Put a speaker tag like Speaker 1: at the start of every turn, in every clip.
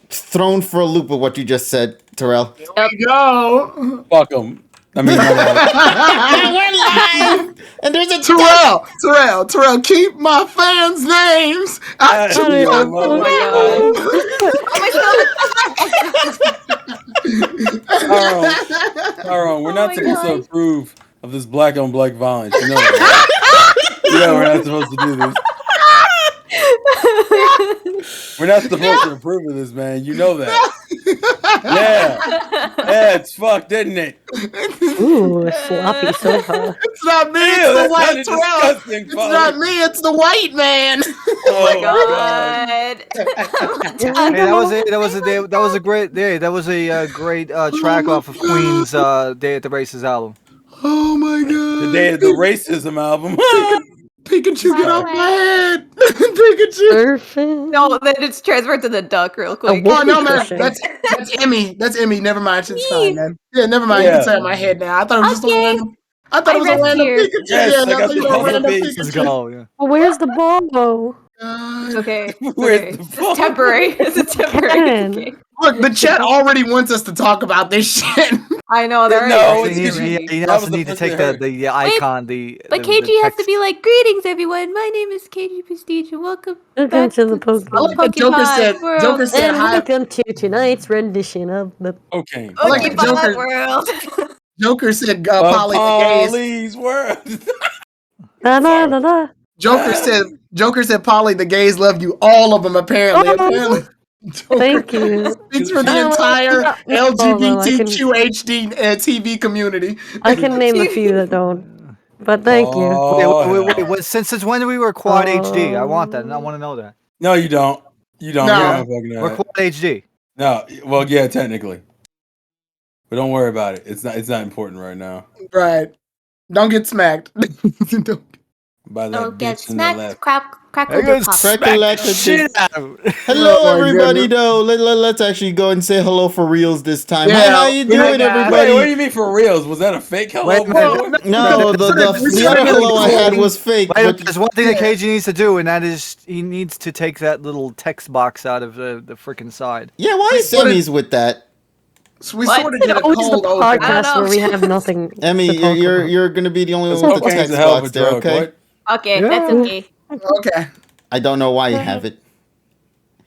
Speaker 1: thrown for a loop with what you just said, Terrell.
Speaker 2: There we go.
Speaker 3: Fuck them. I mean,
Speaker 1: We're live, and there's a
Speaker 2: Terrell, keep my fans' names.
Speaker 3: Aaron, we're not supposed to approve of this black on black violence. You know that, right? Yeah, we're not supposed to do this. We're not supposed to approve of this, man. You know that. Yeah, it's fucked, isn't it?
Speaker 4: Ooh, sloppy sofa.
Speaker 2: It's not me, it's the white Terrell. It's not me, it's the white man.
Speaker 5: Oh my god.
Speaker 6: Hey, that was a great day. That was a great track off of Queen's Day at the Races album.
Speaker 2: Oh my god.
Speaker 3: The Day of the Racism album.
Speaker 2: Pikachu, get off my head! Pikachu!
Speaker 4: Surfing.
Speaker 5: No, then it's transferred to the duck real quick.
Speaker 2: Oh no, man, that's Emmy. That's Emmy. Never mind, it's fine, man. Yeah, never mind. You can say on my head now. I thought it was just a random. I thought it was a random Pikachu.
Speaker 3: Yes,
Speaker 2: Yeah,
Speaker 3: I got the
Speaker 2: random
Speaker 3: Pikachu.
Speaker 6: Let's go. Yeah.
Speaker 4: Oh, where's the ball?
Speaker 5: It's okay.
Speaker 3: Where's the
Speaker 5: It's temporary. It's a temporary. Okay.
Speaker 2: Look, the chat already wants us to talk about this shit.
Speaker 5: I know they're
Speaker 3: No,
Speaker 5: right.
Speaker 6: He also need to take the icon.
Speaker 5: But KG has to be like, greetings everyone. My name is KG Prestige and welcome
Speaker 4: Welcome to the
Speaker 2: I
Speaker 4: Pokemon.
Speaker 2: like what Joker said.
Speaker 5: World.
Speaker 2: Joker said
Speaker 4: And
Speaker 2: hi.
Speaker 4: welcome to tonight's rendition of the
Speaker 3: Okay.
Speaker 2: I like the
Speaker 5: Pokemon
Speaker 2: Joker.
Speaker 5: World.
Speaker 2: Joker said Polly the gays.
Speaker 3: Polly's world.
Speaker 4: da da da da.
Speaker 2: Joker said Polly the gays love you. All of them apparently. Apparently. Joker
Speaker 4: Thank you.
Speaker 2: speaks for the
Speaker 4: Oh,
Speaker 2: entire
Speaker 4: no,
Speaker 2: LGBTQHD TV community.
Speaker 4: I can name a few that don't. But thank you.
Speaker 6: Wait. Since when we were Quad HD? I want that. And I want to know that.
Speaker 3: No, you don't. You don't.
Speaker 2: No.
Speaker 3: You don't fucking know
Speaker 6: We're
Speaker 3: that.
Speaker 6: Quad HD.
Speaker 3: No. Well, yeah, technically. But don't worry about it. It's not important right now.
Speaker 2: Right. Don't get smacked. Don't-
Speaker 3: By that
Speaker 5: Don't get
Speaker 3: bitch in the left.
Speaker 5: smacked. Crackle
Speaker 6: They're gonna
Speaker 5: the pop.
Speaker 6: smack
Speaker 1: Crack-a-lack
Speaker 6: the shit out of it.
Speaker 1: Hello,
Speaker 2: Oh my
Speaker 1: everybody.
Speaker 2: goodness.
Speaker 1: Though let's actually go and say hello for reals this time.
Speaker 2: Yeah.
Speaker 1: Hi, how you doing,
Speaker 5: God.
Speaker 1: everybody?
Speaker 3: Wait, what do you mean for reals? Was that a fake hello?
Speaker 6: Wait a minute.
Speaker 1: No, the other hello I had was fake.
Speaker 6: Wait,
Speaker 1: But
Speaker 6: there's one thing that KG needs to do, and that is he needs to take that little text box out of the freaking side.
Speaker 1: yeah, why is
Speaker 2: What
Speaker 1: Emmy's with that?
Speaker 2: So we
Speaker 5: What?
Speaker 2: sort of did a
Speaker 4: Always the
Speaker 2: cold open.
Speaker 5: I don't
Speaker 4: podcast
Speaker 5: know.
Speaker 4: where we have nothing.
Speaker 1: Emmy,
Speaker 4: to talk
Speaker 1: you're
Speaker 4: about.
Speaker 1: you're gonna be the only
Speaker 3: That's
Speaker 1: one with the
Speaker 3: cocaine's
Speaker 1: text
Speaker 3: a hell of
Speaker 1: box
Speaker 3: a
Speaker 1: there,
Speaker 3: drug,
Speaker 1: okay?
Speaker 3: what?
Speaker 5: Okay,
Speaker 4: Yeah.
Speaker 5: that's okay.
Speaker 2: Okay.
Speaker 1: I don't know why you have it.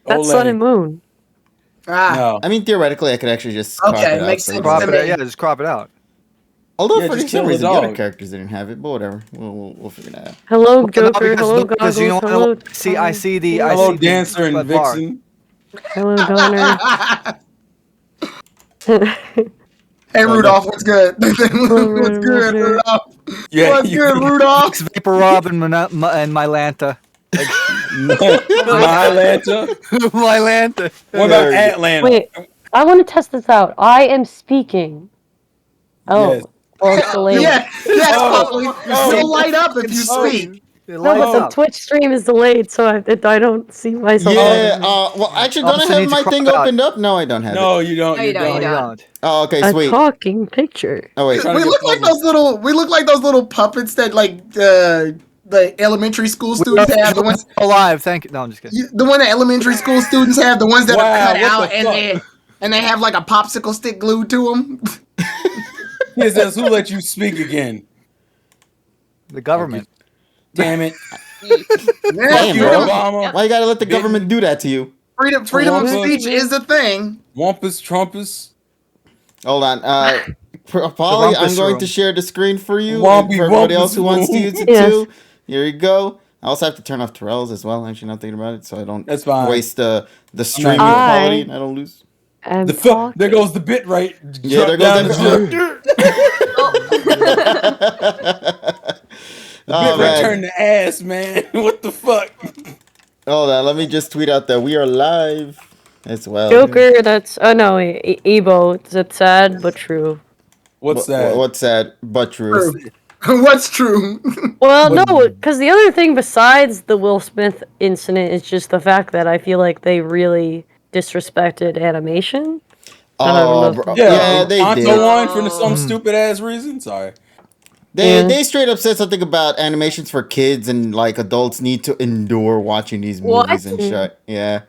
Speaker 4: That's
Speaker 3: Olay.
Speaker 4: Sun and Moon.
Speaker 2: Ah.
Speaker 3: No.
Speaker 1: I mean, theoretically, I could actually just crop
Speaker 2: Okay,
Speaker 1: it out.
Speaker 2: makes
Speaker 1: so
Speaker 2: sense.
Speaker 1: you don't-
Speaker 2: Crop it.
Speaker 6: Just crop it out.
Speaker 1: Although
Speaker 3: Yeah,
Speaker 1: for
Speaker 3: just
Speaker 1: some
Speaker 3: kill the
Speaker 1: reason the other
Speaker 3: dog.
Speaker 1: characters didn't have it, but whatever, we'll figure that out.
Speaker 4: Hello,
Speaker 6: No,
Speaker 4: Joker. Hello,
Speaker 6: because
Speaker 4: Goggles.
Speaker 6: you know
Speaker 4: Hello,
Speaker 6: I see the
Speaker 3: Hello, Dancer and
Speaker 6: bar.
Speaker 3: Vixen.
Speaker 4: hello, Donner.
Speaker 2: Hey Rudolph, what's good? What's good, Rudolph?
Speaker 3: Yeah,
Speaker 2: What's good, Rudolph?
Speaker 6: Vapor Rob and Mylanta.
Speaker 3: Mylanta.
Speaker 6: Mylanta.
Speaker 3: What about Atlanta?
Speaker 4: Wait, I want to test this out. I am speaking. Oh,
Speaker 3: Yes.
Speaker 4: well, it's delayed.
Speaker 2: Yes,
Speaker 3: Oh,
Speaker 2: Polly.
Speaker 3: oh.
Speaker 2: You'll light up if you speak.
Speaker 4: No, but the Twitch stream is delayed, so I don't see myself.
Speaker 1: Yeah, well, actually, don't I
Speaker 6: Also
Speaker 1: have
Speaker 6: need to
Speaker 1: my
Speaker 6: crop
Speaker 1: thing
Speaker 6: it out.
Speaker 1: opened up? No, I don't have
Speaker 3: No,
Speaker 1: it.
Speaker 3: you don't.
Speaker 5: No, you don't, you don't.
Speaker 1: Oh, okay,
Speaker 4: A
Speaker 1: sweet.
Speaker 4: talking picture.
Speaker 1: Oh, wait.
Speaker 3: Trying
Speaker 2: We
Speaker 3: to
Speaker 2: look
Speaker 3: get
Speaker 2: like
Speaker 3: focused.
Speaker 2: those little puppets that like the elementary school students have. The ones
Speaker 6: alive. Thank you. No, I'm just kidding.
Speaker 2: the one that elementary school students have. The ones that
Speaker 3: Wow,
Speaker 2: are cut
Speaker 3: what
Speaker 2: out
Speaker 3: the
Speaker 2: and they have like a popsicle stick glued to them.
Speaker 3: It says, who let you speak again?
Speaker 6: The government.
Speaker 3: Damn it.
Speaker 1: Damn,
Speaker 3: you,
Speaker 1: bro.
Speaker 3: Obama.
Speaker 1: Why you gotta let the government do that to you?
Speaker 2: Freedom of
Speaker 3: Wampus.
Speaker 2: speech is a thing.
Speaker 3: Wampus, Trumpus.
Speaker 1: Hold on. Polly, I'm
Speaker 6: rumpus
Speaker 1: going
Speaker 6: room.
Speaker 1: to share the screen for you.
Speaker 3: Wompy
Speaker 1: And for everybody
Speaker 3: rumpus
Speaker 1: else who wants to
Speaker 3: room.
Speaker 1: use it
Speaker 4: Yes.
Speaker 1: too. Here you go. I also have to turn off Terrell's as well. Actually, not thinking about it, so I don't
Speaker 3: That's fine.
Speaker 1: waste the streaming
Speaker 3: not-
Speaker 1: quality and I don't lose.
Speaker 4: And
Speaker 3: The fuck? There goes the bit rate.
Speaker 1: Yeah, there
Speaker 3: Drop
Speaker 1: goes
Speaker 3: down
Speaker 1: the-
Speaker 3: The
Speaker 1: Oh,
Speaker 3: bit rate
Speaker 1: man.
Speaker 3: turned to ass, man. What the fuck?
Speaker 1: Hold on, let me just tweet out that we are live as well.
Speaker 4: Joker, that's no, Ebo. It's sad but true.
Speaker 3: What's that?
Speaker 1: What's sad but true?
Speaker 2: What's true?
Speaker 4: Well, no, because the other thing besides the Will Smith incident is just the fact that I feel like they really disrespected animation.
Speaker 1: Oh, bro. Yeah, they
Speaker 3: Encanto
Speaker 1: did.
Speaker 3: won for some stupid ass reason. Sorry.
Speaker 1: They straight up said something about animations for kids and like adults need to endure watching these movies and shit. Yeah.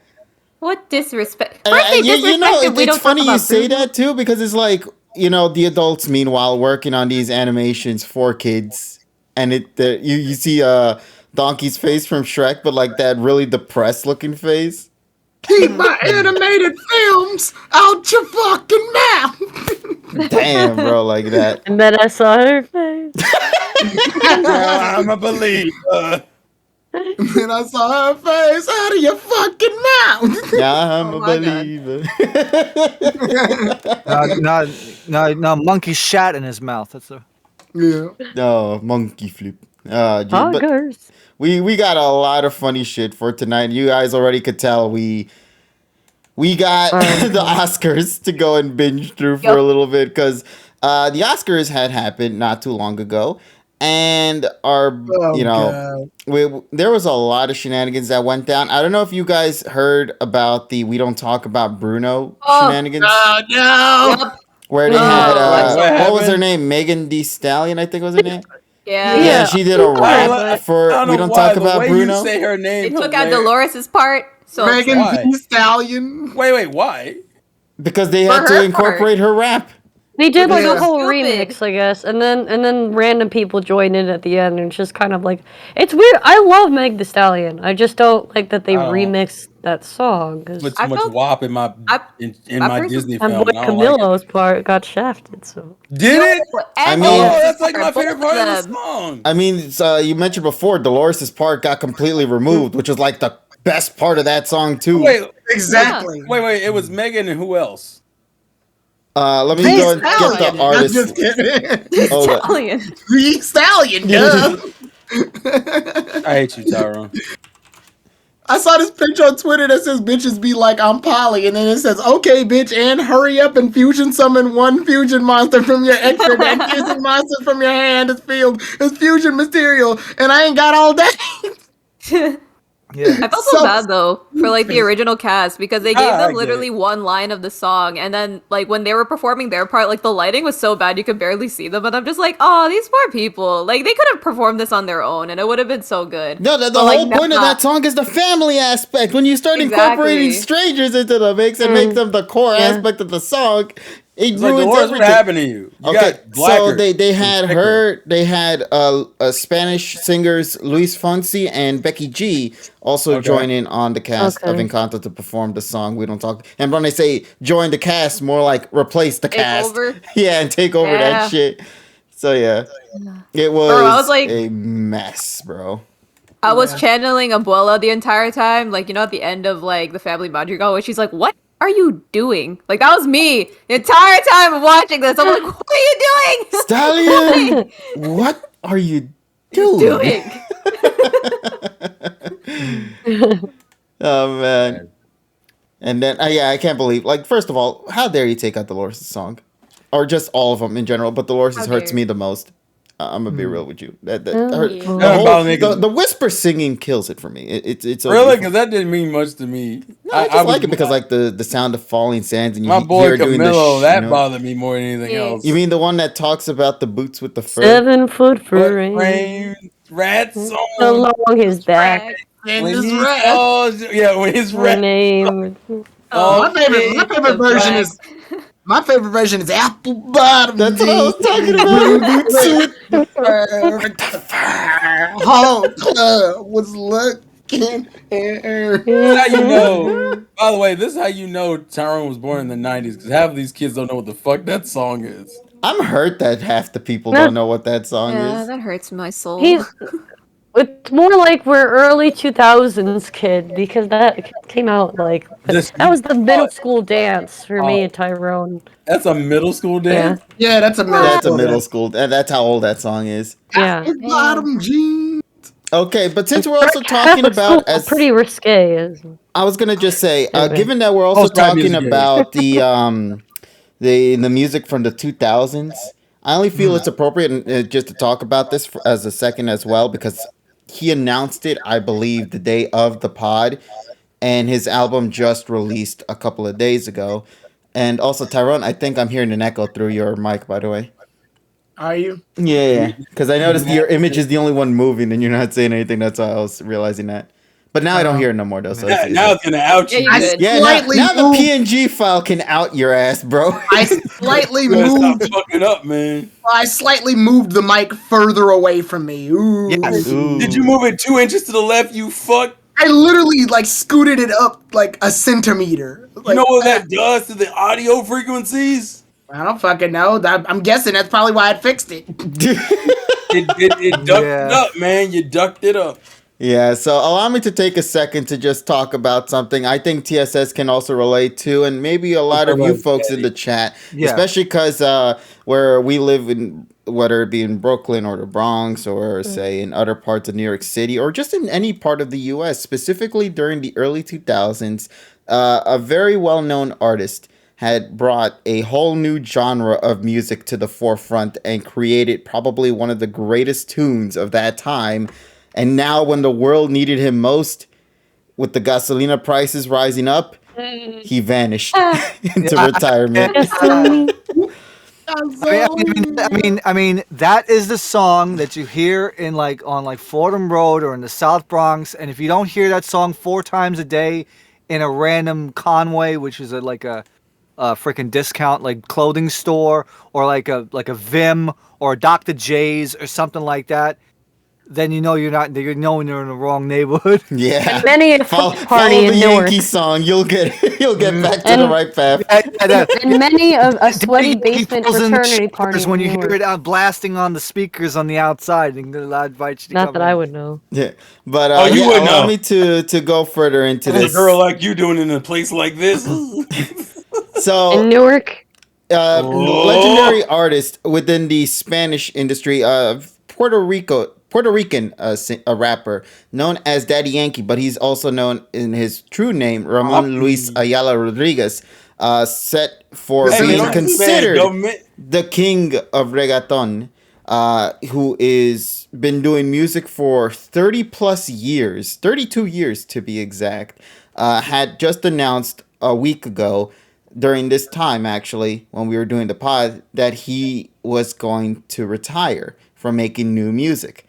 Speaker 5: What disrespect? First they
Speaker 1: You know,
Speaker 5: disrespected. We
Speaker 1: it's
Speaker 5: don't
Speaker 1: funny
Speaker 5: talk
Speaker 1: you
Speaker 5: about
Speaker 1: say
Speaker 5: Bruno.
Speaker 1: that too, because it's like, you know, the adults meanwhile working on these animations for kids, and you see Donkey's face from Shrek, but like that really depressed looking face.
Speaker 2: Keep my animated films out your fucking mouth.
Speaker 1: Damn, bro, like that.
Speaker 4: And then I saw her face.
Speaker 3: I'm a believer.
Speaker 2: Then I saw her face out of your fucking mouth.
Speaker 1: Yeah, I'm
Speaker 5: Oh
Speaker 1: a
Speaker 5: my God.
Speaker 1: believer.
Speaker 6: No, monkey shat in his mouth. That's a.
Speaker 2: Yeah.
Speaker 1: Oh, monkey flip. But
Speaker 4: Poggers.
Speaker 1: we got a lot of funny shit for tonight. You guys already could tell we got the Oscars to go and binge through for a little bit, because the Oscars had happened not too long ago, and there was a lot of shenanigans that went down. I don't know if you guys heard about the "We Don't Talk About Bruno" shenanigans.
Speaker 2: Oh no.
Speaker 5: Yep.
Speaker 1: Where they had
Speaker 3: What
Speaker 1: what was her
Speaker 3: happened?
Speaker 1: name? Megan Thee Stallion, I think was her name.
Speaker 5: Yeah.
Speaker 1: Yeah, she did a rap
Speaker 3: I
Speaker 1: for
Speaker 3: don't
Speaker 1: "We
Speaker 3: know
Speaker 1: Don't
Speaker 3: why,
Speaker 1: Talk
Speaker 3: the
Speaker 1: About
Speaker 3: way
Speaker 1: Bruno."
Speaker 3: You say her
Speaker 5: They
Speaker 3: name.
Speaker 5: took out Dolores's part. So
Speaker 2: Megan
Speaker 3: Why?
Speaker 2: Thee Stallion.
Speaker 3: Wait, why?
Speaker 1: Because they
Speaker 5: For
Speaker 1: had to
Speaker 5: her
Speaker 1: incorporate her rap.
Speaker 4: They did like
Speaker 2: Yeah.
Speaker 4: a whole
Speaker 5: Stupid.
Speaker 4: remix, I guess, and then random people joined in at the end, and it's just kind of like it's weird. I love Meg Thee Stallion. I just don't like that they
Speaker 3: I don't.
Speaker 4: remixed that song. 'Cause
Speaker 3: Put too
Speaker 5: I
Speaker 3: much
Speaker 5: felt-
Speaker 3: WAP in my
Speaker 5: I-
Speaker 3: in
Speaker 5: I
Speaker 3: my
Speaker 5: personally-
Speaker 3: Disney
Speaker 4: my
Speaker 3: film.
Speaker 4: boy
Speaker 3: And I don't like
Speaker 4: Camilo's part got shafted. So
Speaker 3: it. Did it?
Speaker 1: I
Speaker 5: And
Speaker 1: mean-
Speaker 3: Oh,
Speaker 5: Dolores's
Speaker 3: that's like
Speaker 5: part,
Speaker 3: my
Speaker 5: both
Speaker 3: favorite part of the
Speaker 5: them.
Speaker 3: song.
Speaker 1: I mean, you mentioned before Dolores' part got completely removed, which was like the best part of that song too.
Speaker 3: Wait,
Speaker 2: Exactly.
Speaker 3: wait. It was Megan and who else?
Speaker 1: Let me
Speaker 2: Thee
Speaker 1: go and get
Speaker 2: Stallion.
Speaker 1: the
Speaker 2: I'm
Speaker 1: artist.
Speaker 2: just kidding.
Speaker 1: Hold up.
Speaker 5: Italian.
Speaker 2: Thee Stallion, duh.
Speaker 3: I hate you, Tyrone.
Speaker 2: I saw this picture on Twitter that says bitches be like I'm Polly, and then it says, okay, bitch, and hurry up and fusion summon one fusion monster from your extra deck using monsters from your hand as fusion material, and I ain't got all day.
Speaker 6: Yeah.
Speaker 5: I felt so
Speaker 2: So
Speaker 5: bad though for like the original cast because they gave
Speaker 3: I
Speaker 5: them
Speaker 3: get
Speaker 5: literally
Speaker 3: it.
Speaker 5: one line of the song, and then like when they were performing their part, like the lighting was so bad you could barely see them. And I'm just like, oh, these poor people. Like they could have performed this on their own, and it would have been so good.
Speaker 1: No, the
Speaker 5: But, like,
Speaker 1: whole point of
Speaker 5: nah.
Speaker 1: that song is the family aspect. When you start incorporating
Speaker 5: Exactly.
Speaker 1: strangers into the mix and make them the core aspect of the song, it
Speaker 3: It's like,
Speaker 1: ruins
Speaker 3: Dolores, what
Speaker 1: everything.
Speaker 3: happened to you? You
Speaker 1: Okay,
Speaker 3: got blacker.
Speaker 1: so they had
Speaker 3: thicker.
Speaker 1: her, they had Spanish singers Luis Fonsi and Becky G also
Speaker 3: Okay.
Speaker 1: join in on the cast of
Speaker 4: Okay.
Speaker 1: Encanto to perform the song "We Don't Talk." And when they say join the cast, more like replace the
Speaker 5: Take
Speaker 1: cast,
Speaker 5: over?
Speaker 1: yeah, and take over
Speaker 5: Yeah.
Speaker 1: that shit. So yeah, it was,
Speaker 5: Bro, I was like-
Speaker 1: a mess, bro.
Speaker 5: I was channeling Abuela the entire time, like you know, at the end of like the Family Madrigal, where she's like, "What are you doing?" Like that was me the entire time of watching this. I'm like, "What are you doing?"
Speaker 1: Stallion, what are you doing? Oh man. And then yeah, I can't believe, like, first of all, how dare you take out Dolores' song, or just all of them in general? But Dolores
Speaker 5: How
Speaker 1: hurts
Speaker 5: dare
Speaker 1: me the most. I'm gonna be real with you. That
Speaker 4: Oh,
Speaker 1: her,
Speaker 4: yeah.
Speaker 1: the,
Speaker 3: That
Speaker 1: whole,
Speaker 3: bothers me 'cause-
Speaker 1: the whisper singing kills it for me. It's
Speaker 3: Really?
Speaker 1: okay.
Speaker 3: Because that didn't mean much to me.
Speaker 1: No, I just like it because like the sound of falling sands and you
Speaker 3: my boy
Speaker 1: hear doing the
Speaker 3: Camilo, that
Speaker 1: you know?
Speaker 3: bothered me more than anything
Speaker 5: Yeah.
Speaker 3: else.
Speaker 1: You mean the one that talks about the boots with the fur?
Speaker 4: 7 foot for
Speaker 3: Foot
Speaker 4: rain.
Speaker 3: frame, rat
Speaker 4: So
Speaker 3: song.
Speaker 4: long his back.
Speaker 2: And
Speaker 3: When
Speaker 2: this
Speaker 3: he
Speaker 2: rat.
Speaker 3: calls, yeah, when his
Speaker 4: Her
Speaker 3: rat.
Speaker 4: name.
Speaker 3: Oh,
Speaker 2: My favorite version is apple bottom.
Speaker 1: That's what I was talking about. Boots with
Speaker 2: Whole club was looking at her.
Speaker 3: This is how you know. By the way, this is how you know Tyrone was born in the '90s because half of these kids don't know what the fuck that song is.
Speaker 1: I'm hurt that half the people
Speaker 4: No.
Speaker 1: don't know what that song
Speaker 5: Yeah,
Speaker 1: is.
Speaker 5: that hurts my soul.
Speaker 4: He's. It's more like we're early 2000s kid because that came out like
Speaker 3: This-
Speaker 4: that was the middle school dance for me
Speaker 3: Oh.
Speaker 4: and Tyrone.
Speaker 3: That's a middle school
Speaker 4: Yeah,
Speaker 3: dance.
Speaker 2: Yeah, that's a middle
Speaker 1: That's a
Speaker 2: school.
Speaker 1: middle school. And that's how old that song is.
Speaker 4: yeah.
Speaker 2: Apple bottom jeans.
Speaker 1: Okay, but since we're also talking
Speaker 4: Catholic
Speaker 1: about
Speaker 4: school,
Speaker 1: as
Speaker 4: pretty risque.
Speaker 1: I was gonna just say,
Speaker 4: Okay.
Speaker 1: given that we're also
Speaker 3: Post-rap
Speaker 1: talking
Speaker 3: music, yeah.
Speaker 1: about the music from the 2000s, I only feel it's appropriate just to talk about this as a second as well because he announced it, I believe, the day of the pod, and his album just released a couple of days ago. And also, Tyrone, I think I'm hearing an echo through your mic, by the way.
Speaker 2: Are you?
Speaker 1: Yeah, because I noticed your image is the only one moving, and you're not saying anything. That's why I was realizing that. But now I don't hear it no more though. So
Speaker 3: Now it's gonna out
Speaker 5: Yeah,
Speaker 3: you.
Speaker 5: you good.
Speaker 1: yeah.
Speaker 2: Slightly
Speaker 1: Now the
Speaker 2: moved.
Speaker 1: PNG file can out your ass, bro.
Speaker 2: I slightly
Speaker 3: You gotta stop
Speaker 2: moved.
Speaker 3: fucking up, man.
Speaker 2: I slightly moved the mic further away from me. Ooh.
Speaker 6: Yes.
Speaker 1: Ooh.
Speaker 3: Did you move it 2 inches to the left? You fuck.
Speaker 2: I literally like scooted it up like a centimeter.
Speaker 3: You
Speaker 2: Like,
Speaker 3: know what that does to the audio frequencies?
Speaker 2: I don't fucking know. I'm guessing that's probably why I fixed it.
Speaker 3: It ducked
Speaker 6: Yeah.
Speaker 3: it up, man. You ducked it up.
Speaker 1: Yeah, so allow me to take a second to just talk about something I think TSS can also relate to, and maybe a lot of you folks in the chat,
Speaker 6: Yeah.
Speaker 1: especially because where we live in, whether it be in Brooklyn or the Bronx or say in other parts of New York City or just in any part of the U.S., specifically during the early 2000s, a very well-known artist had brought a whole new genre of music to the forefront and created probably one of the greatest tunes of that time. And now, when the world needed him most, with the gasolina prices rising up, he vanished into retirement.
Speaker 6: I mean, that is the song that you hear in like on like Fordham Road or in the South Bronx, and if you don't hear that song 4 times a day in a random Conway, which is like a freaking discount like clothing store, or like a Vim or a Dr. J's or something like that, then you know you're in the wrong neighborhood.
Speaker 1: Yeah,
Speaker 4: Many a
Speaker 1: follow
Speaker 4: party
Speaker 1: the
Speaker 4: in Newark.
Speaker 1: Yankee song. You'll get back to the right path.
Speaker 4: And many of a sweaty
Speaker 6: He
Speaker 4: basement
Speaker 6: falls in the
Speaker 4: fraternity party
Speaker 6: showers when
Speaker 4: in
Speaker 6: you hear
Speaker 4: Newark.
Speaker 6: it out blasting on the speakers on the outside, and I invite you to
Speaker 4: Not
Speaker 6: come
Speaker 4: that
Speaker 6: in.
Speaker 4: I would know.
Speaker 1: Yeah, but
Speaker 3: Oh, you
Speaker 1: yeah,
Speaker 3: would
Speaker 1: allow
Speaker 3: know.
Speaker 1: me to go further into
Speaker 3: What's a
Speaker 1: this.
Speaker 3: girl like you doing in a place like this?
Speaker 1: So
Speaker 4: In Newark,
Speaker 1: legendary artist within the Spanish industry of Puerto Rican a rapper known as Daddy Yankee, but he's also known in his true name, Ramon Luis Ayala Rodriguez, set for
Speaker 3: Hey, man,
Speaker 1: being
Speaker 3: don't do Spanish,
Speaker 1: considered
Speaker 3: government.
Speaker 1: the king of reggaeton, who is been doing music for 30 plus years, 32 years to be exact, had just announced a week ago during this time, actually, when we were doing the pod, that he was going to retire from making new music.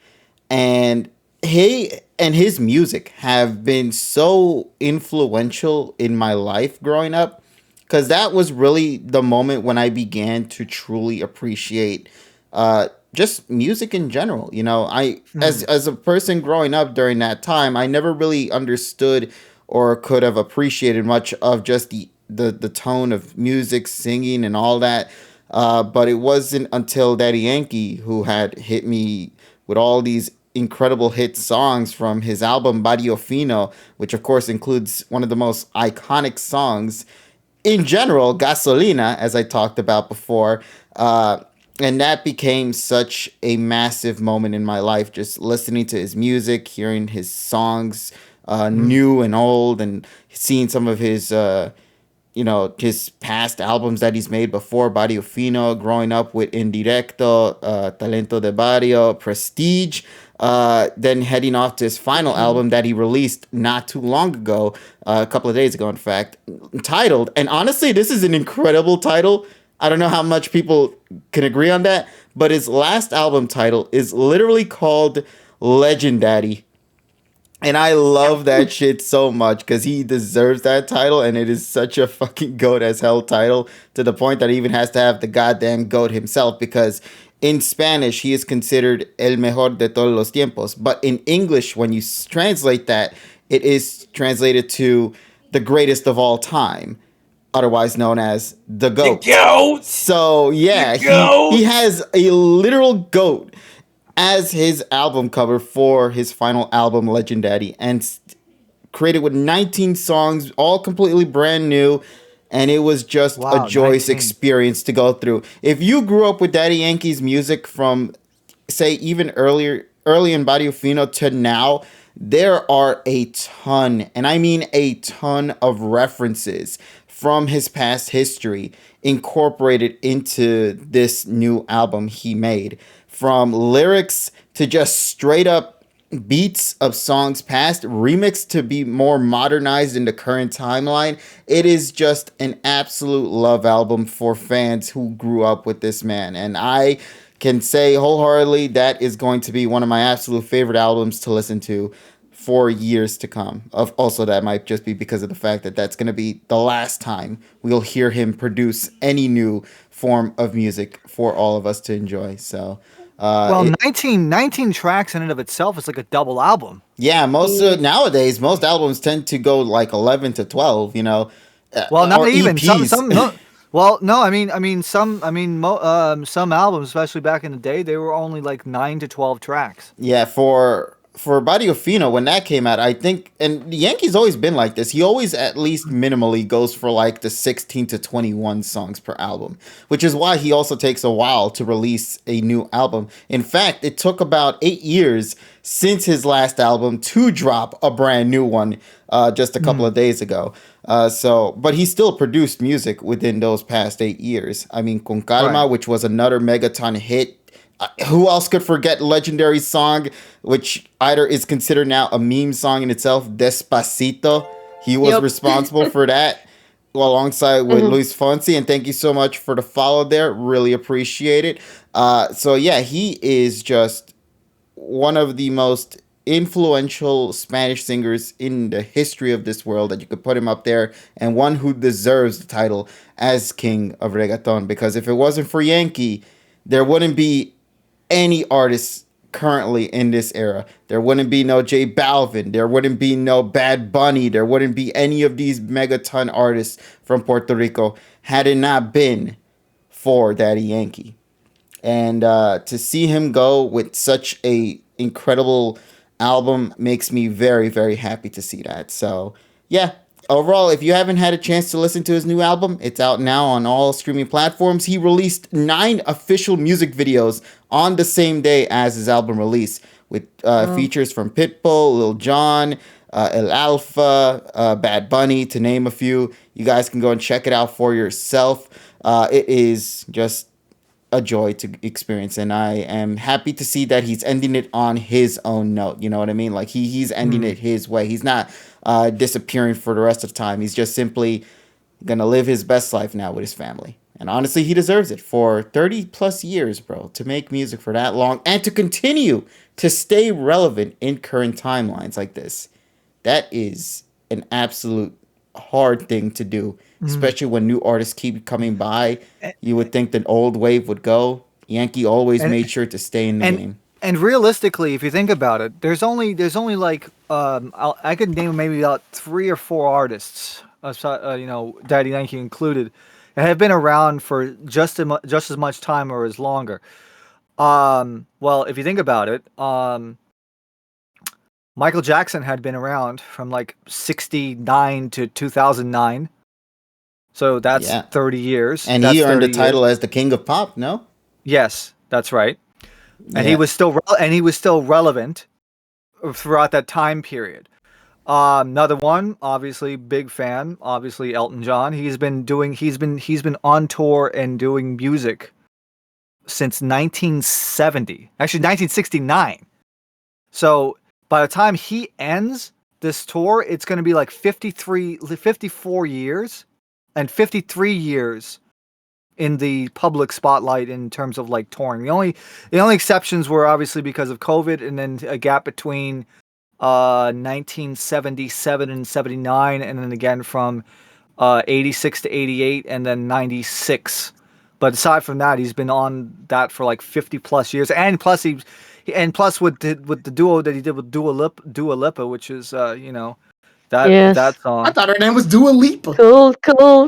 Speaker 1: And he and his music have been so influential in my life growing up, because that was really the moment when I began to truly appreciate just music in general. You know, as a person growing up during that time, I never really understood or could have appreciated much of just the tone of music, singing, and all that. But it wasn't until Daddy Yankee, who had hit me with all these incredible hit songs from his album Barrio Fino, which of course includes one of the most iconic songs in general, Gasolina, as I talked about before. And that became such a massive moment in my life, just listening to his music, hearing his songs, new and old, and seeing some of his his past albums that he's made before, Barrio Fino, growing up with Indirecto, Talento de Barrio, Prestige, then heading off to his final album that he released not too long ago, a couple of days ago, in fact, titled, and honestly, this is an incredible title. I don't know how much people can agree on that, but his last album title is literally called Legendaddy. And I love that shit so much because he deserves that title, and it is such a fucking goat as hell title, to the point that he even has to have the goddamn goat himself, because in Spanish he is considered el mejor de todos los tiempos, but in English when you translate that, it is translated to the greatest of all time, otherwise known as the GOAT. So yeah, he has a literal GOAT as his album cover for his final album, Legendaddy, and created with 19 songs, all completely brand new, and it was just a joyous
Speaker 6: 19.
Speaker 1: experience to go through. If you grew up with Daddy Yankee's music from, say, even early in Barrio Fino to now, there are a ton, and I mean a ton of references from his past history incorporated into this new album he made. From lyrics to just straight up beats of songs past, remixed to be more modernized in the current timeline. It is just an absolute love album for fans who grew up with this man. And I can say wholeheartedly that is going to be one of my absolute favorite albums to listen to for years to come. Of also, that might just be because of the fact that that's going to be the last time we'll hear him produce any new form of music for all of us to enjoy. So,
Speaker 6: Well, 19 tracks in and of itself is like a double album.
Speaker 1: yeah, nowadays most albums tend to go like 11 to 12.
Speaker 6: Well, not
Speaker 1: or
Speaker 6: even
Speaker 1: EPs.
Speaker 6: some no. Well, no, some albums, especially back in the day, they were only like 9 to 12 tracks.
Speaker 1: Yeah, for Barrio Fino, when that came out, I think, and Yankee's always been like this. He always at least minimally goes for like the 16 to 21 songs per album, which is why he also takes a while to release a new album. In fact, it took about 8 years since his last album to drop a brand new one just a couple of days ago. But he still produced music within those past 8 years. I mean, Con Calma,
Speaker 6: Right.
Speaker 1: which was another megaton hit. Who else could forget legendary song, which either is considered now a meme song in itself, Despacito. He was responsible for that alongside with Luis Fonsi. And thank you so much for the follow there. Really appreciate it. So yeah, he is just one of the most influential Spanish singers in the history of this world, that you could put him up there, and one who deserves the title as King of Reggaeton, because if it wasn't for Yankee, there wouldn't be any artists currently in this era. There wouldn't be no J Balvin. There wouldn't be no Bad Bunny. There wouldn't be any of these megaton artists from Puerto Rico had it not been for Daddy Yankee. And to see him go with such a incredible album makes me very, very happy to see that. So yeah, overall, if you haven't had a chance to listen to his new album, it's out now on all streaming platforms. He released 9 official music videos on the same day as his album release, with features from Pitbull, Lil Jon, El Alfa, Bad Bunny, to name a few. You guys can go and check it out for yourself. It is just a joy to experience, and I am happy to see that he's ending it on his own note. You know what I mean? Like he's ending it his way. He's not disappearing for the rest of the time. He's just simply gonna live his best life now with his family. And honestly, he deserves it for 30 plus years, bro, to make music for that long and to continue to stay relevant in current timelines like this. That is an absolute hard thing to do, especially when new artists keep coming by. You would think the old wave would go. Yankee always made sure to stay in the game.
Speaker 6: And realistically, if you think about it, there's only like I could name maybe about 3 or 4 artists, Daddy Yankee included, that have been around for just as much time or as longer. Well, if you think about it, Michael Jackson had been around from like 69 to 2009. So that's 30 years.
Speaker 1: And he earned the title as the King of Pop, no?
Speaker 6: Yes, that's right. And he was still relevant throughout that time period. Another one, obviously big fan, obviously Elton John. He's been on tour and doing music since 1970. Actually 1969. So by the time he ends this tour, it's going to be like 54 years and 53 years in the public spotlight in terms of like touring. The only exceptions were obviously because of COVID, and then a gap between 1977 and 79, and then again from 86 to 88, and then 96. But aside from that, he's been on that for like 50 plus years, and plus with the duo that he did with Dua Lipa, which is that song.
Speaker 2: I thought her name was Dua Lipa.
Speaker 4: Cold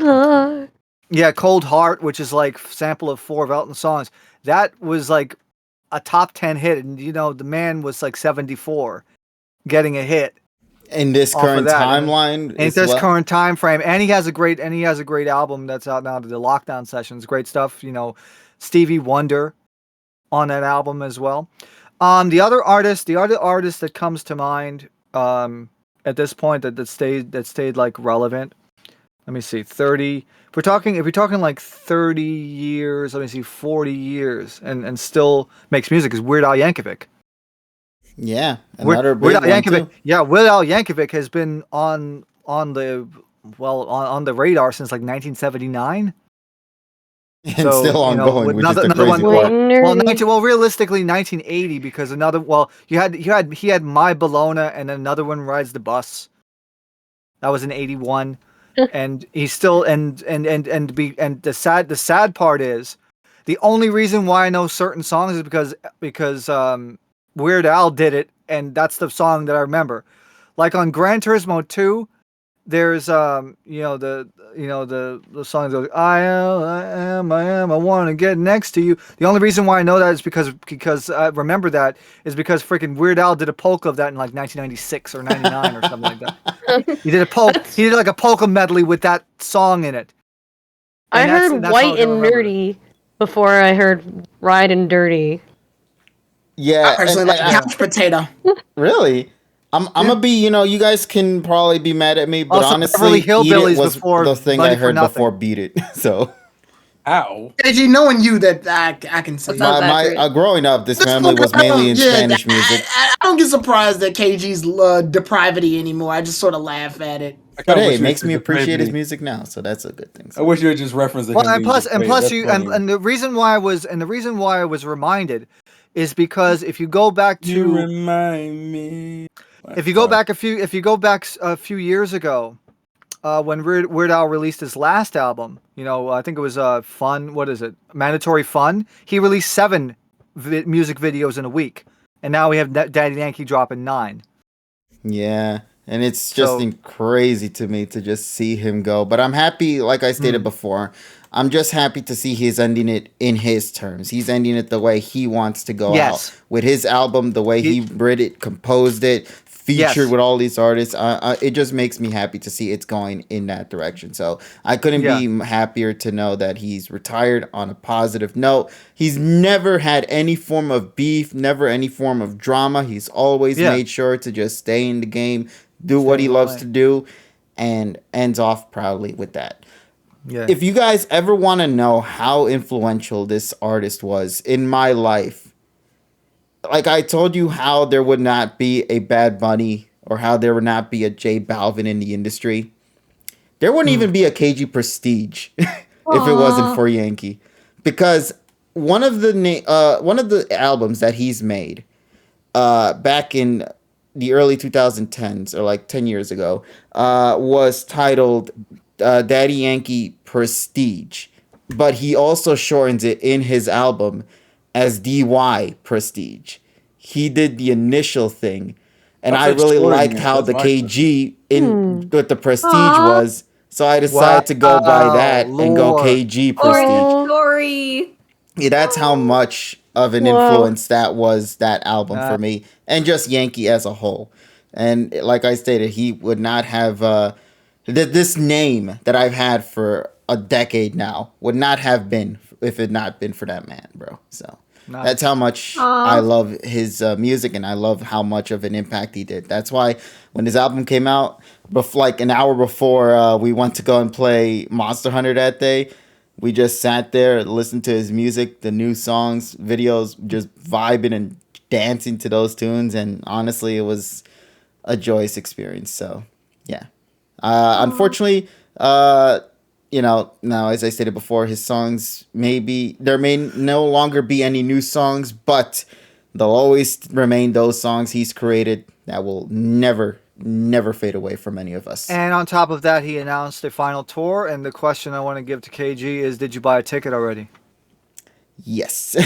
Speaker 4: heart.
Speaker 6: Yeah, Cold Heart, which is like sample of 4 of Elton's songs. That was like a top 10 hit, and the man was like 74, getting a hit
Speaker 1: in this current timeline.
Speaker 6: In this current time frame, and he has a great album that's out now, the Lockdown Sessions. Great stuff. Stevie Wonder on that album as well. The other artist that comes to mind at this point that stayed like relevant. Let me see, 30. If we're talking like 30 years, let me see, 40 years, and still makes music, is Weird Al Yankovic.
Speaker 1: Yeah, another big one too.
Speaker 6: Yeah, Weird Al Yankovic has been on the radar since like 1979.
Speaker 1: And
Speaker 6: So,
Speaker 1: still ongoing, which is the
Speaker 6: another
Speaker 1: crazy
Speaker 6: one.
Speaker 1: part.
Speaker 6: Well, realistically, 1980 because he had My Bologna and another one Rides the Bus. That was in 81, and he's still and the sad part is, the only reason why I know certain songs is because Weird Al did it, and that's the song that I remember. Like on Gran Turismo 2, there's the song that goes, I want to get next to you. The only reason why I know that is because I remember that is because freaking Weird Al did a polka of that in like 1996 or 99 or something like that. He did like a polka medley with that song in it.
Speaker 4: I heard White and Nerdy before I heard Ride and Dirty.
Speaker 1: Yeah,
Speaker 2: I personally like couch potato.
Speaker 1: Really? I'm gonna be, you guys can probably be mad at me, but
Speaker 6: Also,
Speaker 1: honestly,
Speaker 6: Beverly
Speaker 1: Eat It
Speaker 6: Hillbillies
Speaker 1: was
Speaker 6: before
Speaker 1: the thing
Speaker 6: Money
Speaker 1: I
Speaker 6: for
Speaker 1: heard
Speaker 6: Nothing.
Speaker 1: before Beat It. So,
Speaker 3: Ow.
Speaker 2: KG, knowing you, that I can say.
Speaker 5: not that
Speaker 1: my
Speaker 5: great.
Speaker 1: growing up, this family was mainly in Spanish music.
Speaker 2: I don't get surprised at KG's depravity anymore. I just sort of laugh at it.
Speaker 1: But hey, it makes me appreciate his music now, so that's a good thing.
Speaker 3: I wish you had just referenced it.
Speaker 6: Well, and the reason why I was reminded is because if you go back to
Speaker 3: You remind me.
Speaker 6: if you go back a few years ago, when Weird Al released his last album, I think it was Fun. What is it? Mandatory Fun. He released 7 music videos in a week, and now we have Daddy Yankee dropping 9.
Speaker 1: Yeah, and it's just crazy to me to just see him go. But I'm happy, like I stated before, I'm just happy to see he's ending it in his terms. He's ending it the way he wants to go out with his album, the way he wrote it, composed it, featured with all these artists. It just makes me happy to see it's going in that direction. So I couldn't be happier to know that he's retired on a positive note. He's never had any form of beef, never any form of drama. He's always made sure to just stay in the game, do what he loves to do, and ends off proudly with that.
Speaker 6: Yeah.
Speaker 1: If you guys ever want to know how influential this artist was in my life, like I told you how there would not be a Bad Bunny or how there would not be a J Balvin in the industry, there wouldn't even be a KG Prestige if it wasn't for Yankee. Because one of the albums that he's made back in the early 2010s or like 10 years ago was titled Daddy Yankee Prestige, but he also shortens it in his album as DY Prestige. He did the initial thing, and I really liked how the KG with the Prestige was, so I decided to go by that and go KG Prestige.
Speaker 5: Story.
Speaker 1: Yeah, that's how much of an influence that was, that album for me, and just Yankee as a whole. And like I stated, he would not have this name that I've had for a decade now would not have been if it not been for that man, bro. So that's how much I love his music, and I love how much of an impact he did. That's why when his album came out, like an hour before we went to go and play Monster Hunter that day, we just sat there, listened to his music, the new songs, videos, just vibing and dancing to those tunes. And honestly, it was a joyous experience. So, yeah. Unfortunately, now, as I stated before, his songs, there may no longer be any new songs, but they'll always remain those songs he's created that will never fade away from any of us.
Speaker 6: And on top of that, he announced a final tour, and the question I want to give to KG is, did you buy a ticket already?
Speaker 1: Yes.
Speaker 6: Of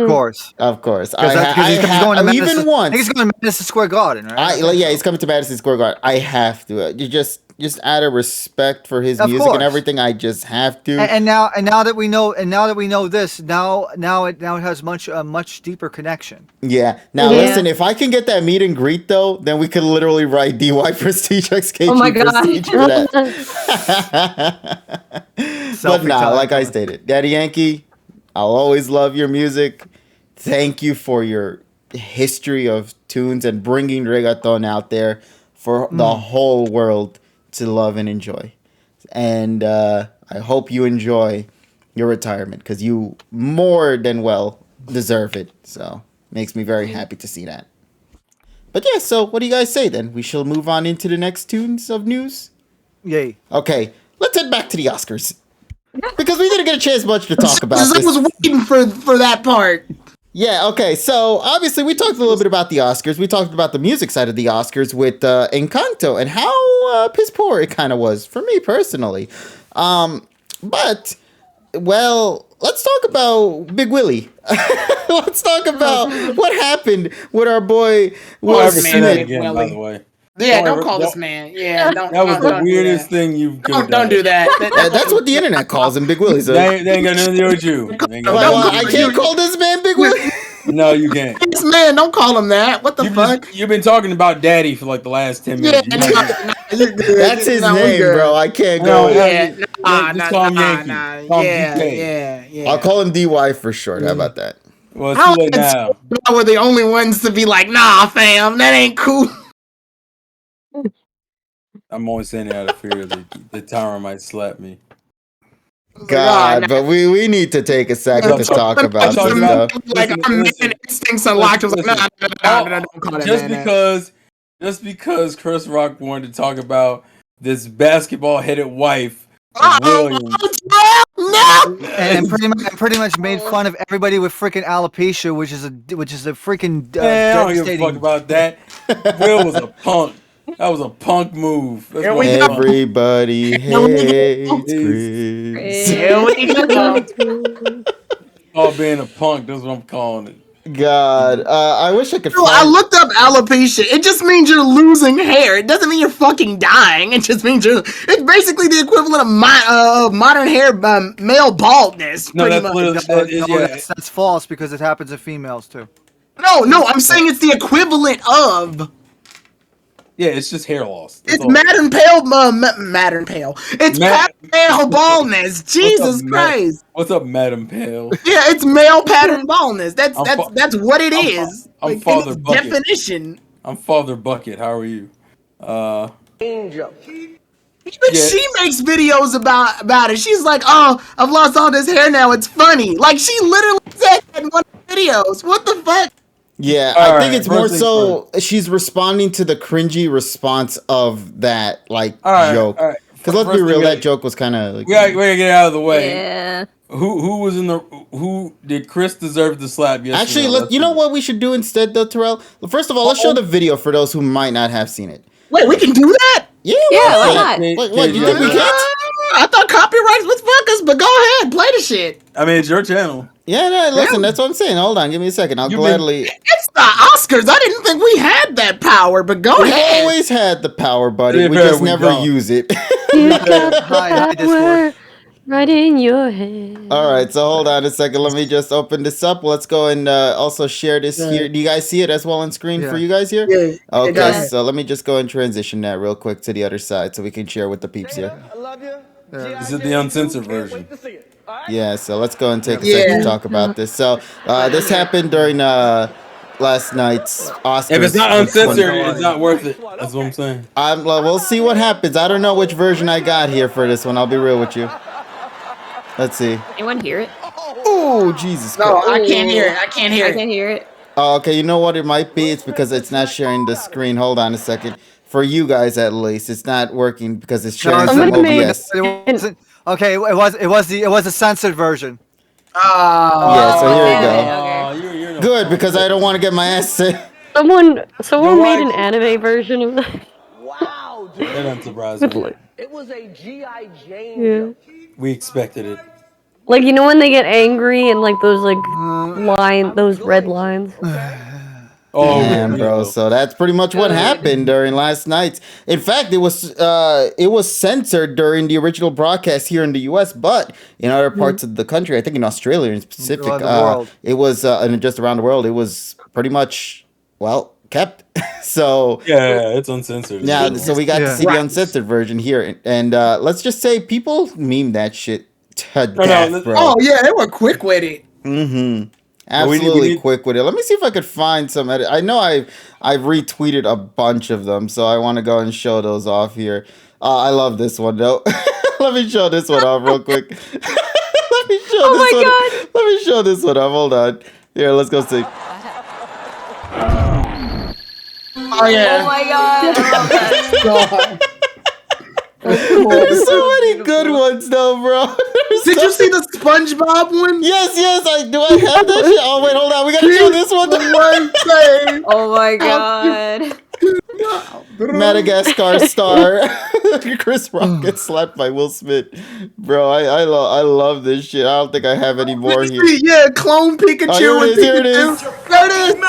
Speaker 6: course.
Speaker 1: Because
Speaker 6: he's going to
Speaker 1: even once.
Speaker 6: He's going to Madison Square Garden, right?
Speaker 1: He's coming to Madison Square Garden. I have to. You just out of respect for his music and everything, I just have to.
Speaker 6: And now that we know this, now it has a much deeper connection.
Speaker 1: Yeah. Now listen, if I can get that meet and greet though, then we could literally write DY Prestige XKG
Speaker 5: Oh my God.
Speaker 1: Prestige for that. But like I stated, Daddy Yankee, I'll always love your music. Thank you for your history of tunes and bringing reggaeton out there for the whole world to love and enjoy. And I hope you enjoy your retirement, because you more than well deserve it. So makes me very happy to see that. But yeah, so what do you guys say then? We shall move on into the next tunes of news?
Speaker 6: Yay.
Speaker 1: Okay, let's head back to the Oscars. because we didn't get a chance much to talk about
Speaker 2: I
Speaker 1: this.
Speaker 2: was waiting for that part.
Speaker 1: Yeah, okay. So obviously we talked a little bit about the Oscars. We talked about the music side of the Oscars with Encanto and how piss poor it kind of was for me personally. But well, let's talk about Big Willie. Let's talk about what happened with our boy Will
Speaker 3: Don't ever say that
Speaker 1: Smith.
Speaker 3: again, by the way.
Speaker 2: Yeah, don't
Speaker 3: ever-
Speaker 2: call this
Speaker 3: don't-
Speaker 2: man. Yeah, don't.
Speaker 3: That was the
Speaker 2: don't do
Speaker 3: weirdest
Speaker 2: that.
Speaker 3: thing you've done.
Speaker 2: Don't do that.
Speaker 1: That's what the internet calls him, Big Willie. So.
Speaker 3: They ain't got nothing to do with you. They ain't got
Speaker 1: Well,
Speaker 3: nothing to
Speaker 1: I
Speaker 3: do with
Speaker 1: can't call this man Big Willie.
Speaker 3: you. No, you can't.
Speaker 2: This man, don't call him that. What the fuck?
Speaker 3: You've been talking about Daddy for like the last 10
Speaker 2: Yeah,
Speaker 3: minutes.
Speaker 2: you're good.
Speaker 1: That's his
Speaker 2: No, we
Speaker 1: name,
Speaker 2: good.
Speaker 1: bro. I can't
Speaker 3: No,
Speaker 1: go.
Speaker 2: Yeah,
Speaker 3: just call him Yankee. Call him DK.
Speaker 2: yeah.
Speaker 1: I'll call him DY for short. How about that?
Speaker 3: Well, it's
Speaker 2: How
Speaker 3: too late now.
Speaker 2: we're the only ones to be like, nah, fam, that ain't cool.
Speaker 3: I'm always saying it out of fear that the tower might slap me.
Speaker 1: God, but we need to take a second to talk about this stuff.
Speaker 2: Like, our man instincts unlocked. I was like, nah, don't call that
Speaker 3: Just
Speaker 2: man that.
Speaker 3: because Chris Rock wanted to talk about this basketball-headed wife of Williams.
Speaker 2: No!
Speaker 6: And pretty much made fun of everybody with freaking alopecia, which is a freaking
Speaker 3: Man, I don't give a
Speaker 6: devastating.
Speaker 3: fuck about that. Will was a punk. That was a punk move. That's
Speaker 2: Here
Speaker 3: what
Speaker 2: we
Speaker 3: I'm
Speaker 2: go.
Speaker 1: Everybody hates
Speaker 3: He's-
Speaker 1: Chris.
Speaker 2: Here we go.
Speaker 3: all being a punk. That's what I'm calling it.
Speaker 1: God, I wish I could
Speaker 2: Bro, I
Speaker 1: find.
Speaker 2: looked up alopecia. It just means you're losing hair. It doesn't mean you're fucking dying. It just means it's basically the equivalent of modern hair male baldness.
Speaker 3: No,
Speaker 2: pretty
Speaker 3: that's
Speaker 2: much.
Speaker 3: literally that is,
Speaker 6: No,
Speaker 3: yeah.
Speaker 6: that's false because it happens to females too.
Speaker 2: No, I'm saying it's the equivalent of.
Speaker 3: Yeah, it's just hair loss. That's
Speaker 2: It's
Speaker 3: all.
Speaker 2: modern pale, modern pale. It's pattern male baldness. Jesus Christ.
Speaker 3: What's up, Madam Pale?
Speaker 2: Yeah, it's male pattern baldness. That's what it
Speaker 3: I'm
Speaker 2: is.
Speaker 3: I'm
Speaker 2: Like, in
Speaker 3: Father
Speaker 2: its
Speaker 3: Bucket.
Speaker 2: definition.
Speaker 3: I'm Father Bucket. How are you?
Speaker 2: Even
Speaker 3: Yeah.
Speaker 2: she makes videos about it. She's like, "Oh, I've lost all this hair now. It's funny." Like she literally said in one of the videos. What the fuck?
Speaker 1: Yeah,
Speaker 3: All
Speaker 1: I
Speaker 3: right,
Speaker 1: think it's more
Speaker 3: first things
Speaker 1: so she's responding to the cringy response of that
Speaker 3: All right,
Speaker 1: joke.
Speaker 3: all right.
Speaker 1: Because let's be
Speaker 3: First
Speaker 1: real,
Speaker 3: thing
Speaker 1: that joke was kind of like.
Speaker 3: we gotta get it out of the way.
Speaker 5: Yeah.
Speaker 3: Who did Chris deserve the slap? Yes.
Speaker 1: Actually,
Speaker 3: or no?
Speaker 1: you know what we should do instead, though, Terrell? First of all, let's show the video for those who might not have seen it.
Speaker 2: Wait, we can do that?
Speaker 1: Yeah,
Speaker 5: why
Speaker 1: not?
Speaker 5: not?
Speaker 1: What, you think we can't?
Speaker 2: I thought copyrights was fuck us, but go ahead, play the shit.
Speaker 3: I mean, it's your channel.
Speaker 1: Yeah, no, listen, that's what I'm saying. Hold on, give me a second. I'll
Speaker 3: You've been-
Speaker 1: gladly.
Speaker 2: It's the Oscars. I didn't think we had that power, but go
Speaker 1: We've
Speaker 2: ahead.
Speaker 1: always had the power, buddy.
Speaker 3: Yeah,
Speaker 1: We
Speaker 3: fair,
Speaker 1: just
Speaker 3: we
Speaker 1: never
Speaker 3: don't.
Speaker 1: use it.
Speaker 4: You got the
Speaker 6: Hi, Discord.
Speaker 4: power right in your hand.
Speaker 1: All right, so hold on a second. Let me just open this up. Let's go and also share this here. Do you guys see it as well on screen for
Speaker 6: Yeah.
Speaker 1: you guys here?
Speaker 2: Yeah.
Speaker 1: Okay,
Speaker 2: Go ahead.
Speaker 1: so let me just go and transition that real quick to the other side so we can share with the peeps here.
Speaker 3: This is the uncensored version.
Speaker 1: Yeah, so let's go and take a second
Speaker 2: Yeah.
Speaker 1: to talk about this. So this happened during last night's Oscars.
Speaker 3: If it's not uncensored,
Speaker 1: 2021.
Speaker 3: it's not worth it. That's what I'm saying.
Speaker 1: We'll see what happens. I don't know which version I got here for this one. I'll be real with you. Let's see.
Speaker 5: Anyone hear it?
Speaker 1: Oh, Jesus
Speaker 2: No,
Speaker 1: Christ.
Speaker 2: I can't hear it. I can't hear
Speaker 5: I
Speaker 2: it.
Speaker 5: can't hear it.
Speaker 1: Oh, okay, you know what it might be? It's because it's not sharing the screen. Hold on a second. For you guys, at least, it's not working because it's sharing
Speaker 6: No,
Speaker 1: some
Speaker 4: Somebody made-
Speaker 1: OBS.
Speaker 6: It wasn't, okay, it was the censored version.
Speaker 1: Yeah, so here we go.
Speaker 5: Okay.
Speaker 3: You're no
Speaker 1: Good, because I don't want to get my ass sick.
Speaker 4: Someone
Speaker 3: No,
Speaker 4: made an
Speaker 3: I-
Speaker 4: anime version of that.
Speaker 7: Wow, dude.
Speaker 3: That doesn't surprise me.
Speaker 7: It was a G.I. Jane.
Speaker 4: Yeah.
Speaker 3: We expected it.
Speaker 4: Like, you know when they get angry and like those those red lines.
Speaker 3: Oh,
Speaker 1: Damn,
Speaker 3: yeah,
Speaker 1: bro. So that's pretty much what happened during last night's. In fact, it was censored during the original broadcast here in the U.S., but in other parts of the country, I think in Australia in specific,
Speaker 6: Around the world.
Speaker 1: it was and just around the world, it was pretty much kept. So
Speaker 3: Yeah, it's uncensored.
Speaker 1: yeah, so we got to
Speaker 6: Yeah.
Speaker 1: see the uncensored version here, and let's just say people meme that shit to
Speaker 3: no,
Speaker 1: death,
Speaker 3: let-
Speaker 1: bro.
Speaker 2: Oh yeah, they were quick with it.
Speaker 1: Mm-hmm.
Speaker 3: Well, we
Speaker 1: Absolutely
Speaker 3: need-
Speaker 1: quick with it. Let me see if I could find some edit. I know I've retweeted a bunch of them, so I want to go and show those off here. I love this one though. Let me show this one off real quick. Let me show
Speaker 5: Oh
Speaker 1: this
Speaker 5: my
Speaker 1: one.
Speaker 5: God.
Speaker 1: Let me show this one off. Hold on. Here, let's go see.
Speaker 2: Oh yeah.
Speaker 5: Oh my god. I love that.
Speaker 2: God.
Speaker 1: There's so many good ones though, bro.
Speaker 2: Did you see the SpongeBob one?
Speaker 1: Yes. Do I have that shit? Oh wait, hold on. We gotta show this one.
Speaker 5: Oh my god.
Speaker 1: Madagascar star Chris Rock gets slapped by Will Smith. Bro, I love this shit. I don't think I have any more here.
Speaker 2: Yeah, clone Pikachu.
Speaker 1: Oh, here it is.
Speaker 2: There it is.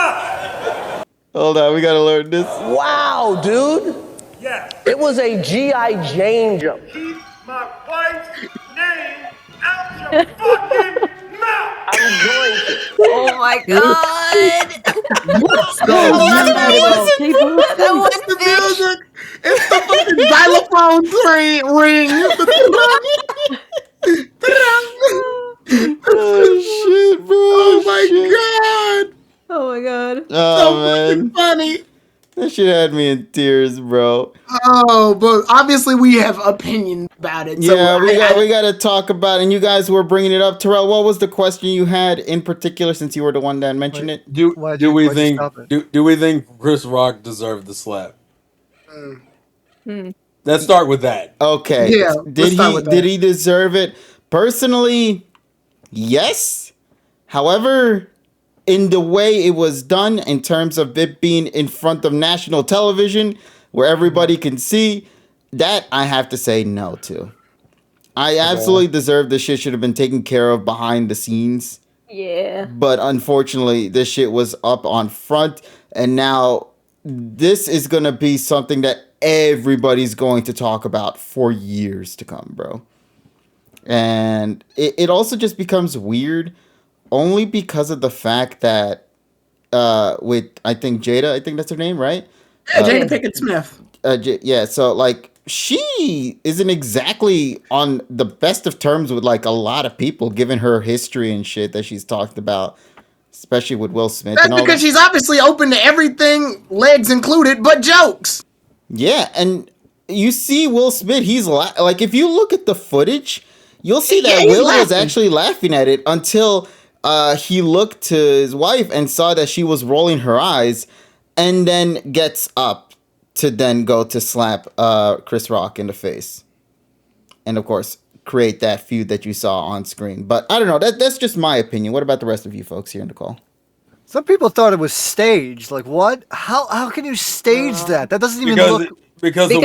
Speaker 1: Hold on, we gotta learn this.
Speaker 7: Wow, dude.
Speaker 8: Yes.
Speaker 7: It was a G.I. Jane jump.
Speaker 8: Keep my wife's name out your fucking mouth.
Speaker 7: I'm going to.
Speaker 5: Oh my god. That was
Speaker 2: The music. It's the fucking xylophone ring.
Speaker 1: Oh shit, bro.
Speaker 2: Oh my god.
Speaker 5: Oh my god.
Speaker 1: Oh man.
Speaker 2: Funny.
Speaker 1: That shit had me in tears, bro.
Speaker 2: Oh, but obviously we have opinions about it. So
Speaker 1: Yeah, we got to talk about it. And you guys were bringing it up. Terrell, what was the question you had in particular since you were the one that mentioned it?
Speaker 3: Do we think Chris Rock deserved the slap? Let's start with that.
Speaker 1: Okay.
Speaker 2: Yeah,
Speaker 1: Did he deserve it? Personally, yes. However, in the way it was done, in terms of it being in front of national television where everybody can see, that I have to say no to. I absolutely deserve this shit should have been taken care of behind the scenes.
Speaker 5: Yeah.
Speaker 1: But unfortunately, this shit was up on front. And now this is going to be something that everybody's going to talk about for years to come, bro. And it also just becomes weird only because of the fact that with, I think, Jada, I think that's her name, right?
Speaker 2: Yeah, Jada Pinkett Smith.
Speaker 1: Yeah, so like she isn't exactly on the best of terms with like a lot of people, given her history and shit that she's talked about, especially with Will Smith.
Speaker 2: That's
Speaker 1: and all
Speaker 2: because
Speaker 1: that.
Speaker 2: she's obviously open to everything, legs included, but jokes.
Speaker 1: Yeah, and you see Will Smith, he's like, if you look at the footage, you'll see that
Speaker 2: he's
Speaker 1: Will was
Speaker 2: laughing.
Speaker 1: actually laughing at it until he looked to his wife and saw that she was rolling her eyes, and then gets up to then go to slap Chris Rock in the face. And of course, create that feud that you saw on screen. But I don't know, that's just my opinion. What about the rest of you folks here in the call?
Speaker 6: Some people thought it was staged. Like, what? How can you stage that? That doesn't even look...
Speaker 3: Because of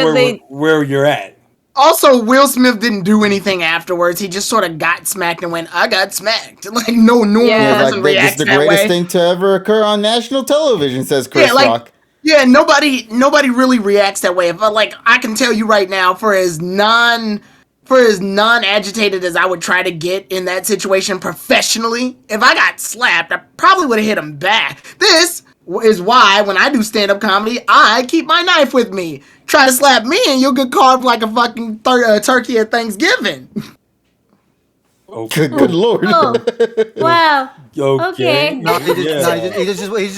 Speaker 3: where you're at.
Speaker 2: Also, Will Smith didn't do anything afterwards. He just sort of got smacked and went, I got smacked. Like, no normal person
Speaker 1: Like, this
Speaker 2: reacts
Speaker 1: is the
Speaker 2: that
Speaker 1: greatest
Speaker 2: way.
Speaker 1: thing to ever occur on national television, says Chris Rock.
Speaker 2: Yeah, nobody really reacts that way. But like, I can tell you right now, for as non-agitated as I would try to get in that situation professionally, if I got slapped, I probably would have hit him back. This is why when I do stand-up comedy, I keep my knife with me. Try to slap me and you'll get carved like a fucking turkey at Thanksgiving.
Speaker 1: Good lord.
Speaker 5: Oh. Wow.
Speaker 3: Okay.
Speaker 6: No, he just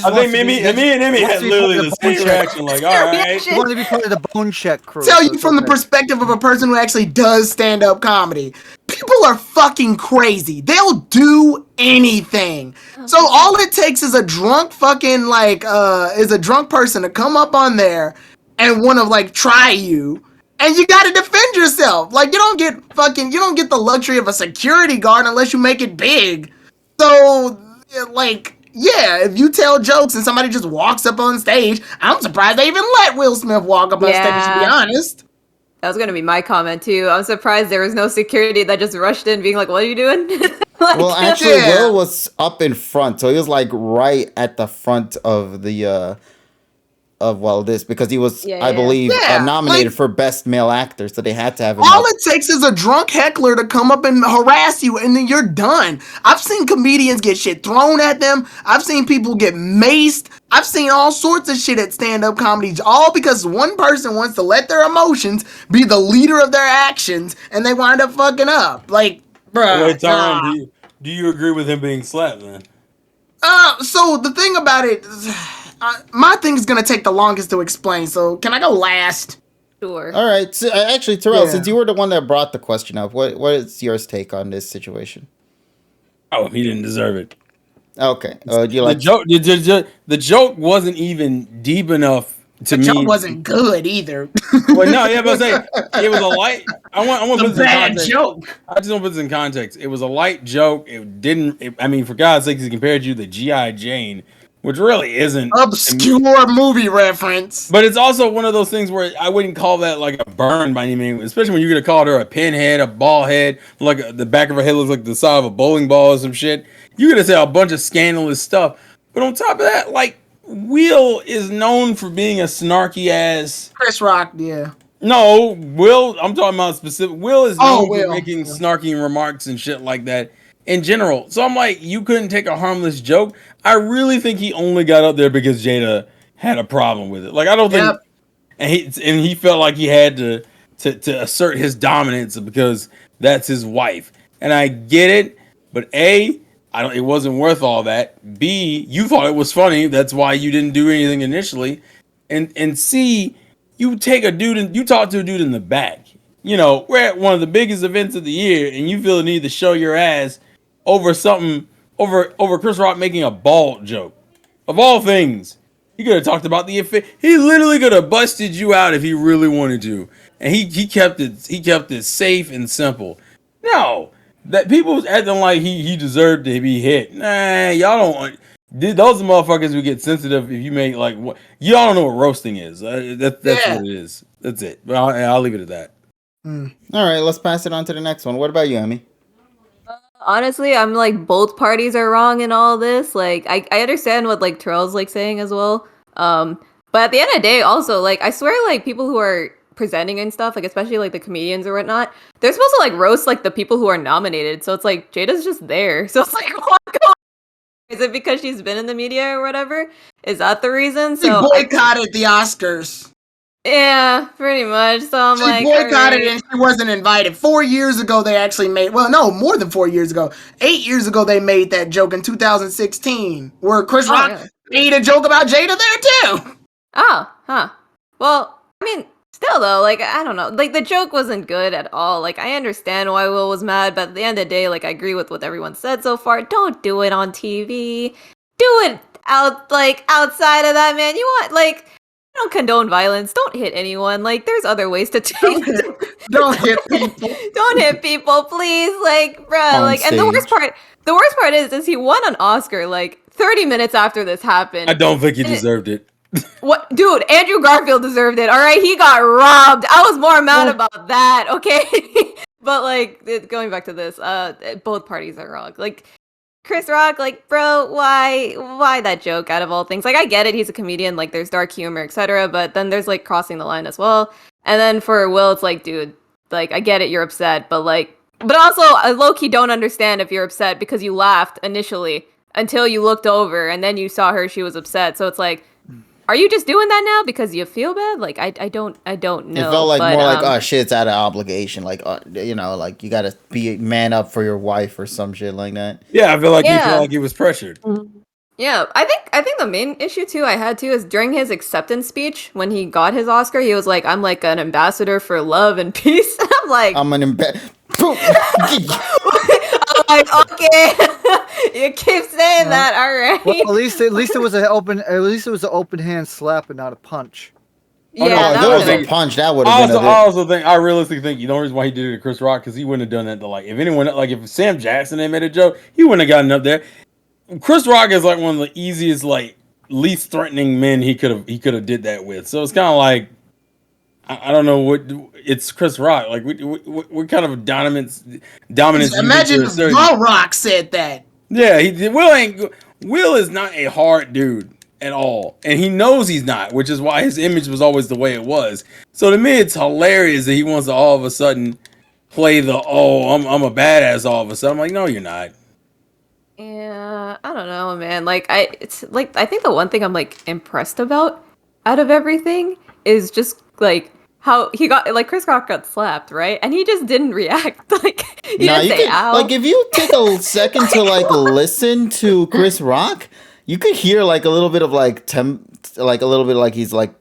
Speaker 3: I think me and Emmy had literally the same reaction. Like, all right.
Speaker 6: He wanted to be part of the Bone Check crew.
Speaker 2: Tell you from the perspective of a person who actually does stand-up comedy. People are fucking crazy. They'll do anything. So all it takes is a drunk fucking is a drunk person to come up on there and want to like try you. And you gotta defend yourself. Like, you don't get the luxury of a security guard unless you make it big. So, like, yeah, if you tell jokes and somebody just walks up on stage, I'm surprised they even let Will Smith walk up on stage, to be honest.
Speaker 5: That was gonna be my comment too. I'm surprised there was no security that just rushed in being like, what are you doing?
Speaker 1: Well, actually, Will was up in front. So he was like right at the front of the... this, because he was, I believe, nominated for Best Male Actor, so they had to have him
Speaker 2: All
Speaker 1: up.
Speaker 2: it takes is a drunk heckler to come up and harass you, and then you're done. I've seen comedians get shit thrown at them. I've seen people get maced. I've seen all sorts of shit at stand-up comedy, all because one person wants to let their emotions be the leader of their actions, and they wind up fucking up. Like, bruh.
Speaker 3: Wait, Tyrone, do you agree with him being slapped, then?
Speaker 2: So the thing about it... my thing is gonna take the longest to explain, so can I go last?
Speaker 5: Sure.
Speaker 1: All right. So, actually, Terrell, since you were the one that brought the question up, what is your take on this situation?
Speaker 3: Oh, he didn't deserve it.
Speaker 1: Okay. Do you like
Speaker 3: the joke wasn't even deep enough to
Speaker 2: The joke
Speaker 3: me
Speaker 2: wasn't good either.
Speaker 3: Well, no, yeah, but I say it was a light. I want to put
Speaker 2: It's
Speaker 3: this
Speaker 2: a
Speaker 3: in
Speaker 2: bad
Speaker 3: context.
Speaker 2: joke.
Speaker 3: I just want to put this in context. It was a light joke. It didn't. I mean, for God's sake, he compared you to GI Jane, which really isn't
Speaker 2: Obscure movie reference.
Speaker 3: But it's also one of those things where I wouldn't call that like a burn by any means, especially when you're gonna call her a pinhead, a ball head, like the back of her head looks like the side of a bowling ball or some shit. You're gonna say a bunch of scandalous stuff. But on top of that, like Will is known for being a snarky ass.
Speaker 2: Chris Rock, yeah.
Speaker 3: No, Will. I'm talking about specific. Will is known for
Speaker 2: Will.
Speaker 3: making snarky remarks and shit like that in general. So I'm like, you couldn't take a harmless joke. I really think he only got up there because Jada had a problem with it. Like I don't think, and he felt like he had to assert his dominance because that's his wife. And I get it, but A, it wasn't worth all that. B, you thought it was funny. That's why you didn't do anything initially. And C, you take a dude and you talk to a dude in the back. You know, we're at one of the biggest events of the year, and you feel the need to show your ass over something over Chris Rock making a bald joke. Of all things, he could have talked about the effect. He literally could have busted you out if he really wanted to, and he kept it safe and simple. No, that people was acting like he deserved to be hit. Nah, y'all don't. Those motherfuckers who get sensitive if you make like what y'all don't know what roasting is. That's what it is. That's it. But I'll leave it at that.
Speaker 1: All right, let's pass it on to the next one. What about you, Emmy?
Speaker 5: Honestly, I'm like both parties are wrong in all this. Like I understand what like Terrell's like saying as well. But at the end of the day, also like I swear like people who are presenting and stuff, like especially like the comedians or whatnot, they're supposed to like roast like the people who are nominated. So it's like Jada's just there. So it's like what is it because she's been in the media or whatever? Is that the reason?
Speaker 2: She boycotted the Oscars.
Speaker 5: Yeah, pretty much. So I'm like,
Speaker 2: she boycotted it and she wasn't invited. 4 years ago, they actually made. Well, no, more than 4 years ago. 8 years ago, they made that joke in 2016, where Chris Rock made a joke about Jada there too.
Speaker 5: Oh, huh. Well, I mean, still though, like I don't know, like the joke wasn't good at all. Like I understand why Will was mad, but at the end of the day, like I agree with what everyone said so far. Don't do it on TV. Do it outside of that, man. You want like. I don't condone violence. Don't hit anyone. Like, there's other ways to take.
Speaker 2: Don't hit people.
Speaker 5: Don't hit people, please. Like, bruh. Like, and the worst part is he won an Oscar like 30 minutes after this happened.
Speaker 3: I don't think he deserved it.
Speaker 5: What, dude? Andrew Garfield deserved it. All right, he got robbed. I was more mad about that. Okay, but like, going back to this, both parties are wrong. Like. Chris Rock, like, bro, why that joke out of all things? Like, I get it, he's a comedian, like, there's dark humor, etc., but then there's, like, crossing the line as well. And then for Will, it's like, dude, like, I get it, you're upset, but, like, but also, I low-key don't understand if you're upset because you laughed initially until you looked over and then you saw her, she was upset. So it's like, are you just doing that now because you feel bad? Like, I don't know.
Speaker 1: It felt like more like, oh shit, it's out of obligation. Like, you know, like you gotta be man up for your wife or some shit like that.
Speaker 3: Yeah, I feel like he felt like he was pressured.
Speaker 5: Yeah, I think the main issue too I had too is during his acceptance speech when he got his Oscar, he was like, "I'm like an ambassador for love and peace." I'm like,
Speaker 1: I'm an ambassador.
Speaker 5: I'm like, okay, you keep saying that, all right.
Speaker 6: Well, at least it was an open hand slap and not a punch.
Speaker 5: Yeah,
Speaker 1: if there was a punch, that would have been.
Speaker 3: I realistically think the only reason why he did it to Chris Rock because he wouldn't have done that to like if anyone like if Sam Jackson had made a joke, he wouldn't have gotten up there. Chris Rock is like one of the easiest, like least threatening men he could have did that with. So it's kind of like I don't know what it's Chris Rock. Like what kind of dominance?
Speaker 2: Imagine if Will Rock said that.
Speaker 3: Yeah, Will is not a hard dude at all, and he knows he's not, which is why his image was always the way it was. So to me, it's hilarious that he wants to all of a sudden play the I'm a badass all of a sudden. I'm like, no, you're not.
Speaker 5: Yeah, I don't know, man. Like I think the one thing I'm like impressed about out of everything is just like how he got like Chris Rock got slapped, right? And he just didn't react. Like he didn't say ow.
Speaker 1: Like if you take a second to like listen to Chris Rock, you could hear like a little bit of like a little bit like he's like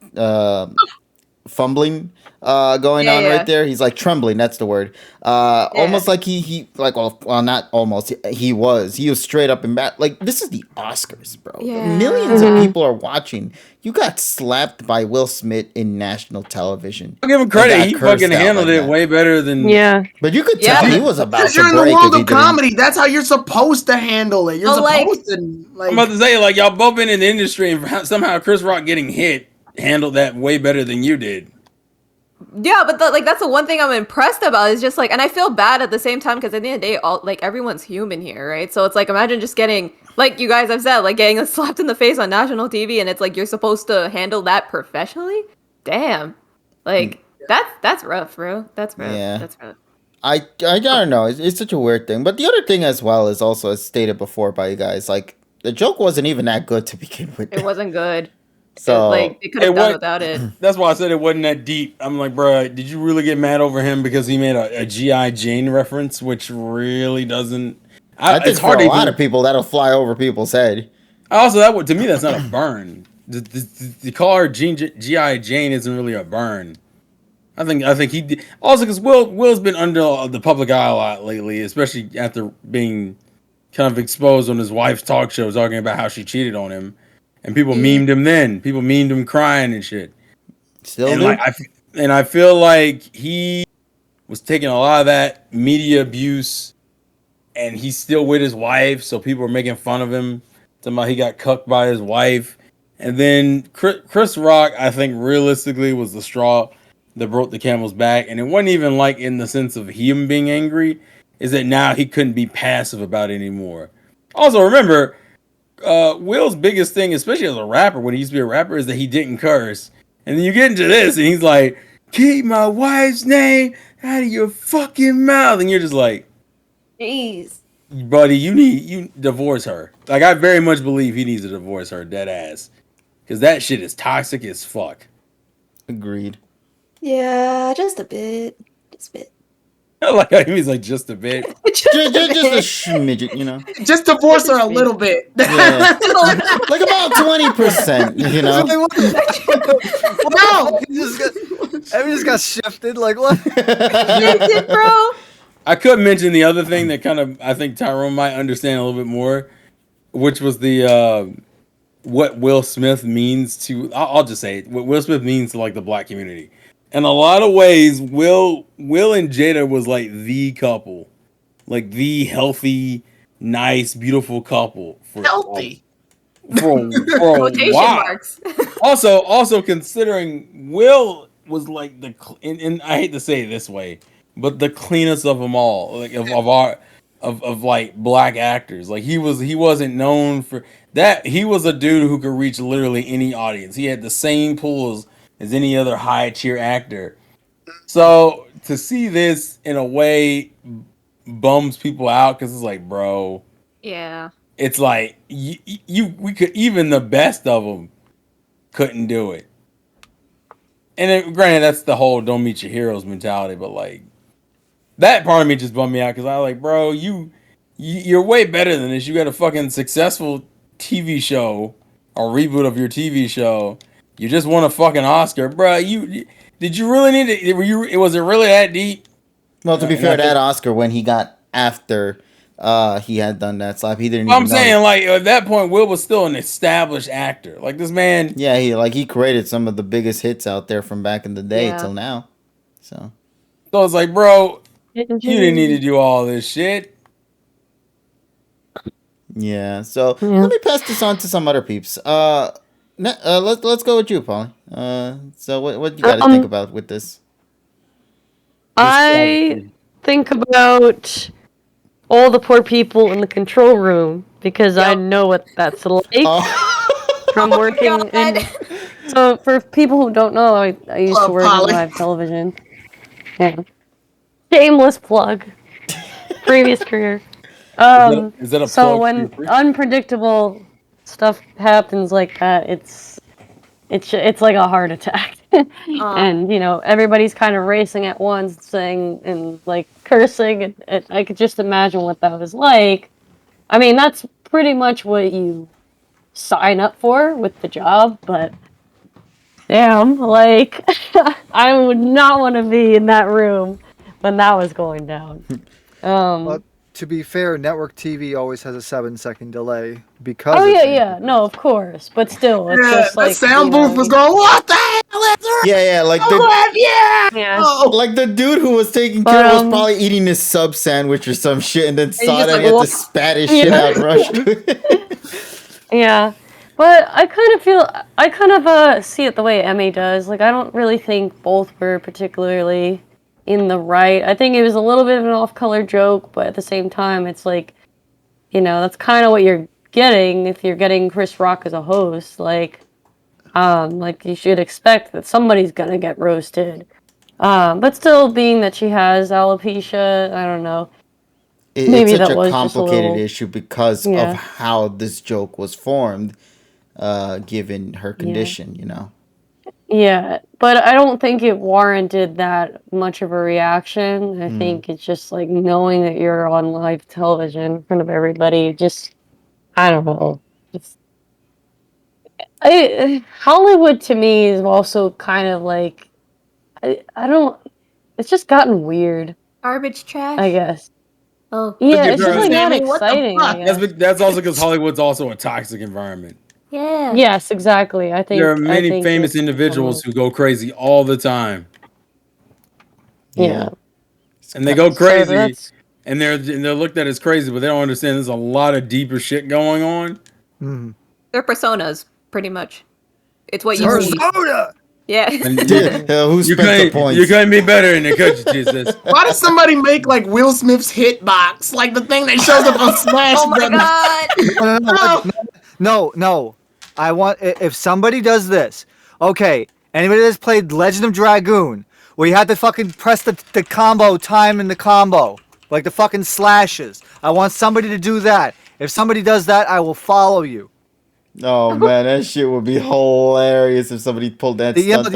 Speaker 1: fumbling going
Speaker 5: Yeah,
Speaker 1: on
Speaker 5: yeah.
Speaker 1: right there. He's like trembling. That's the word. Almost like he like well not almost. He was straight up and back. Like this is the Oscars, bro.
Speaker 5: Yeah.
Speaker 1: Millions of people are watching. You got slapped by Will Smith in national television.
Speaker 3: I'll give him
Speaker 1: and
Speaker 3: credit.
Speaker 1: got
Speaker 3: He
Speaker 1: cursed
Speaker 3: fucking
Speaker 1: out
Speaker 3: handled
Speaker 1: like
Speaker 3: it
Speaker 1: that.
Speaker 3: way better than.
Speaker 4: Yeah.
Speaker 1: But you could
Speaker 5: Yeah.
Speaker 1: tell he was about
Speaker 2: Because
Speaker 1: to
Speaker 2: you're in the
Speaker 1: break
Speaker 2: world
Speaker 1: if he
Speaker 2: of
Speaker 1: didn't.
Speaker 2: comedy. That's how you're supposed to handle it. You're
Speaker 5: Oh, like-
Speaker 2: supposed to
Speaker 3: I'm
Speaker 2: like.
Speaker 3: about to say, like, y'all both been in the industry, and somehow Chris Rock getting hit handled that way better than you did.
Speaker 5: Yeah, but that's the one thing I'm impressed about is just like, and I feel bad at the same time because at the end of the day, all like everyone's human here, right? So it's like imagine just getting, like you guys have said, like getting slapped in the face on national TV, and it's like you're supposed to handle that professionally. Damn, like that's rough, bro. That's rough.
Speaker 1: Yeah.
Speaker 5: That's rough.
Speaker 1: I don't know. It's such a weird thing. But the other thing as well is also as stated before by you guys, like the joke wasn't even that good to begin with.
Speaker 5: It wasn't good.
Speaker 1: So
Speaker 5: Like they could have
Speaker 3: It
Speaker 5: done
Speaker 3: wa-
Speaker 5: without it.
Speaker 3: That's why I said it wasn't that deep. I'm like, bro, did you really get mad over him because he made a G.I. Jane reference, which really doesn't.
Speaker 1: I think
Speaker 3: it's
Speaker 1: for
Speaker 3: hard
Speaker 1: a
Speaker 3: to
Speaker 1: lot
Speaker 3: even.
Speaker 1: of people that'll fly over people's head.
Speaker 3: Also, to me, that's not a burn. The call her G.I. Jane isn't really a burn. I think he did. Also, because Will's been under the public eye a lot lately, especially after being kind of exposed on his wife's talk show, talking about how she cheated on him, and people memed him. Then people memed him crying and shit.
Speaker 1: Still
Speaker 3: And
Speaker 1: do?
Speaker 3: like I feel like he was taking a lot of that media abuse, and he's still with his wife, so people are making fun of him. Talking about he got cucked by his wife, and then Chris Rock, I think realistically was the straw that broke the camel's back, and it wasn't even like in the sense of him being angry, is that now he couldn't be passive about it anymore. Also, remember, Will's biggest thing, especially as a rapper, when he used to be a rapper, is that he didn't curse. And then you get into this, and he's like, "Keep my wife's name out of your fucking mouth," and you're just like,
Speaker 5: Jeez.
Speaker 3: buddy, you divorce her. Like, I very much believe he needs to divorce her, dead ass, because that shit is toxic as fuck.
Speaker 1: Agreed.
Speaker 5: Yeah, just a bit. Just a bit.
Speaker 3: I like how he's like just a bit.
Speaker 1: Just a smidget, you know.
Speaker 2: Just divorce her a little bit.
Speaker 1: Yeah. Like about 20%, you know.
Speaker 2: No,
Speaker 6: Everything just got shifted. Like what?
Speaker 5: Shifted, bro.
Speaker 3: I could mention the other thing that kind of I think Tyrone might understand a little bit more, which was the what Will Smith means to. I'll just say it, what Will Smith means to like the black community. In a lot of ways, Will and Jada was like the couple, like the healthy, nice, beautiful couple for
Speaker 2: healthy.
Speaker 3: for a
Speaker 5: Quotation
Speaker 3: while.
Speaker 5: marks.
Speaker 3: Also considering Will was like and I hate to say it this way, but the cleanest of them all, like of like black actors. Like he wasn't known for that. He was a dude who could reach literally any audience. He had the same pulls as any other high tier actor. So to see this in a way bums people out because it's like, bro,
Speaker 5: Yeah.
Speaker 3: it's like we could, even the best of them couldn't do it. And then, granted, that's the whole "don't meet your heroes" mentality, but like that part of me just bummed me out because I was like, bro, you're way better than this. You got a fucking successful TV show or reboot of your TV show. You just won a fucking Oscar, bro. Did you really need it? Was it really that deep?
Speaker 1: Well, to be fair, that Oscar when he got after he had done that slap, he didn't.
Speaker 3: I'm
Speaker 1: even
Speaker 3: saying,
Speaker 1: know.
Speaker 3: like at that point, Will was still an established actor. Like this man.
Speaker 1: Yeah, he created some of the biggest hits out there from back in the day
Speaker 5: Yeah.
Speaker 1: till now. So
Speaker 3: it's like, bro, you didn't need to do all this shit.
Speaker 1: yeah, so let me pass this on to some other peeps. Let's go with you, Polly. So what you got to think about with this?
Speaker 4: I think about all the poor people in the control room because I know what that's like from working in. So for people who don't know, I used to work in live television. Yeah. Shameless plug. Previous career.
Speaker 3: Is that a
Speaker 4: so
Speaker 3: plug
Speaker 4: when
Speaker 3: for free?
Speaker 4: unpredictable stuff happens like that, it's like a heart attack. And everybody's kind of racing at once, saying and like cursing, and I could just imagine what that was like. I mean, that's pretty much what you sign up for with the job, but damn, like, I would not want to be in that room when that was going down.
Speaker 6: But to be fair, network TV always has a 7-second delay because.
Speaker 4: Oh
Speaker 6: it's
Speaker 4: yeah, no, of course, but still, it's
Speaker 2: Yeah,
Speaker 4: just
Speaker 2: that
Speaker 4: like
Speaker 2: sound booth was going, what the hell is there?
Speaker 1: Yeah, like
Speaker 4: Yeah.
Speaker 1: like the dude who was taking
Speaker 4: But,
Speaker 1: care was probably eating his sub sandwich or some shit, and then saw
Speaker 5: just
Speaker 1: that
Speaker 5: like,
Speaker 1: he had to
Speaker 5: "What?"
Speaker 1: spat his shit out, and rushed to it.
Speaker 4: Yeah, but I kind of see it the way Emmy does. Like, I don't really think both were particularly in the right. I think it was a little bit of an off-color joke, but at the same time, it's like, that's kind of what you're getting if you're getting Chris Rock as a host. Like you should expect that somebody's gonna get roasted. But still, being that she has alopecia, I don't know.
Speaker 1: It's
Speaker 4: Maybe
Speaker 1: such
Speaker 4: that
Speaker 1: a
Speaker 4: was just a
Speaker 1: complicated
Speaker 4: little,
Speaker 1: issue because of
Speaker 4: yeah,
Speaker 1: how this joke was formed, given her
Speaker 4: yeah.
Speaker 1: condition.
Speaker 4: Yeah, but I don't think it warranted that much of a reaction. I think it's just like knowing that you're on live television in front of everybody. Just I don't know. Just Hollywood to me is also kind of like I don't. It's just gotten weird.
Speaker 5: Garbage
Speaker 4: I
Speaker 5: trash.
Speaker 4: guess.
Speaker 5: Oh,
Speaker 4: Yeah,
Speaker 3: give
Speaker 4: it's just
Speaker 3: her-
Speaker 4: like not
Speaker 2: Sammy, what the
Speaker 4: exciting. I
Speaker 2: fuck?
Speaker 4: guess.
Speaker 3: That's also because Hollywood's also a toxic environment.
Speaker 5: yeah.
Speaker 4: Yes, exactly. I
Speaker 3: There are
Speaker 4: think. I
Speaker 3: many
Speaker 4: think
Speaker 3: famous
Speaker 4: it's
Speaker 3: individuals who go crazy all the time,
Speaker 4: Yeah.
Speaker 3: and they go
Speaker 4: So
Speaker 3: crazy,
Speaker 4: that's
Speaker 3: and they're looked at as crazy, but they don't understand there's a lot of deeper shit going on.
Speaker 6: Mhm.
Speaker 5: They're personas, pretty much. It's what you see.
Speaker 6: Persona.
Speaker 5: Yeah.
Speaker 3: And
Speaker 1: Who
Speaker 3: you
Speaker 1: spent the
Speaker 3: couldn't
Speaker 1: points?
Speaker 3: be better in it, could you, Jesus?
Speaker 2: Why does somebody make like Will Smith's hitbox? Like the thing that shows up on Smash
Speaker 5: Oh my
Speaker 2: Brothers.
Speaker 5: god.
Speaker 6: No. I want if somebody does this. Okay, anybody that's played Legend of Dragoon, where you had to fucking press the combo time in the combo, like the fucking slashes. I want somebody to do that. If somebody does that, I will follow you.
Speaker 1: Oh man, that shit would be hilarious if somebody pulled that stunt.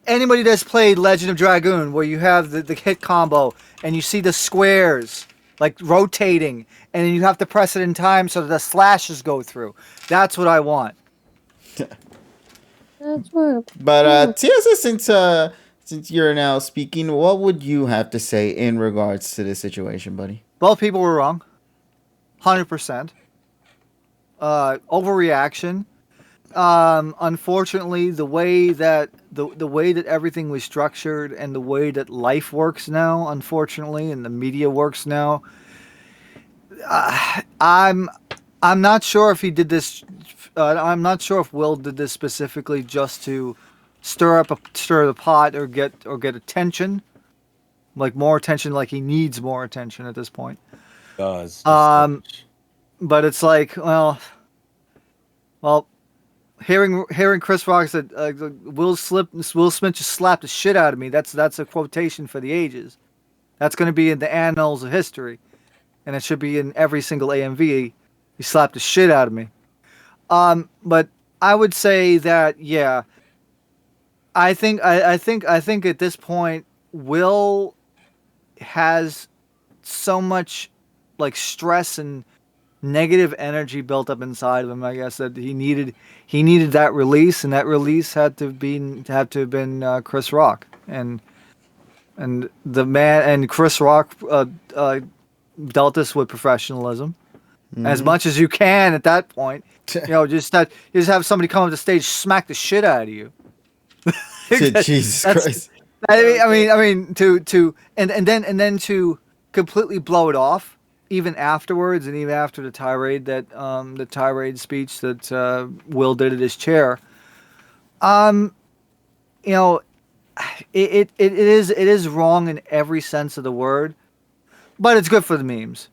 Speaker 6: Anybody that's played Legend of Dragoon, where you have the hit combo and you see the squares like rotating, and then you have to press it in time so that the slashes go through. That's what I want.
Speaker 4: that's what.
Speaker 1: But Tiasa, since you're now speaking, what would you have to say in regards to this situation, buddy?
Speaker 6: Both people were wrong. 100%. Overreaction. Unfortunately, the way that everything was structured and the way that life works now, unfortunately, and the media works now, I'm not sure if he did this. I'm not sure if Will did this specifically just to stir the pot or get attention, like more attention, like he needs more attention at this point.
Speaker 3: Does
Speaker 6: But it's like, well, hearing Chris Rock said Will Smith just slapped the shit out of me. That's a quotation for the ages. That's going to be in the annals of history, and it should be in every single AMV. He slapped the shit out of me. But I would say that I think at this point Will has so much like stress and negative energy built up inside of him, I guess, that he needed that release, and that release had to have been Chris Rock, and the man and Chris Rock dealt this with professionalism as much as you can at that point. Just have somebody come up the stage, smack the shit out of you.
Speaker 1: Jesus Christ!
Speaker 6: I mean, and then to completely blow it off. Even afterwards, and even after the tirade speech that Will did at his chair, it is wrong in every sense of the word, but it's good for the memes.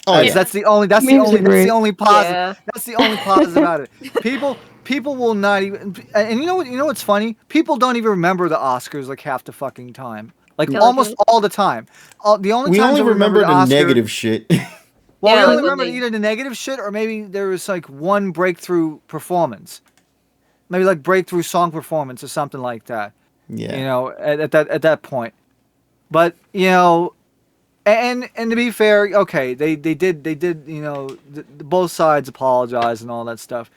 Speaker 1: Oh yeah,
Speaker 6: That's the only positive.
Speaker 5: Yeah.
Speaker 6: That's the only positive about it. People will not even, and you know what's funny? People don't even remember the Oscars like half the fucking time. Like almost all the time. The only
Speaker 1: we
Speaker 6: times
Speaker 1: only
Speaker 6: I
Speaker 1: remember the
Speaker 6: Oscar,
Speaker 1: negative shit.
Speaker 6: Well,
Speaker 5: Yeah,
Speaker 6: we only
Speaker 5: like
Speaker 6: remember
Speaker 5: when they-
Speaker 6: either the negative shit or maybe there was like one breakthrough performance, maybe like breakthrough song performance or something like that.
Speaker 1: Yeah,
Speaker 6: At that point. But and to be fair, okay, they did both sides apologize and all that stuff.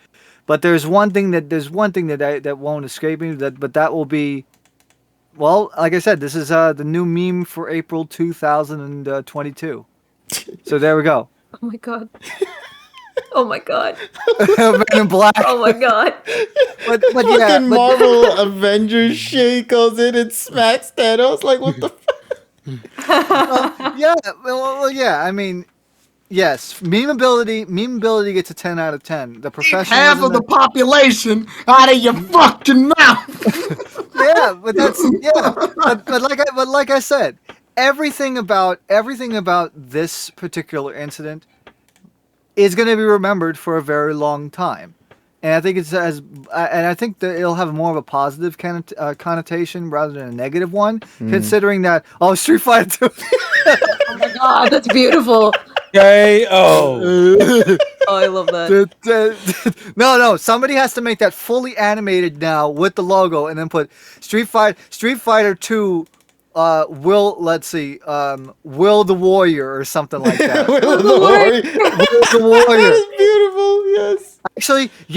Speaker 6: But there's one thing that won't escape me. But that will be, well, like I said, this is the new meme for April 2022. So there we go.
Speaker 5: Oh my god. Oh my god.
Speaker 6: Men in Black.
Speaker 5: Oh my god.
Speaker 6: But
Speaker 1: Fucking
Speaker 6: yeah,
Speaker 1: Marvel Avengers shit goes in and smacks Thanos. Like, what the fuck?
Speaker 6: yeah, well, yeah. I mean, yes, memeability gets a 10 out of 10. The professionalism.
Speaker 2: Half of the population out of your fucking mouth.
Speaker 6: Yeah, but that's but like I said, everything about this particular incident is going to be remembered for a very long time, and I think I think that it'll have more of a positive connotation rather than a negative one, considering that Street Fighter 2.
Speaker 5: Oh my god, that's beautiful.
Speaker 3: Oh,
Speaker 5: I love that.
Speaker 6: No, somebody has to make that fully animated now with the logo, and then put Street Fighter 2. Will the Warrior or something like that.
Speaker 1: Will the Warrior.
Speaker 6: Will the Warrior.
Speaker 1: That is beautiful. Yes.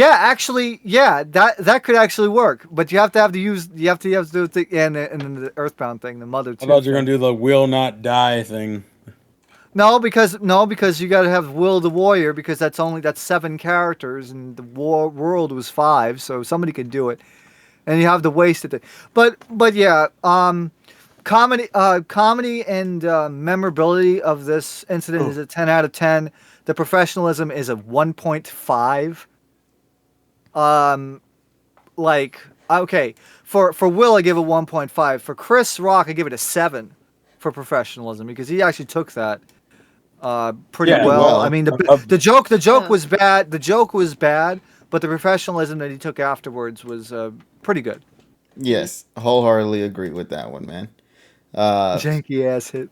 Speaker 6: Actually, that could actually work, but you have to have do the and then the Earthbound thing, the mother.
Speaker 3: I thought you were gonna do the will not die thing.
Speaker 6: No, because you got to have Will the Warrior, because that's 7 characters and the world was 5, so somebody could do it, and you have the wasted thing. But yeah, comedy and memorability of this incident is a 10 out of 10. The professionalism is a 1.5. Okay, for Will I give it 1.5. For Chris Rock I give it a 7 for professionalism, because he actually took that pretty well. I mean, the joke was bad. The joke was bad, but the professionalism that he took afterwards was pretty good.
Speaker 1: Yes, wholeheartedly agree with that one, man.
Speaker 6: Janky ass hit.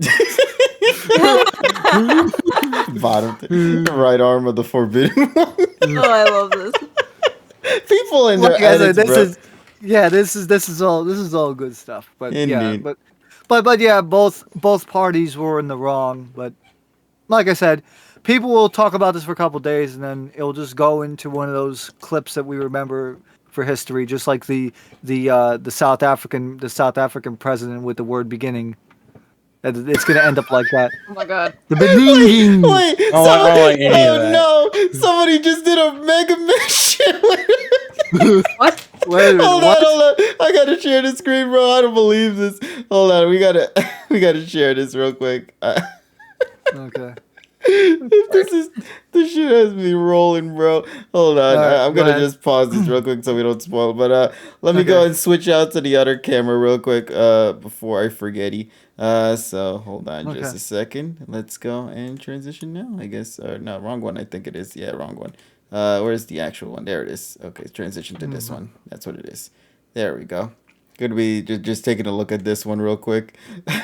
Speaker 1: Bottom right arm of the forbidden one.
Speaker 5: Oh, I love this.
Speaker 1: People in their edits,
Speaker 6: this is all good stuff. But
Speaker 1: Indeed.
Speaker 6: yeah, both parties were in the wrong. But like I said, people will talk about this for a couple days, and then it'll just go into one of those clips that we remember for history, just like the South African president with the word beginning. It's gonna end up like that.
Speaker 5: Oh my god.
Speaker 6: The beginning.
Speaker 1: Wait,
Speaker 3: no!
Speaker 1: Somebody just did a Mega Man shit.
Speaker 5: What?
Speaker 6: Wait a minute,
Speaker 1: Hold on. I gotta share the screen, bro. I don't believe this. Hold on, we gotta share this real quick.
Speaker 6: Okay.
Speaker 1: This shit has me rolling, bro. Hold on, I'm gonna
Speaker 6: ahead.
Speaker 1: just pause this real quick so we don't spoil. But let me go and switch out to the other camera real quick before I forget. So hold on just a second. Let's go and transition now. I guess no, wrong one. I think it is. Yeah, wrong one. Where's the actual one? There it is. Okay, transition to this one. That's what it is. There we go. Good to be just taking a look at this one real quick,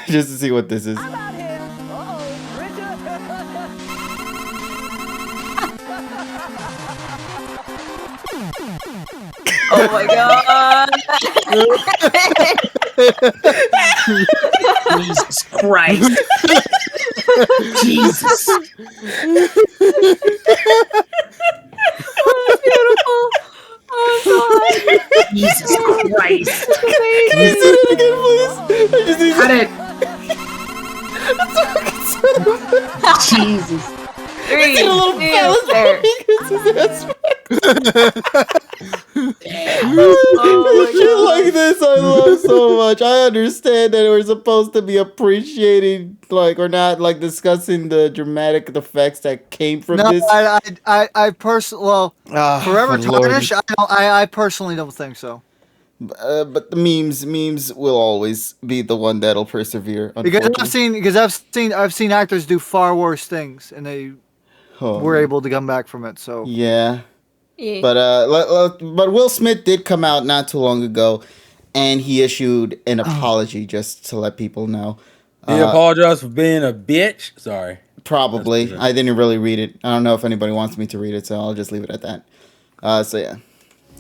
Speaker 1: just to see what this is.
Speaker 5: Oh my god.
Speaker 2: Jesus Christ. Jesus.
Speaker 5: Oh, that's beautiful. Oh god.
Speaker 2: Jesus Christ.
Speaker 5: Amazing.
Speaker 2: Cut it. Jesus.
Speaker 5: 3, 2, there. Oh
Speaker 1: Shit like this I love so much. I understand that we're supposed to be appreciating, or not, discussing the dramatic effects that came from this.
Speaker 6: I personally, Forever
Speaker 1: Lord.
Speaker 6: Tarnish. I personally don't think so.
Speaker 1: But the memes will always be the one that'll persevere.
Speaker 6: Because I've seen actors do far worse things, and they were able to come back from it. So
Speaker 1: yeah.
Speaker 5: Yeah.
Speaker 1: But Will Smith did come out not too long ago, and he issued an apology just to let people know.
Speaker 3: He apologized for being a bitch. Sorry.
Speaker 1: Probably. I didn't really read it. I don't know if anybody wants me to read it, so I'll just leave it at that. So yeah.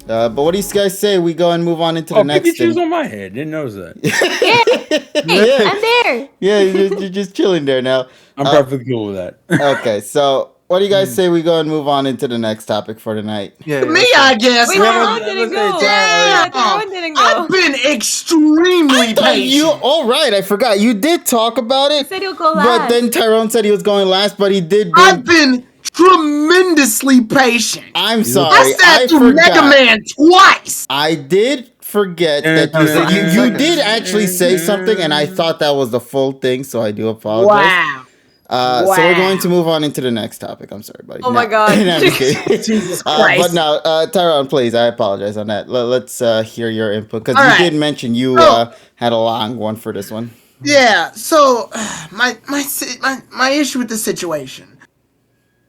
Speaker 1: But what do you guys say we go and move on into the next
Speaker 3: Pikachu's
Speaker 1: thing?
Speaker 3: on my head. Didn't notice that.
Speaker 5: Hey, I'm there.
Speaker 1: Yeah, you're just chilling there now.
Speaker 3: I'm perfectly cool with that.
Speaker 1: Okay, so What do you guys say we go and move on into the next topic for tonight?
Speaker 6: Yeah,
Speaker 2: Me,
Speaker 6: let's
Speaker 2: I guess.
Speaker 5: Wait, Tyrone didn't go. Yeah, Tyrone didn't go.
Speaker 2: I've been extremely patient.
Speaker 1: All right, I forgot. You did talk about it.
Speaker 5: He said he'll go last.
Speaker 1: But then Tyrone said he was going last, but he did.
Speaker 2: I've been tremendously patient.
Speaker 1: I'm sorry.
Speaker 2: I sat through Mega Man twice.
Speaker 1: I did forget that you did actually say something, and I thought that was the full thing, so I do apologize.
Speaker 2: Wow.
Speaker 1: So we're going to move on into the next topic. I'm sorry, buddy.
Speaker 5: Oh my God.
Speaker 1: No, I'm just kidding.
Speaker 2: Jesus Christ.
Speaker 1: But now, Tyrone, please, I apologize on that. Let's hear your input, because
Speaker 2: All
Speaker 1: you
Speaker 2: right.
Speaker 1: did mention you had a long one for this one.
Speaker 2: Yeah, so my issue with the situation.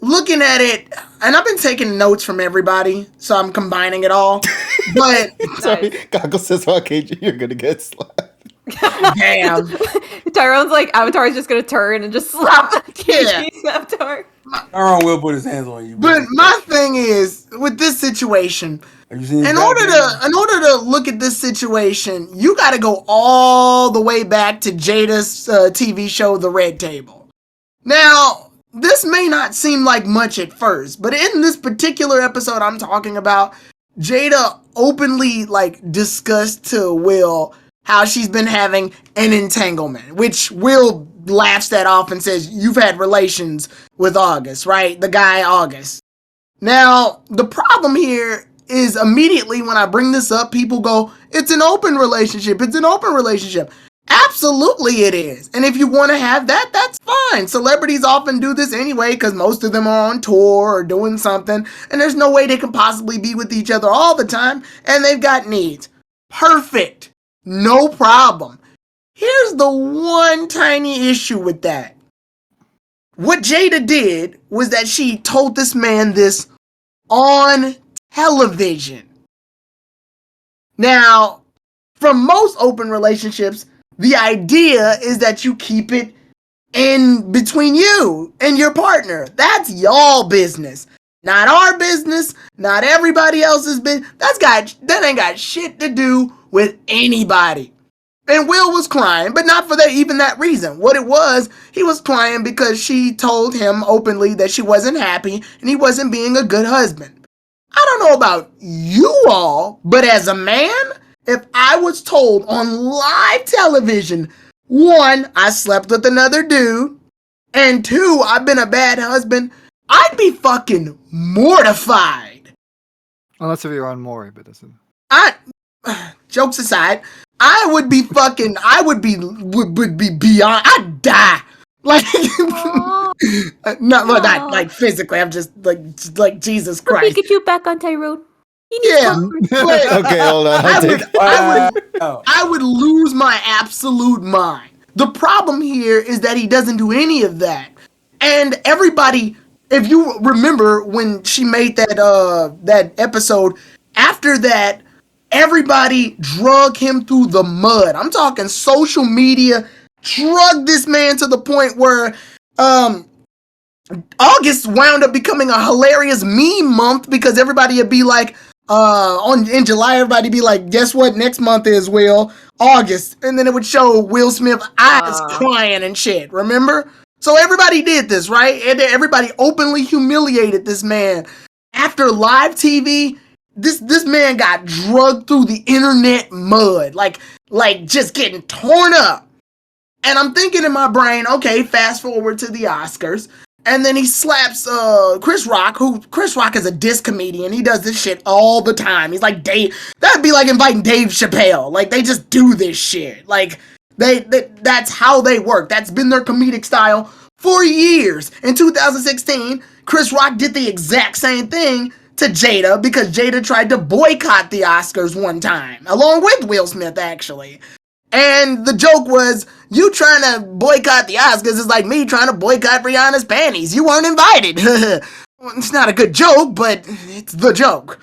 Speaker 2: Looking at it, and I've been taking notes from everybody, so I'm combining it all. But
Speaker 1: Sorry, Goggle says, okay, you're going to get slapped.
Speaker 2: damn.
Speaker 5: Tyrone's like, Avatar is just gonna turn and just slap
Speaker 2: Yeah.
Speaker 5: Avatar.
Speaker 3: Tyrone will put his hands on you.
Speaker 2: But my thing is, with this situation,
Speaker 3: Have you seen
Speaker 2: in order to look at this situation, you got to go all the way back to Jada's TV show, The Red Table. Now, this may not seem like much at first, but in this particular episode I'm talking about, Jada openly discussed to Will how she's been having an entanglement, which Will laughs that off and says, "You've had relations with August, right? The guy August." Now, the problem here is immediately when I bring this up, people go, "It's an open relationship. It's an open relationship." Absolutely it is. And if you want to have that, that's fine. Celebrities often do this anyway because most of them are on tour or doing something, and there's no way they can possibly be with each other all the time, and they've got needs. Perfect. No problem. Here's the one tiny issue with that. What Jada did was that she told this man this on television. Now, from most open relationships, the idea is that you keep it in between you and your partner. That's y'all business. Not our business, not everybody else's business. That ain't got shit to do with anybody. And Will was crying, but not for even that reason. What it was, he was crying because she told him openly that she wasn't happy and he wasn't being a good husband. I don't know about you all, but as a man, if I was told on live television, 1, I slept with another dude, and 2, I've been a bad husband, I'd be fucking mortified.
Speaker 6: Unless if you're on Maury, but that's
Speaker 2: Jokes aside, I would be beyond, I'd die. Not physically, I'm just like Jesus Christ.
Speaker 5: Pikachu back on Tyrone.
Speaker 2: Yeah.
Speaker 1: Okay, hold on.
Speaker 2: I would lose my absolute mind. The problem here is that he doesn't do any of that. And everybody, if you remember when she made that episode, after that, everybody drug him through the mud. I'm talking social media drug this man to the point where August wound up becoming a hilarious meme month because everybody would be like, in July, everybody be like, guess what next month is, Will? August. And then it would show Will Smith eyes crying and shit, remember? So everybody did this, right? And everybody openly humiliated this man. After live TV, this man got drugged through the internet mud, like just getting torn up. And I'm thinking in my brain, okay, fast forward to the Oscars. And then he slaps Chris Rock, who Chris Rock is a diss comedian. He does this shit all the time. He's like Dave. That'd be like inviting Dave Chappelle. Like they just do this shit. Like that's how they work. That's been their comedic style for years. In 2016, Chris Rock did the exact same thing to Jada because Jada tried to boycott the Oscars one time, along with Will Smith actually. And the joke was, you trying to boycott the Oscars is like me trying to boycott Rihanna's panties. You weren't invited. It's not a good joke, but it's the joke.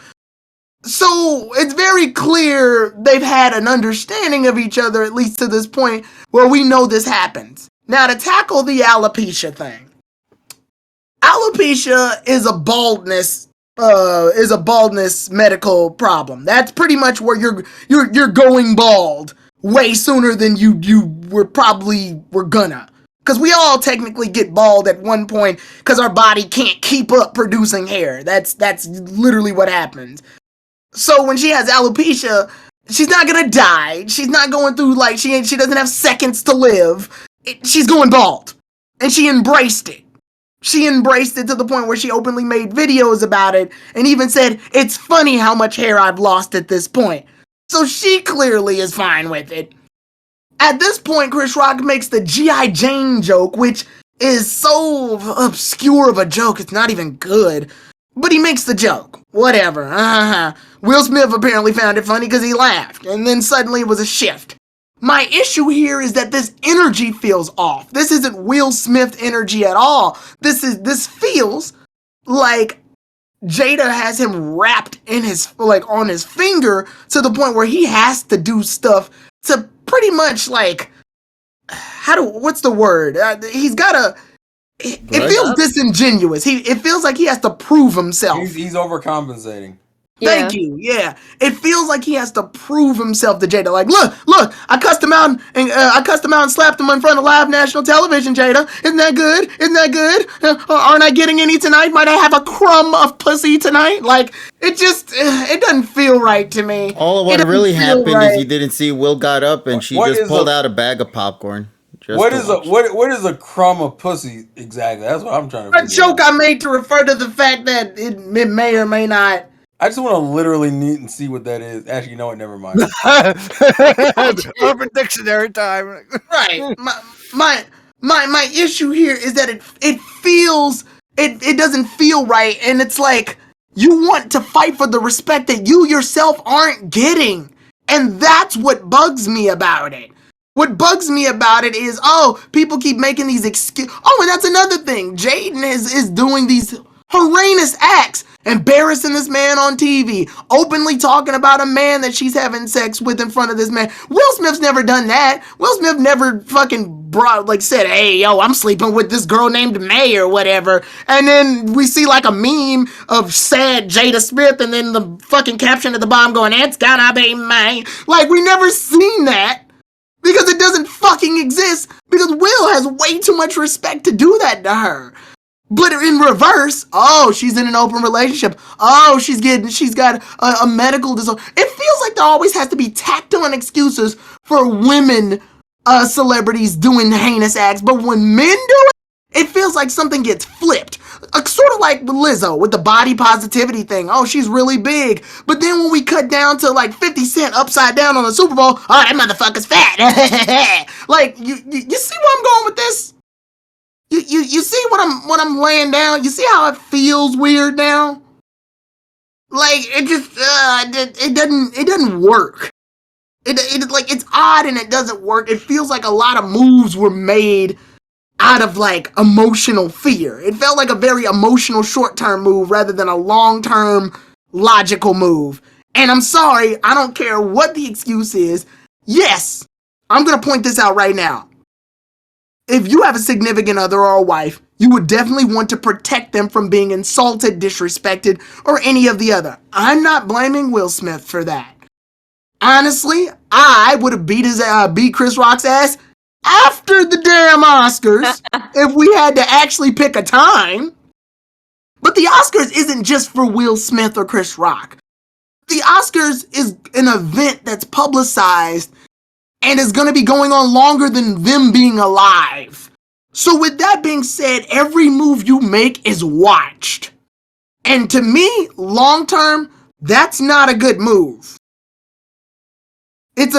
Speaker 2: So it's very clear they've had an understanding of each other, at least to this point, where we know this happens. Now to tackle the alopecia thing. Alopecia is a baldness medical problem. That's pretty much where you're going bald way sooner than you were gonna. Because we all technically get bald at one point because our body can't keep up producing hair. That's literally what happens. So when she has alopecia, she's not gonna die. She's not going through like she doesn't have seconds to live. She's going bald, and she embraced it. She embraced it to the point where she openly made videos about it and even said, "It's funny how much hair I've lost at this point." So she clearly is fine with it. At this point, Chris Rock makes the G.I. Jane joke, which is so obscure of a joke, it's not even good. But he makes the joke. Whatever. Will Smith apparently found it funny because he laughed, and then suddenly it was a shift. My issue here is that this energy feels off. This isn't Will Smith energy at all. This feels like Jada has him wrapped in his, like, on his finger to the point where he has to do stuff to pretty much, like, what's the word? He's gotta, it feels disingenuous. It feels like he has to prove himself.
Speaker 3: He's overcompensating.
Speaker 2: Thank you. Yeah, it feels like he has to prove himself to Jada. Like, look, I cussed him out and slapped him in front of live national television. Jada, isn't that good? Isn't that good? Aren't I getting any tonight? Might I have a crumb of pussy tonight? Like, it just, it doesn't feel right to me.
Speaker 1: All of what really happened is you didn't see Will got up and she just pulled out a bag of popcorn.
Speaker 3: What is a crumb of pussy exactly? That's what I'm trying to figure out.
Speaker 2: A joke I made to refer to the fact that it may or may not.
Speaker 3: I just want to literally need and see what that is. Actually, you know what? Never mind.
Speaker 6: Urban Dictionary time.
Speaker 2: Right. My issue here is that it feels it doesn't feel right, and it's like you want to fight for the respect that you yourself aren't getting, and that's what bugs me about it. What bugs me about it is, people keep making these excuses. Oh, and that's another thing. Jaden is doing these horrendous acts, embarrassing this man on TV, openly talking about a man that she's having sex with in front of this man. Will Smith's never done that. Will Smith never fucking said, "Hey, yo, I'm sleeping with this girl named May," or whatever. And then we see like a meme of sad Jada Smith and then the fucking caption at the bottom going, "It's gonna be May." Like, we never seen that. Because it doesn't fucking exist. Because Will has way too much respect to do that to her. But in reverse, she's in an open relationship. She's got a medical disorder. It feels like there always has to be tacked on excuses for women celebrities doing heinous acts. But when men do it feels like something gets flipped. Sort of like Lizzo with the body positivity thing. She's really big. But then when we cut down to like 50 Cent upside down on the Super Bowl, that motherfucker's fat. Like, you see where I'm going with this? You see what I'm laying down? You see how it feels weird now? Like, it just it doesn't work. It like, it's odd and it doesn't work. It feels like a lot of moves were made out of like emotional fear. It felt like a very emotional short-term move rather than a long-term logical move. And I'm sorry, I don't care what the excuse is. Yes, I'm gonna point this out right now. If you have a significant other or a wife, you would definitely want to protect them from being insulted, disrespected, or any of the other. I'm not blaming Will Smith for that. Honestly, I would have beat Chris Rock's ass after the damn Oscars if we had to actually pick a time. But the Oscars isn't just for Will Smith or Chris Rock. The Oscars is an event that's publicized and is going to be going on longer than them being alive. So with that being said, every move you make is watched. And to me, long term, that's not a good move. It's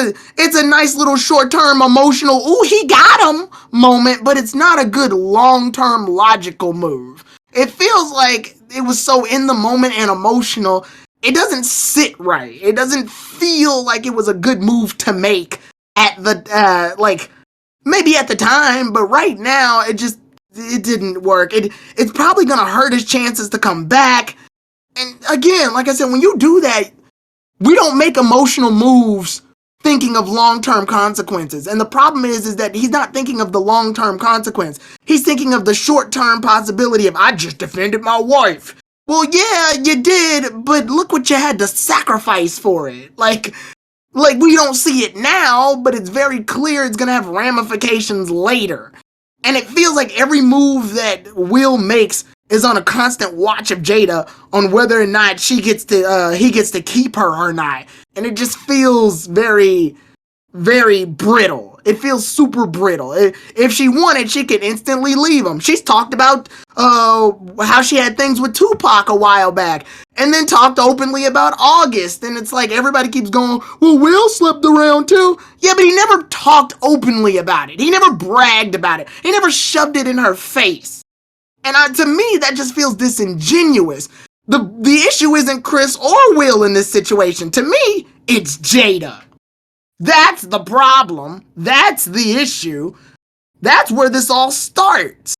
Speaker 2: a nice little short-term emotional, "ooh, he got him" moment, but it's not a good long-term logical move. It feels like it was so in the moment and emotional, it doesn't sit right. It doesn't feel like it was a good move to make at the, maybe at the time, but right now, it didn't work. It's probably gonna hurt his chances to come back. And again, like I said, when you do that, we don't make emotional moves thinking of long-term consequences. And the problem is that he's not thinking of the long-term consequence. He's thinking of the short-term possibility of, "I just defended my wife." Well, yeah, you did, but look what you had to sacrifice for it. Like we don't see it now, but it's very clear it's gonna have ramifications later. And it feels like every move that Will makes is on a constant watch of Jada on whether or not he gets to keep her or not. And it just feels very, very brittle. It feels super brittle. If she wanted, she could instantly leave him. She's talked about how she had things with Tupac a while back, and then talked openly about August. And it's like everybody keeps going, well, Will slept around too. Yeah, but he never talked openly about it. He never bragged about it. He never shoved it in her face. And to me, that just feels disingenuous. The issue isn't Chris or Will in this situation. To me, it's Jada. That's the problem. That's the issue. That's where this all starts.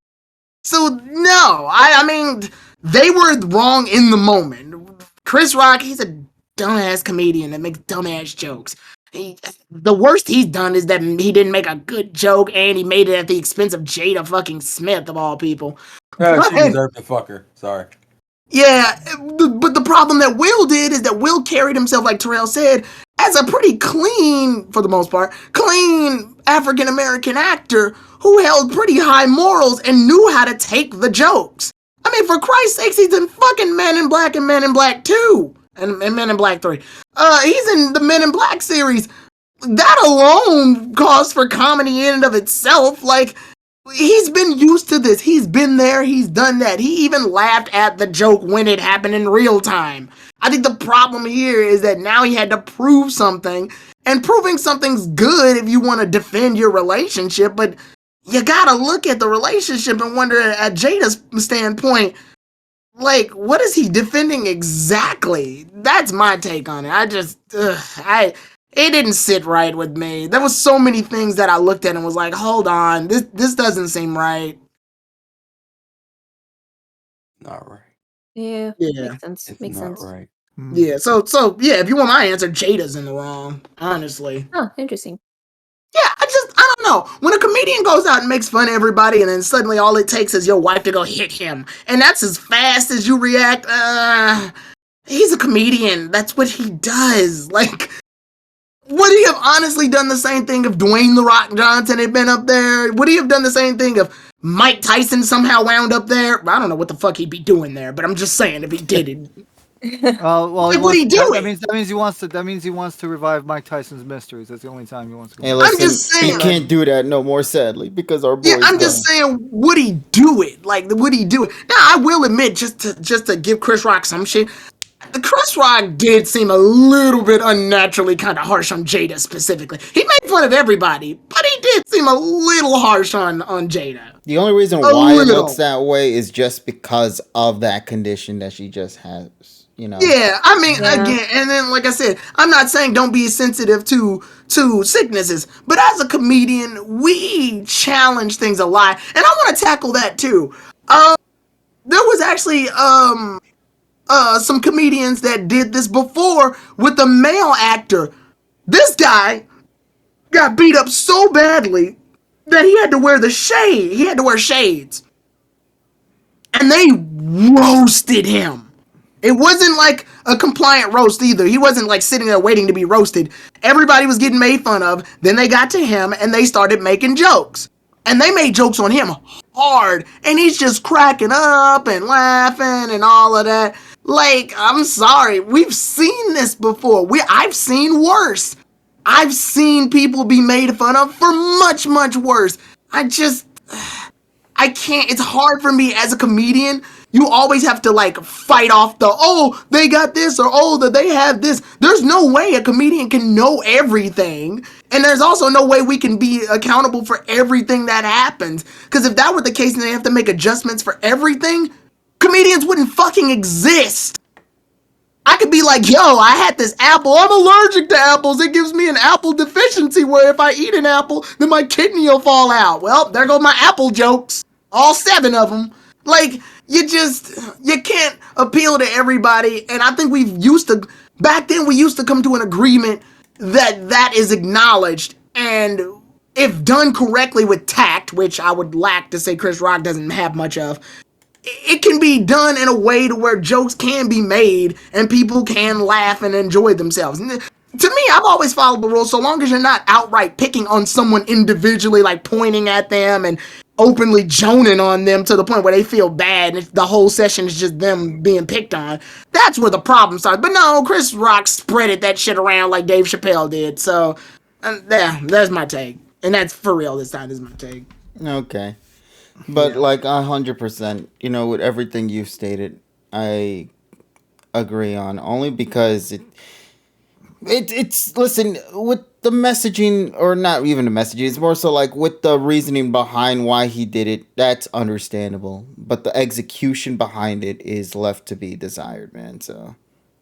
Speaker 2: So, no, I mean, they were wrong in the moment. Chris Rock, he's a dumbass comedian that makes dumbass jokes. The worst he's done is that he didn't make a good joke and he made it at the expense of Jada fucking Smith, of all people.
Speaker 3: She deserved to fuck her. Sorry.
Speaker 2: Yeah, but the problem that Will did is that Will carried himself, like Terrell said, as a pretty clean, for the most part, clean African-American actor who held pretty high morals and knew how to take the jokes. I mean, for Christ's sakes, he's in fucking Men in Black and Men in Black 2. And Men in Black 3. He's in the Men in Black series. That alone calls for comedy in and of itself. Like, he's been used to this. He's been there. He's done that. He even laughed at the joke when it happened in real time. I think the problem here is that now he had to prove something, and proving something's good if you want to defend your relationship, but you gotta look at the relationship and wonder at Jada's standpoint, like, what is he defending exactly? That's my take on it. It didn't sit right with me. There was so many things that I looked at and was like, hold on, this doesn't seem right.
Speaker 3: Not right.
Speaker 5: Yeah. Makes sense.
Speaker 3: It's
Speaker 5: Makes
Speaker 3: not
Speaker 5: sense.
Speaker 3: right.
Speaker 2: Yeah, so yeah, if you want my answer, Jada's in the wrong, honestly.
Speaker 5: Oh, interesting.
Speaker 2: Yeah, I don't know. When a comedian goes out and makes fun of everybody and then suddenly all it takes is your wife to go hit him, and that's as fast as you react, he's a comedian. That's what he does. Like, would he have honestly done the same thing if Dwayne "The Rock" Johnson had been up there? Would he have done the same thing if Mike Tyson somehow wound up there? I don't know what the fuck he'd be doing there, but I'm just saying if he did it.
Speaker 6: Well,
Speaker 2: Like, what he doing?
Speaker 6: That means he wants to revive Mike Tyson's mysteries. That's the only time he wants to go.
Speaker 1: Hey, listen,
Speaker 2: I'm just saying,
Speaker 1: he can't do that no more, sadly, because our boys.
Speaker 2: Yeah, I'm just saying, would he do it? Like, would he do it? Now, I will admit, just to give Chris Rock some shit, Chris Rock did seem a little bit unnaturally kind of harsh on Jada specifically. He made fun of everybody, but he did seem a little harsh on Jada.
Speaker 1: The only reason why it looks that way is just because of that condition that she just has. You know.
Speaker 2: Yeah, I mean, again, and then like I said, I'm not saying don't be sensitive to sicknesses, but as a comedian, we challenge things a lot, and I want to tackle that too. There was actually some comedians that did this before with a male actor. This guy got beat up so badly that he had to wear He had to wear shades, and they roasted him. It wasn't like a compliant roast either. He wasn't like sitting there waiting to be roasted. Everybody was getting made fun of. Then they got to him and they started making jokes. And they made jokes on him hard. And he's just cracking up and laughing and all of that. Like, I'm sorry. We've seen this before. I've seen worse. I've seen people be made fun of for much, much worse. I can't. It's hard for me as a comedian. You always have to like fight off they got this or that they have this. There's no way a comedian can know everything. And there's also no way we can be accountable for everything that happens. Because if that were the case and they have to make adjustments for everything, comedians wouldn't fucking exist. I could be like, yo, I had this apple. I'm allergic to apples. It gives me an apple deficiency where if I eat an apple, then my kidney will fall out. Well, there go my apple jokes. All 7 of them. Like, you can't appeal to everybody. And I think back then we used to come to an agreement that is acknowledged. And if done correctly with tact, which I would lack to say Chris Rock doesn't have much of, it can be done in a way to where jokes can be made and people can laugh and enjoy themselves. To me, I've always followed the rules so long as you're not outright picking on someone individually, like pointing at them and openly joning on them to the point where they feel bad and the whole session is just them being picked on. That's where the problem starts. But no, Chris Rock spreaded that shit around like Dave Chappelle did. So, yeah, that's my take. And that's for real this time, is my take.
Speaker 1: Okay. But like 100%, with everything you've stated, I agree on. Only because it's listen, with the messaging, or not even the messaging, it's more so like with the reasoning behind why he did it. That's understandable, but the execution behind it is left to be desired, man. So.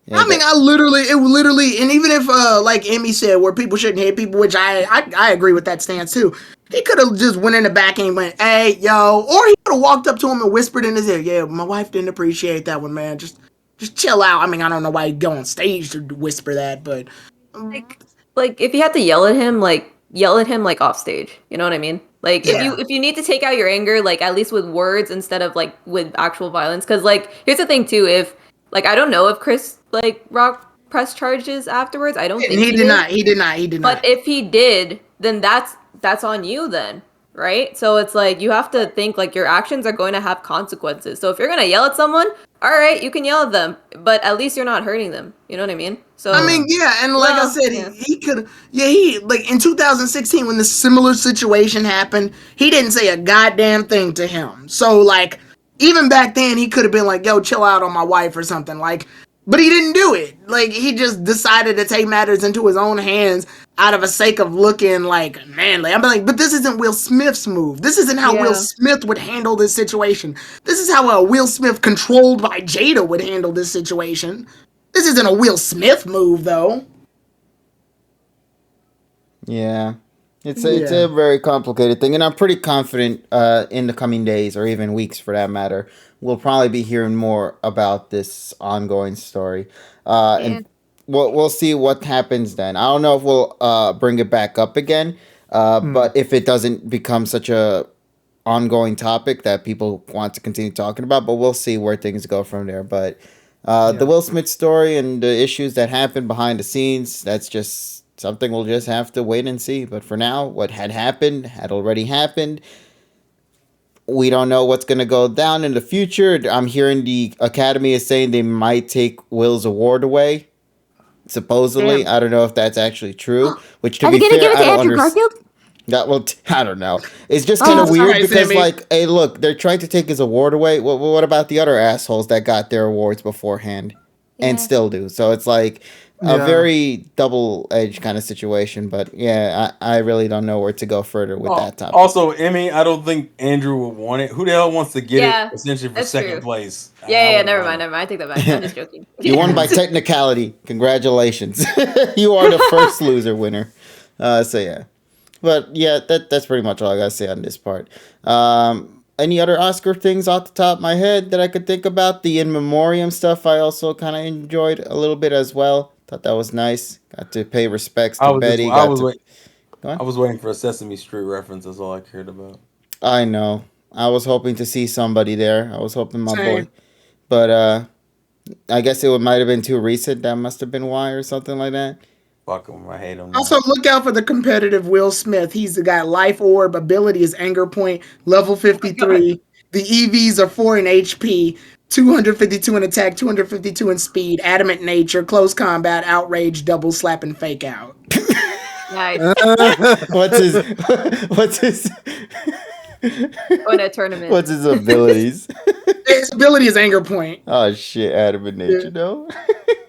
Speaker 1: Yeah,
Speaker 2: I mean, it literally, and even if, like Emmy said, where people shouldn't hit people, which I agree with that stance too. He could have just went in the back and went, "Hey, yo," or he could have walked up to him and whispered in his ear, "Yeah, my wife didn't appreciate that one, man. Just chill out." I mean, I don't know why he'd go on stage to whisper that, but
Speaker 5: Like if you had to yell at him like off stage. You know what I mean? Like if you need to take out your anger, like at least with words instead of like with actual violence. Because like here's the thing too, if like I don't know if Chris like Rock pressed charges afterwards. I don't think
Speaker 2: he did not. He did not.
Speaker 5: But if he did, then that's on you then, right? So it's like you have to think like your actions are going to have consequences. So if you're gonna yell at someone, all right, you can yell at them, but at least you're not hurting them. You know what I mean? So
Speaker 2: I mean, yeah, and like I said, he could, he like in 2016 when this similar situation happened, he didn't say a goddamn thing to him. So like, even back then, he could have been like, "Yo, chill out on my wife" or something like. But he didn't do it. Like, he just decided to take matters into his own hands out of a sake of looking like manly. I'm like, but this isn't Will Smith's move. This isn't how Will Smith would handle this situation. This is how a Will Smith controlled by Jada would handle this situation. This isn't a Will Smith move, though.
Speaker 1: Yeah. It's a very complicated thing, and I'm pretty confident in the coming days, or even weeks for that matter, we'll probably be hearing more about this ongoing story. And we'll see what happens then. I don't know if we'll bring it back up again, but if it doesn't become such a ongoing topic that people want to continue talking about, but we'll see where things go from there. But the Will Smith story and the issues that happen behind the scenes, that's just something we'll just have to wait and see. But for now, what had happened had already happened. We don't know what's going to go down in the future. I'm hearing the Academy is saying they might take Will's award away. Supposedly. I don't know if that's actually true. Which, to be fair, I don't understand. I don't know. It's just kind of weird because, like, hey, look, they're trying to take his award away. What about the other assholes that got their awards beforehand and still do? So it's like a very double-edged kind of situation. But yeah, I really don't know where to go further with that topic.
Speaker 3: Also, Emmy, I don't think Andrew would want it. Who the hell wants to get it essentially for second place?
Speaker 5: Yeah, never mind. I take that back. I'm just joking.
Speaker 1: You won by technicality. Congratulations. You are the first loser winner. So yeah. But yeah, that's pretty much all I gotta say on this part. Any other Oscar things off the top of my head that I could think about? The in memoriam stuff I also kind of enjoyed a little bit as well. Thought that was nice. Got to pay respects to Betty.
Speaker 3: I was waiting for a Sesame Street reference. That's all I cared about.
Speaker 1: I know. I was hoping to see somebody there. I was hoping my boy. But I guess it might have been too recent. That must have been why or something like that.
Speaker 3: Fuck him. I hate him.
Speaker 2: Also, look out for the competitive Will Smith. He's got life orb, ability is anger point, level 53. The EVs are 4 in HP, 252 in attack, 252 in speed, adamant nature, close combat, outrage, double slap, and fake out.
Speaker 5: Nice.
Speaker 1: What's his
Speaker 5: Win a tournament.
Speaker 1: What's his abilities?
Speaker 2: His ability is anger point.
Speaker 1: Oh shit, adamant nature, no?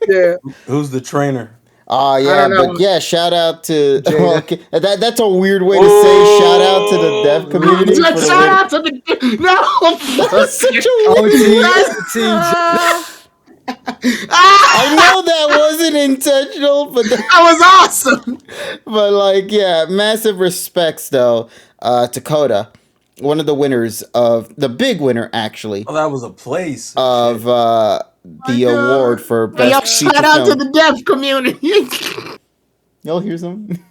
Speaker 2: Yeah.
Speaker 3: Who's the trainer?
Speaker 1: Oh yeah, but yeah, shout out to that's a weird way to say shout out to the deaf community.
Speaker 2: Shout out to the
Speaker 1: That's such a weird I know that wasn't intentional, but
Speaker 2: that was awesome.
Speaker 1: But like, yeah, massive respects though to Coda, one of the winners of the big winner actually.
Speaker 3: Oh, that was a place
Speaker 1: of the award for best feature
Speaker 2: shout out
Speaker 1: film.
Speaker 2: to the deaf community.
Speaker 1: Y'all hear something?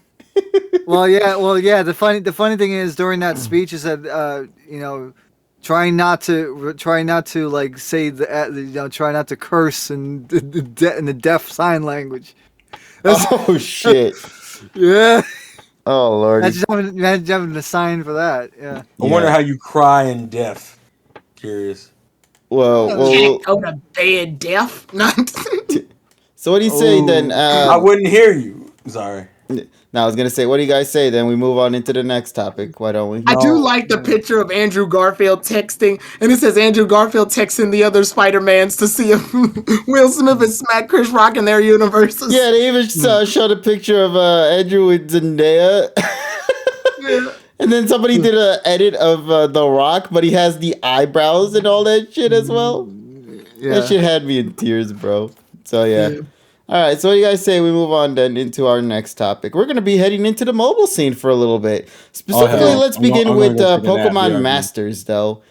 Speaker 6: Well, yeah. The funny thing is, during that speech, is that trying not to like say try not to curse in the deaf sign language.
Speaker 1: Oh shit!
Speaker 6: Yeah.
Speaker 1: Oh lordy.
Speaker 6: Imagine having to sign for that. Yeah.
Speaker 3: I wonder how you cry in death. Curious.
Speaker 2: Can't go to bed deaf.
Speaker 1: So what do you say then?
Speaker 3: I wouldn't hear you. Sorry.
Speaker 1: Now I was gonna say, what do you guys say? Then we move on into the next topic. Why don't we?
Speaker 2: I do like the picture of Andrew Garfield texting, and it says Andrew Garfield texting the other Spider-Mans to see if Will Smith and smack Chris Rock in their universes.
Speaker 1: Yeah, they even showed a picture of Andrew with Zendaya.
Speaker 2: Yeah.
Speaker 1: And then somebody did an edit of The Rock, but he has the eyebrows and all that shit as well.
Speaker 6: Yeah.
Speaker 1: That shit had me in tears, bro. So yeah. All right, so what do you guys say we move on then into our next topic? We're going to be heading into the mobile scene for a little bit. Specifically, let's begin with Pokemon Masters, though,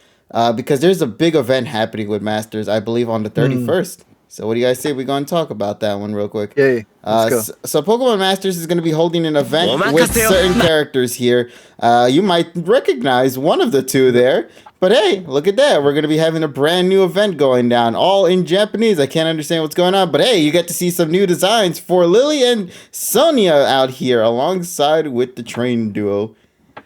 Speaker 1: because there's a big event happening with Masters, I believe, on the 31st. So what do you guys say we go and talk about that one real quick?
Speaker 6: Yeah, let's go.
Speaker 1: So Pokemon Masters is going to be holding an event with certain characters here. You might recognize one of the two there. But hey, look at that. We're going to be having a brand new event going down, all in Japanese. I can't understand what's going on. But hey, you get to see some new designs for Lily and Sonia out here alongside with the train duo.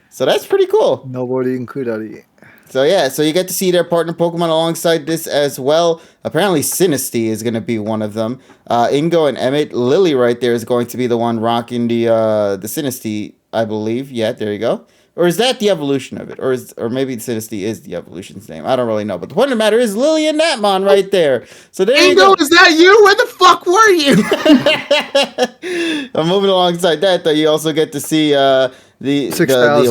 Speaker 1: So that's pretty cool.
Speaker 6: Nobody in Kudari.
Speaker 1: So yeah, so you get to see their partner Pokemon alongside this as well. Apparently Sinistea is going to be one of them. Ingo and Emmett. Lily right there is going to be the one rocking the Sinistea, I believe. Yeah, there you go. Or is that the evolution of it? Or maybe Sinistea is the evolution's name. I don't really know. But the point of the matter is Lily and Natmon right there. So there you go.
Speaker 2: Ingo, is that you? Where the fuck were you?
Speaker 1: I'm moving alongside that, though. You also get to see the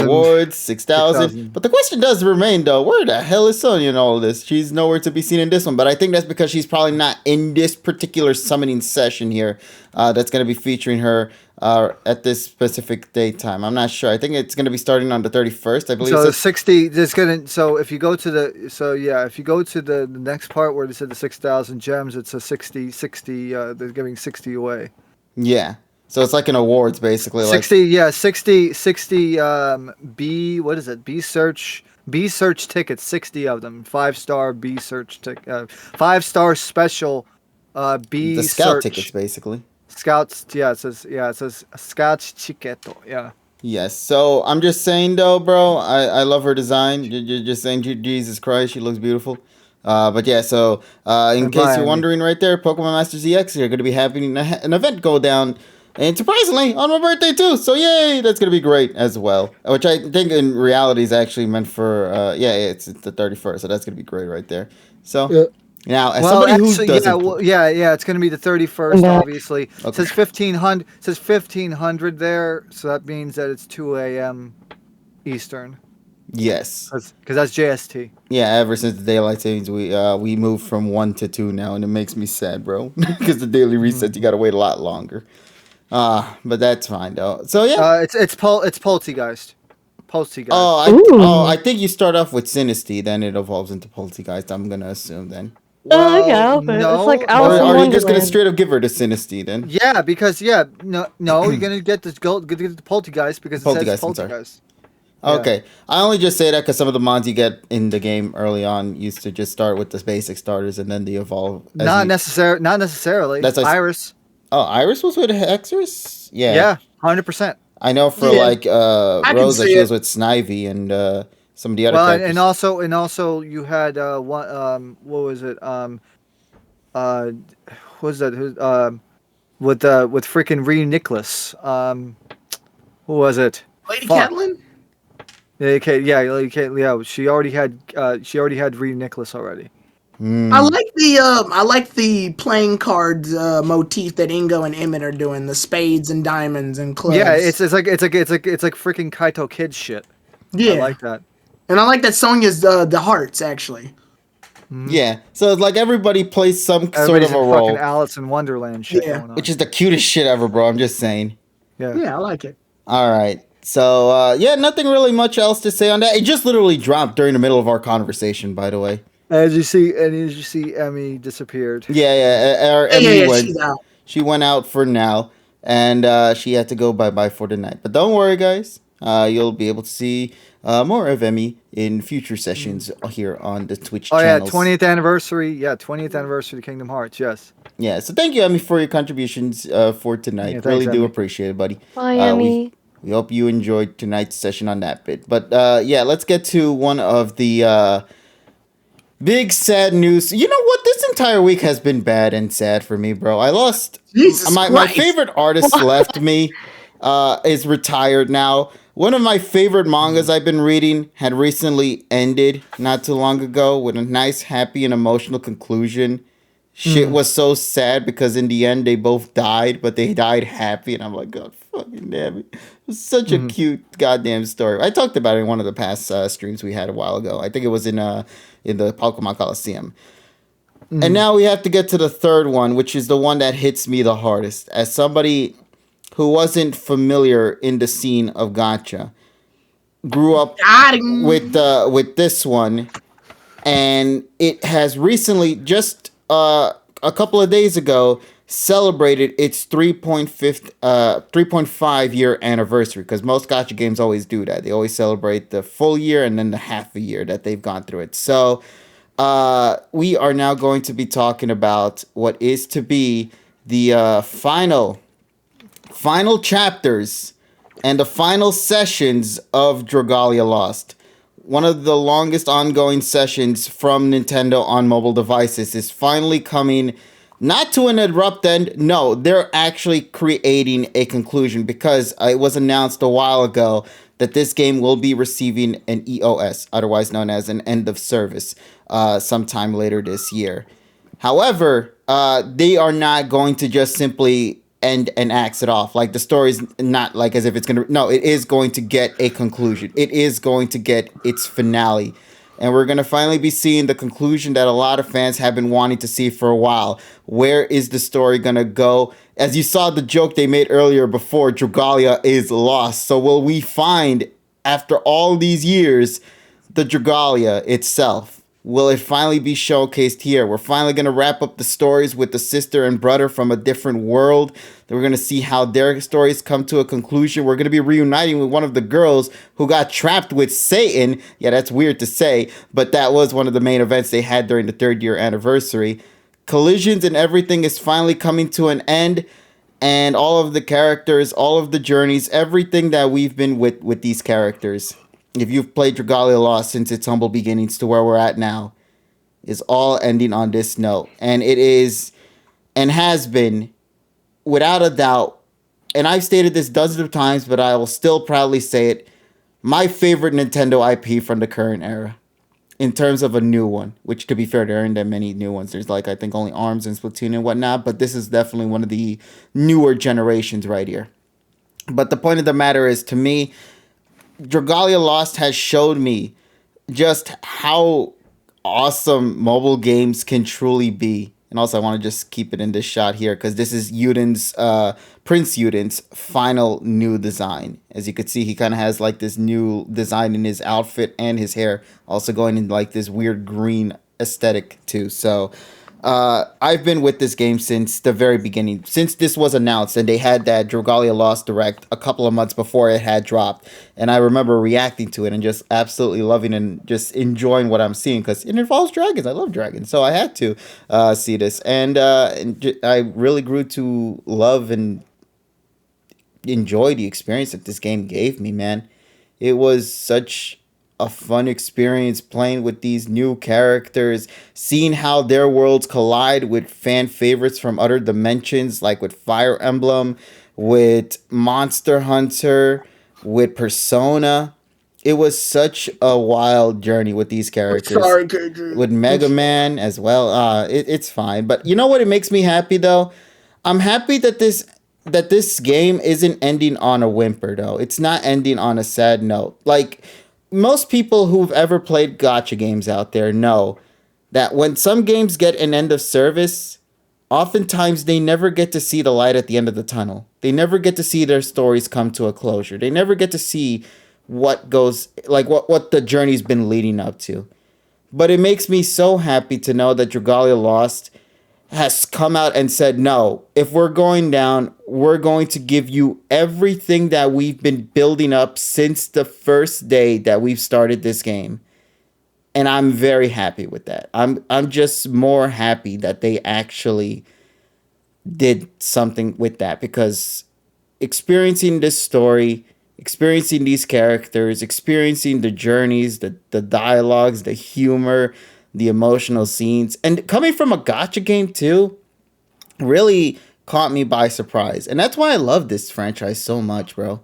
Speaker 1: awards, 6,000. But the question does remain, though, where the hell is Sonya in all of this? She's nowhere to be seen in this one. But I think that's because she's probably not in this particular summoning session here that's going to be featuring her at this specific daytime. I'm not sure. I think it's going to be starting on the 31st, I believe.
Speaker 6: So 60 is going to, so if you go to the next part where they said the 6,000 gems, it's a 60 they're giving 60 away.
Speaker 1: Yeah. So it's like an awards basically.
Speaker 6: 60 B search tickets, 60 of them. 5-star B search ticket, 5-star special B
Speaker 1: the
Speaker 6: search.
Speaker 1: scout tickets basically.
Speaker 6: Scouts, it says Scouts Chiqueto, yeah.
Speaker 1: Yes, so I'm just saying though, bro, I love her design. You're just saying, Jesus Christ, she looks beautiful. But yeah, so in case you're wondering right there, Pokemon Masters EX are going to be having an event go down, and surprisingly, on my birthday too. So yay, that's going to be great as well. Which I think in reality is actually meant for, it's the 31st, so that's going to be great right there. So... Yeah. Now, as somebody who doesn't...
Speaker 6: it's going to be the 31st, obviously.
Speaker 1: Okay.
Speaker 6: It says 1500. It says 1500 there, so that means that it's 2 a.m. Eastern.
Speaker 1: Yes.
Speaker 6: Because that's JST.
Speaker 1: Yeah, ever since the daylight savings, we moved from 1 to 2 now, and it makes me sad, bro. Because the daily resets, you got to wait a lot longer. But that's fine, though. So yeah,
Speaker 6: it's Poltegeist.
Speaker 1: I think you start off with Sinistea, then it evolves into Poltegeist. I'm gonna assume then.
Speaker 6: No,
Speaker 4: it's like
Speaker 1: or are you just gonna straight up give her to Sinistea then?
Speaker 6: Yeah, because you're gonna get the Poltegeist because it says Poltegeist.
Speaker 1: Okay, I only just say that because some of the mons you get in the game early on used to just start with the basic starters and then they evolve.
Speaker 6: Not necessarily. That's Iris.
Speaker 1: Oh, Iris was with Hexorus? Yeah.
Speaker 6: Yeah, 100%.
Speaker 1: I know for Rosa, she was with Snivy and some of the other characters.
Speaker 6: And also you had what was it? What was that? With freaking Ree Nicholas. Who was it?
Speaker 2: Lady Catelyn?
Speaker 6: Yeah. She already had Ree Nicholas already.
Speaker 2: I like the playing cards motif that Ingo and Emmett are doing, the spades and diamonds and clubs.
Speaker 6: Yeah, it's like freaking Kaito Kid shit.
Speaker 2: Yeah,
Speaker 6: I like that.
Speaker 2: And I like that Sonya's the hearts actually.
Speaker 1: Yeah, so it's like everybody plays some sort of a role.
Speaker 6: Fucking Alice in Wonderland shit going on.
Speaker 1: Which is the cutest shit ever, bro. I'm just saying.
Speaker 2: Yeah, I like it.
Speaker 1: All right. So nothing really much else to say on that. It just literally dropped during the middle of our conversation, by the way.
Speaker 6: As you see, Emmy disappeared.
Speaker 1: She went out for now, and she had to go bye-bye for the night. But don't worry, guys. You'll be able to see more of Emmy in future sessions here on the Twitch channels.
Speaker 6: 20th anniversary. Yeah, 20th anniversary of Kingdom Hearts. Yes.
Speaker 1: Yeah, so thank you, Emmy, for your contributions for tonight.
Speaker 6: Yeah,
Speaker 1: really
Speaker 6: thanks,
Speaker 1: do
Speaker 6: Emmy.
Speaker 1: appreciate it, buddy.
Speaker 4: Bye, Emmy.
Speaker 1: We hope you enjoyed tonight's session on that bit. But yeah, let's get to one of the big sad news. You know what? This entire week has been bad and sad for me, bro. I lost
Speaker 2: Jesus
Speaker 1: my
Speaker 2: Christ.
Speaker 1: favorite artist left me. Is retired now. One of my favorite mangas I've been reading had recently ended not too long ago with a nice, happy, and emotional conclusion. Shit was so sad because in the end they both died, but they died happy, and I'm like, God fucking damn it. It was such a cute goddamn story. I talked about it in one of the past streams we had a while ago. I think it was in the Pokemon Coliseum. And now we have to get to the third one, which is the one that hits me the hardest. As somebody who wasn't familiar in the scene of gacha, grew up with this one, and it has recently, just a couple of days ago, celebrated its 3.5 year anniversary, because most gacha games always do that. They always celebrate the full year and then the half a year that they've gone through it. So we are now going to be talking about what is to be the final chapters and the final sessions of Dragalia Lost. One of the longest ongoing sessions from Nintendo on mobile devices is finally coming, not to an abrupt end. No, they're actually creating a conclusion, because it was announced a while ago that this game will be receiving an EOS, otherwise known as an end of service, sometime later this year. However, they are not going to just simply end and axe it off. Like, the story's not like as if it's gonna. No, it is going to get a conclusion. It is going to get its finale. And we're going to finally be seeing the conclusion that a lot of fans have been wanting to see for a while. Where is the story going to go? As you saw the joke they made earlier before, Dragalia is lost. So will we find, after all these years, the Dragalia itself? Will it finally be showcased here? We're finally going to wrap up the stories with the sister and brother from a different world. Then we're going to see how their stories come to a conclusion. We're going to be reuniting with one of the girls who got trapped with Satan. Yeah, that's weird to say, but that was one of the main events they had during the 3rd year anniversary. Collisions and everything is finally coming to an end. And all of the characters, all of the journeys, everything that we've been with these characters, if you've played Dragalia Lost since its humble beginnings to where we're at now, is all ending on this note. And it is, and has been, without a doubt, and I've stated this dozens of times, but I will still proudly say it, my favorite Nintendo IP from the current era. In terms of a new one, which, to be fair, there aren't that many new ones. There's, like, I think only ARMS and Splatoon and whatnot, but this is definitely one of the newer generations right here. But the point of the matter is, to me, Dragalia Lost has showed me just how awesome mobile games can truly be. And also, I want to just keep it in this shot here, because this is Prince Yuden's final new design. As you could see, he kind of has like this new design in his outfit and his hair, also going in like this weird green aesthetic too. So I've been with this game since the very beginning, since this was announced, and they had that Dragalia Lost Direct a couple of months before it had dropped, and I remember reacting to it and just absolutely loving and just enjoying what I'm seeing, because it involves dragons. I love dragons, so I had to see this, and I really grew to love and enjoy the experience that this game gave me, man. It was such a fun experience playing with these new characters, seeing how their worlds collide with fan favorites from other dimensions, like with Fire Emblem, with Monster Hunter, with Persona. It was such a wild journey with these characters.
Speaker 2: Sorry, KJ.
Speaker 1: With Mega Man as well. It's fine. But you know what? It makes me happy, though? I'm happy that this game isn't ending on a whimper, though. It's not ending on a sad note. Like, most people who've ever played gacha games out there know that when some games get an end of service, oftentimes they never get to see the light at the end of the tunnel. They never get to see their stories come to a closure. They never get to see what goes, like what the journey's been leading up to. But it makes me so happy to know that Dragalia Lost has come out and said, no, if we're going down, we're going to give you everything that we've been building up since the first day that we've started this game. And I'm very happy with that. I'm just more happy that they actually did something with that, because experiencing this story experiencing these characters, experiencing the journeys, the dialogues, the humor, the emotional scenes, and coming from a gotcha game too, really caught me by surprise. And that's why I love this franchise so much, bro.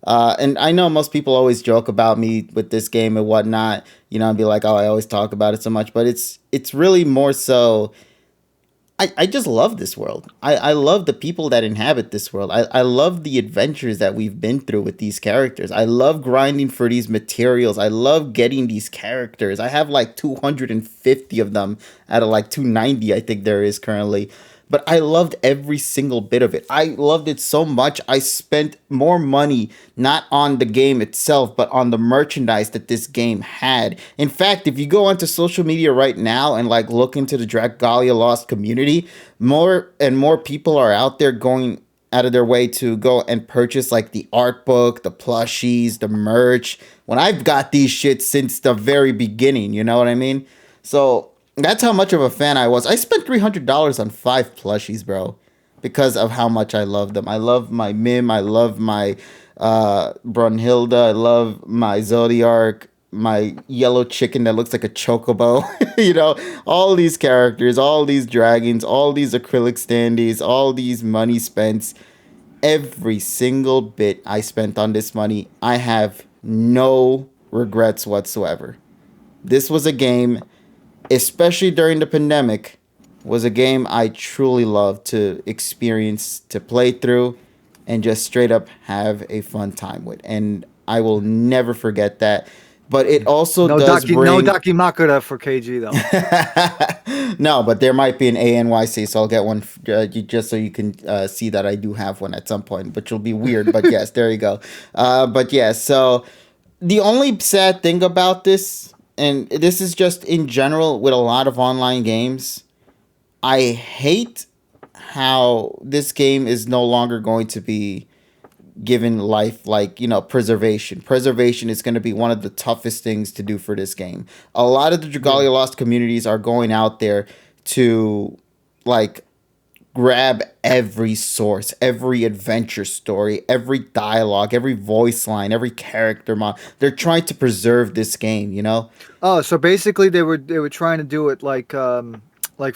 Speaker 1: And I know most people always joke about me with this game and whatnot, and be like, "Oh, I always talk about it so much," but it's really more so. I just love this world. I love the people that inhabit this world. I love the adventures that we've been through with these characters. I love grinding for these materials. I love getting these characters. I have like 250 of them out of like 290, I think there is currently. But I loved every single bit of it. I loved it so much. I spent more money not on the game itself, but on the merchandise that this game had. In fact, if you go onto social media right now and like look into the Dragalia Lost community, more and more people are out there going out of their way to go and purchase like the art book, the plushies, the merch. When I've got these shit since the very beginning, you know what I mean? So that's how much of a fan I was. I spent $300 on 5 plushies, bro, because of how much I love them. I love my Mim. I love my Brunhilde. I love my Zodiark, my yellow chicken that looks like a chocobo. All these characters, all these dragons, all these acrylic standees, all these money spent. Every single bit I spent on this money, I have no regrets whatsoever. This was a game, especially during the pandemic, was a game I truly loved to experience, to play through, and just straight up have a fun time with. And I will never forget that. But it also
Speaker 6: No
Speaker 1: does bring...
Speaker 6: No Dakimakura for KG, though.
Speaker 1: No, but there might be an ANYC, so I'll get one just so you can see that I do have one at some point, which will be weird. But yes, there you go. But yeah, so the only sad thing about this, and this is just in general with a lot of online games, I hate how this game is no longer going to be given life like, preservation. Preservation is going to be one of the toughest things to do for this game. A lot of the Dragalia Lost communities are going out there to, like, grab every source, every adventure story, every dialogue, every voice line, every character mod. They're trying to preserve this game,
Speaker 6: Oh, so basically they were trying to do it like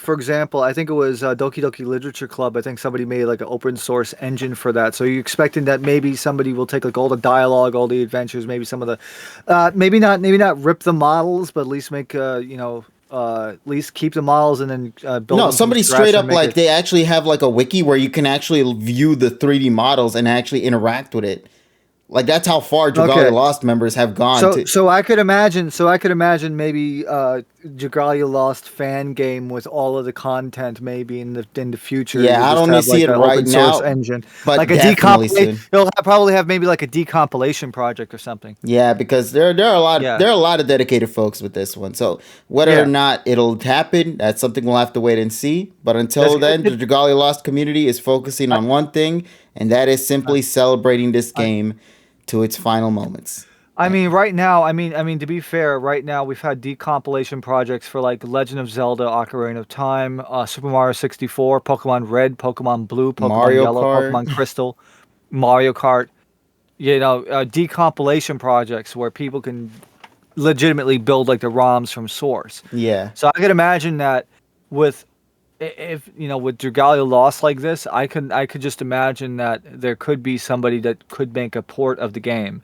Speaker 6: for example, I think it was Doki Doki Literature Club. I think somebody made like an open source engine for that. So you're expecting that maybe somebody will take like all the dialogue, all the adventures, maybe some of the, maybe not rip the models, but at least make at least keep the models and then build.
Speaker 1: No, somebody straight up like they actually have like a wiki where you can actually view the 3D models and actually interact with it. Like that's how far Dragalia Lost members have gone.
Speaker 6: So I could imagine maybe Dragalia Lost fan game with all of the content maybe in the future.
Speaker 1: Yeah, I don't need to see it right now.
Speaker 6: Engine,
Speaker 1: but
Speaker 6: like a decompilation. It'll probably have maybe like a decompilation project or something.
Speaker 1: Yeah, because there are a lot of dedicated folks with this one. So whether or not it'll happen, that's something we'll have to wait and see. But until then, the Dragalia Lost community is focusing on one thing, and that is simply celebrating this game to its final moments.
Speaker 6: I mean, right now, I mean, to be fair, right now we've had decompilation projects for like Legend of Zelda: Ocarina of Time, Super Mario 64, Pokemon Red, Pokemon Blue, Pokemon
Speaker 1: Mario
Speaker 6: Yellow,
Speaker 1: Kart.
Speaker 6: Pokemon Crystal, Mario Kart. Decompilation projects where people can legitimately build like the ROMs from source.
Speaker 1: Yeah.
Speaker 6: So I could imagine that with with Dragalia Lost like this, I could just imagine that there could be somebody that could make a port of the game.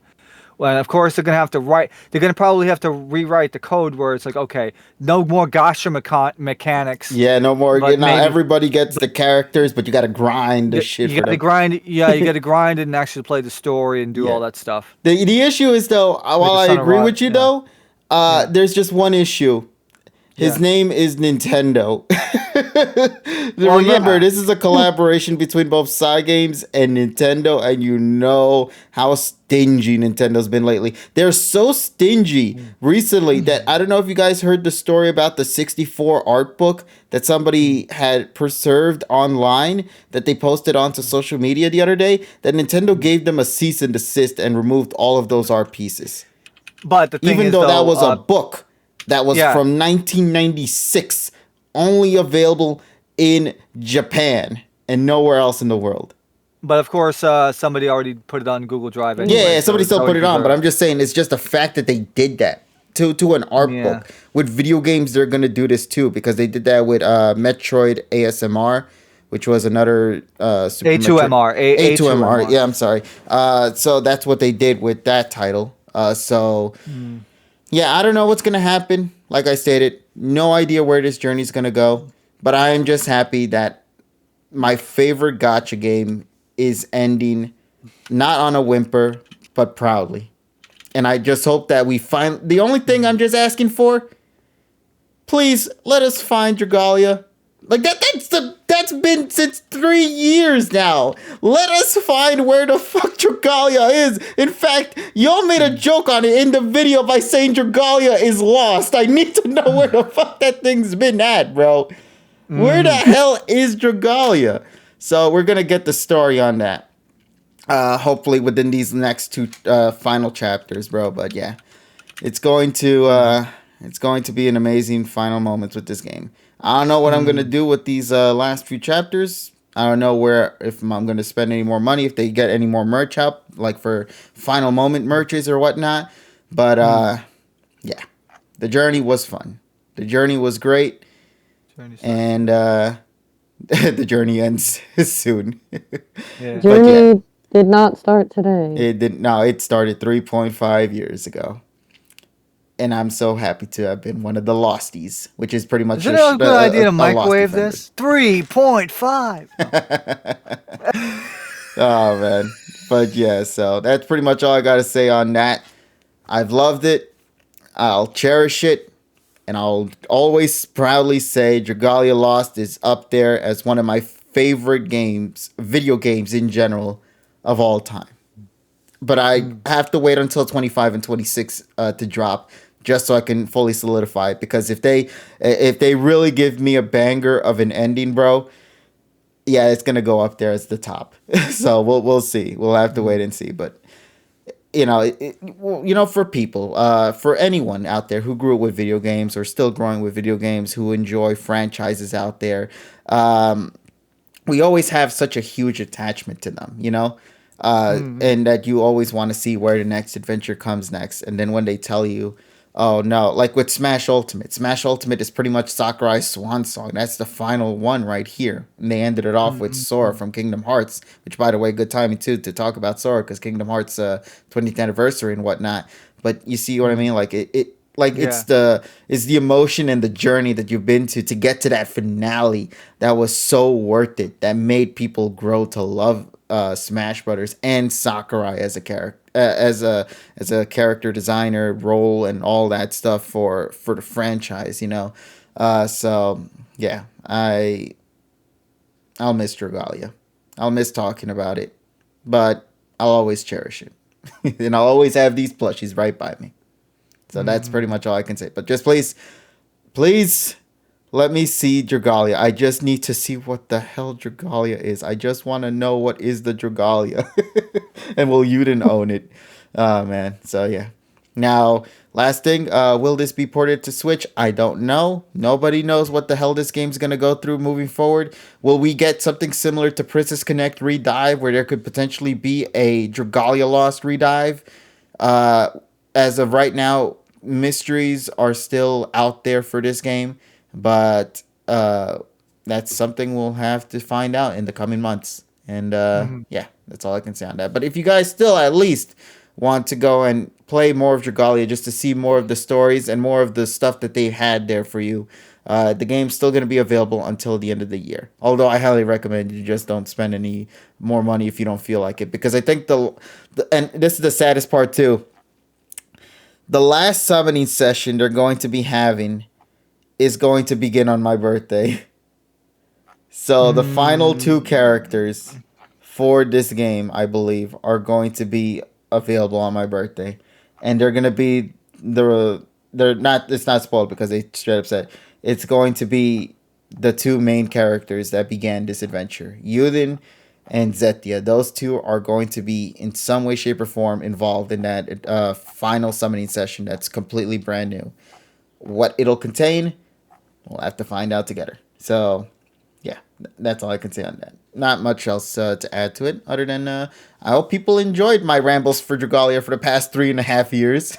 Speaker 6: Well, of course they're gonna probably have to rewrite the code where it's like, okay, no more gacha mechanics.
Speaker 1: Yeah, no more. Everybody gets the characters, but you got to grind the shit.
Speaker 6: You got to grind. Yeah, you got to grind and actually play the story and do all that stuff.
Speaker 1: The issue is though, while I agree with you though, there's just one issue. His name is Nintendo. Remember, this is a collaboration between both Cygames and Nintendo, and you know how stingy Nintendo's been lately. They're so stingy recently that I don't know if you guys heard the story about the 64 art book that somebody had preserved online that they posted onto social media the other day, that Nintendo gave them a cease and desist and removed all of those art pieces.
Speaker 6: But the thing
Speaker 1: even
Speaker 6: is,
Speaker 1: though that was a book that was from 1996, only available in Japan and nowhere else in the world.
Speaker 6: But of course, somebody already put it on Google Drive
Speaker 1: Yeah,
Speaker 6: anyway.
Speaker 1: yeah, somebody
Speaker 6: so it's
Speaker 1: still put
Speaker 6: already
Speaker 1: it on, but I'm
Speaker 6: preserved.
Speaker 1: just saying it's just the fact that they did that to an art
Speaker 6: Yeah.
Speaker 1: book. With video games, they're gonna do this too because they did that with Metroid ASMR, which was another Super Metroid
Speaker 6: A2MR.
Speaker 1: A2MR.
Speaker 6: A2MR.
Speaker 1: Yeah, I'm sorry. So that's what they did with that title. So yeah, I don't know what's gonna happen. Like I stated, no idea where this journey's gonna go, but I am just happy that my favorite gotcha game is ending not on a whimper, but proudly. And I just hope that we find the only thing I'm just asking for, please let us find Dragalia. Like that's been since 3 years now. Let us find where the fuck Dragalia is. In fact, y'all made a joke on it in the video by saying Dragalia is lost. I need to know where the fuck that thing's been at, bro. Where the hell is Dragalia? So we're gonna get the story on that. Hopefully within these next two final chapters, bro. But yeah, it's going to be an amazing final moments with this game. I don't know what I'm gonna do with these last few chapters. I don't know if I'm gonna spend any more money, if they get any more merch out, like for final moment merches or whatnot. But yeah, the journey was fun. The journey was great, and the journey ends soon.
Speaker 6: Yeah.
Speaker 4: Journey did not start today.
Speaker 1: It did. No, it started 3.5 years ago, and I'm so happy to have been one of the losties, which is pretty much
Speaker 6: Isn't it a good idea to
Speaker 1: a lost
Speaker 6: microwave
Speaker 1: defender.
Speaker 6: this? 3.5.
Speaker 1: Oh man, but yeah. So that's pretty much all I got to say on that. I've loved it. I'll cherish it, and I'll always proudly say Dragalia Lost is up there as one of my favorite games, video games in general, of all time. But I have to wait until 25 and 26 to drop just so I can fully solidify it. Because if they really give me a banger of an ending, bro, yeah, it's gonna go up there as the top. So we'll see. We'll have to wait and see. But for people, for anyone out there who grew up with video games or still growing with video games, who enjoy franchises out there, we always have such a huge attachment to them, and that you always want to see where the next adventure comes next. And then when they tell you, oh no, like with Smash Ultimate is pretty much Sakurai's swan song. That's the final one right here. And they ended it off with Sora from Kingdom Hearts, which, by the way, good timing too to talk about Sora because Kingdom Hearts 20th anniversary and whatnot. But you see what I mean? Like it's the emotion and the journey that you've been to get to that finale that was so worth it, that made people grow to love Smash Brothers and Sakurai as a character, as a character designer role and all that stuff for the franchise. So yeah, I'll miss Dragalia. I'll miss talking about it, but I'll always cherish it, and I'll always have these plushies right by me. So that's pretty much all I can say. But just please let me see Dragalia. I just need to see what the hell Dragalia is. I just want to know what is the Dragalia. And will Yuden own it? Oh, man. So, yeah. Now, last thing. Will this be ported to Switch? I don't know. Nobody knows what the hell this game's going to go through moving forward. Will we get something similar to Princess Connect Redive, where there could potentially be a Dragalia Lost Redive? As of right now, mysteries are still out there for this game, but that's something we'll have to find out in the coming months. And yeah, that's all I can say on that. But if you guys still at least want to go and play more of Dragalia just to see more of the stories and more of the stuff that they had there for you, the game's still going to be available until the end of the year. Although I highly recommend you just don't spend any more money if you don't feel like it, because I think and this is the saddest part too. The last summoning session they're going to be having is going to begin on my birthday. So the final two characters for this game, I believe, are going to be available on my birthday. And they're going to be it's not spoiled because they straight up said it's going to be the two main characters that began this adventure. Yuden and Zetia. Those two are going to be in some way, shape, or form involved in that final summoning session that's completely brand new. What it'll contain, we'll have to find out together. So, yeah, that's all I can say on that. Not much else to add to it, other than I hope people enjoyed my rambles for Dragalia for the past 3.5 years,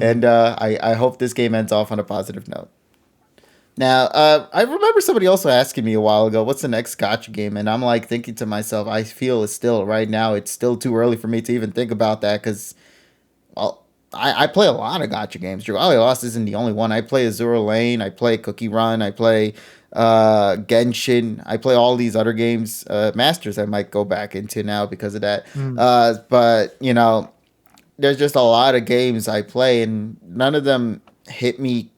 Speaker 1: and I hope this game ends off on a positive note. Now, I remember somebody also asking me a while ago, "What's the next gotcha game?" And I'm like thinking to myself, I feel it's still right now. It's still too early for me to even think about that because, well, I play a lot of gotcha games. Dragalia Lost isn't the only one. I play Azura Lane. I play Cookie Run. I play Genshin. I play all these other games. Masters I might go back into now because of that. But there's just a lot of games I play, and none of them hit me.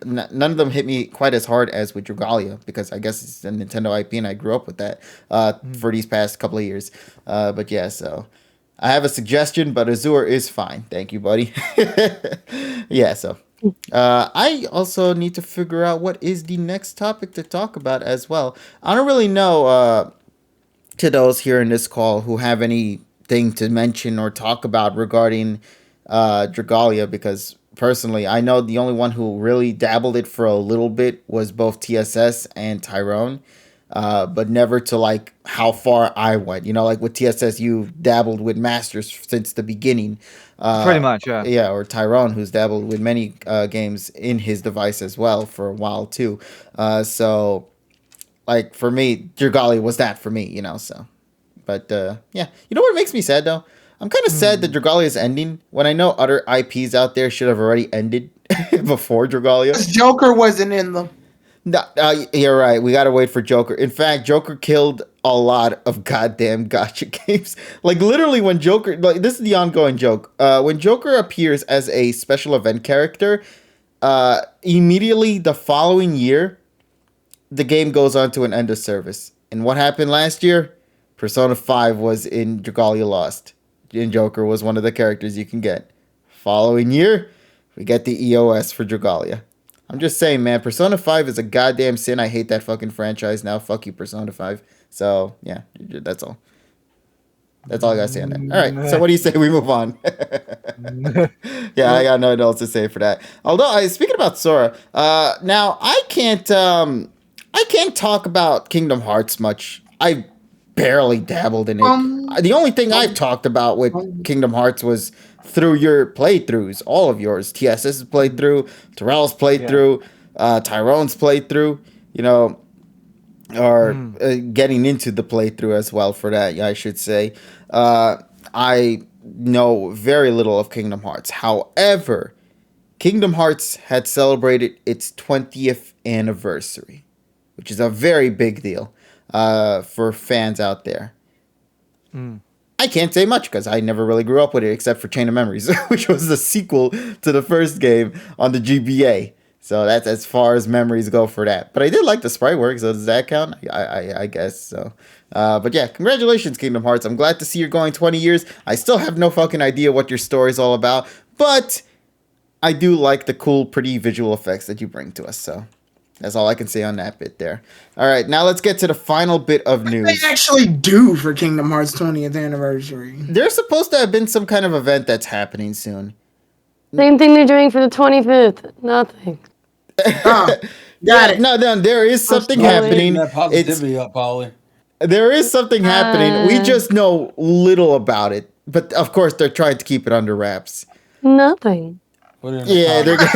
Speaker 1: None of them hit me quite as hard as with Dragalia because I guess it's a Nintendo IP and I grew up with that for these past couple of years. But yeah, so I have a suggestion, but Azure is fine. Thank you, buddy. Yeah, so I also need to figure out what is the next topic to talk about as well. I don't really know to those here in this call who have anything to mention or talk about regarding Dragalia because personally, I know the only one who really dabbled it for a little bit was both TSS and Tyrone, but never to like how far I went. Like with TSS, you dabbled with Masters since the beginning.
Speaker 6: Pretty much, yeah.
Speaker 1: Yeah, or Tyrone, who's dabbled with many games in his device as well for a while too. So, like for me, Dragalia was that for me, so. But yeah, you know what makes me sad though? I'm kind of sad that Dragalia is ending when I know other IPs out there should have already ended before Dragalia.
Speaker 2: Joker wasn't in them.
Speaker 1: No, you're right. We gotta wait for Joker. In fact, Joker killed a lot of goddamn gotcha games. Like literally, when Joker, like this is the ongoing joke. When Joker appears as a special event character, immediately the following year, the game goes on to an end of service. And what happened last year? Persona 5 was in Dragalia Lost. And Joker was one of the characters you can get. Following year, we get the EOS for Dragalia. I'm just saying, man, Persona 5 is a goddamn sin. I hate that fucking franchise now. Fuck you, Persona 5. So, yeah, that's all. That's all I gotta say on that. All right, so what do you say we move on? Yeah, I got nothing else to say for that. Although, speaking about Sora, now I can't talk about Kingdom Hearts much. I barely dabbled in it. The only thing I've talked about with Kingdom Hearts was through your playthroughs, all of yours. TSS's playthrough, Terrell's playthrough, Tyrone's playthrough, or getting into the playthrough as well for that, I should say. I know very little of Kingdom Hearts. However, Kingdom Hearts had celebrated its 20th anniversary, which is a very big deal. For fans out there. I can't say much because I never really grew up with it except for Chain of Memories, which was the sequel to the first game on the GBA. So that's as far as memories go for that. But I did like the sprite work, so does that count? I guess so. But yeah, congratulations, Kingdom Hearts. I'm glad to see you're going 20 years. I still have no fucking idea what your story's all about, but I do like the cool, pretty visual effects that you bring to us, so. That's all I can say on that bit there. All right, now let's get to the final bit of news.
Speaker 2: They actually do for Kingdom Hearts 20th anniversary.
Speaker 1: There's supposed to have been some kind of event that's happening soon.
Speaker 4: Same thing they're doing for the 25th. Nothing.
Speaker 2: Got it.
Speaker 1: No, there is something happening.
Speaker 3: That positivity up, Polly.
Speaker 1: There is something happening. We just know little about it. But of course, they're trying to keep it under wraps.
Speaker 4: Nothing.
Speaker 1: Yeah, they're like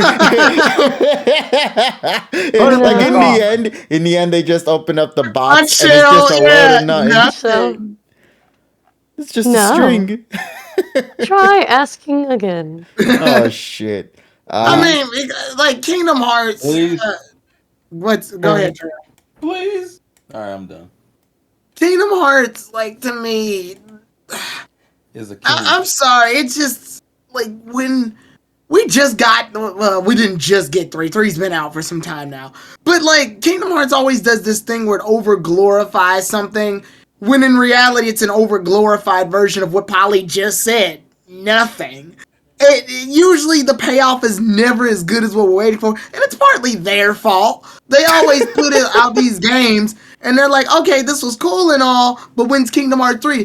Speaker 1: in the end, they just open up the box and it's just a load of nothing. It's just a string.
Speaker 4: Try asking again.
Speaker 1: Oh shit!
Speaker 2: I mean, like Kingdom Hearts. Go ahead, Trey.
Speaker 3: Please. All right, I'm done.
Speaker 2: Kingdom Hearts, like to me,
Speaker 3: is a.
Speaker 2: I'm sorry. It's just like when. We just got, we didn't just get 3. 3's been out for some time now. But, like, Kingdom Hearts always does this thing where it over-glorifies something, when in reality it's an over-glorified version of what Polly just said. Nothing. Usually the payoff is never as good as what we're waiting for, and it's partly their fault. They always put out these games, and they're like, okay, this was cool and all, but when's Kingdom Hearts 3?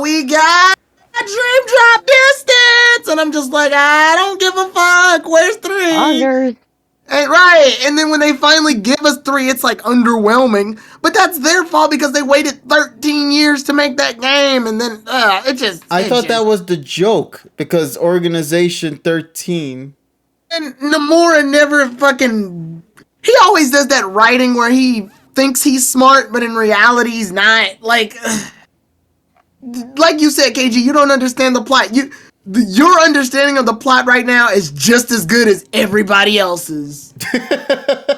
Speaker 2: We got... Dream Drop Distance, and I'm just like, I don't give a fuck. Where's 3? Right, and then when they finally give us 3, it's like underwhelming. But that's their fault because they waited 13 years to make that game, and then
Speaker 1: I thought that was the joke because Organization 13.
Speaker 2: And Nomura never fucking. He always does that writing where he thinks he's smart, but in reality he's not. Like you said, KG, you don't understand the plot. Your understanding of the plot right now is just as good as everybody else's.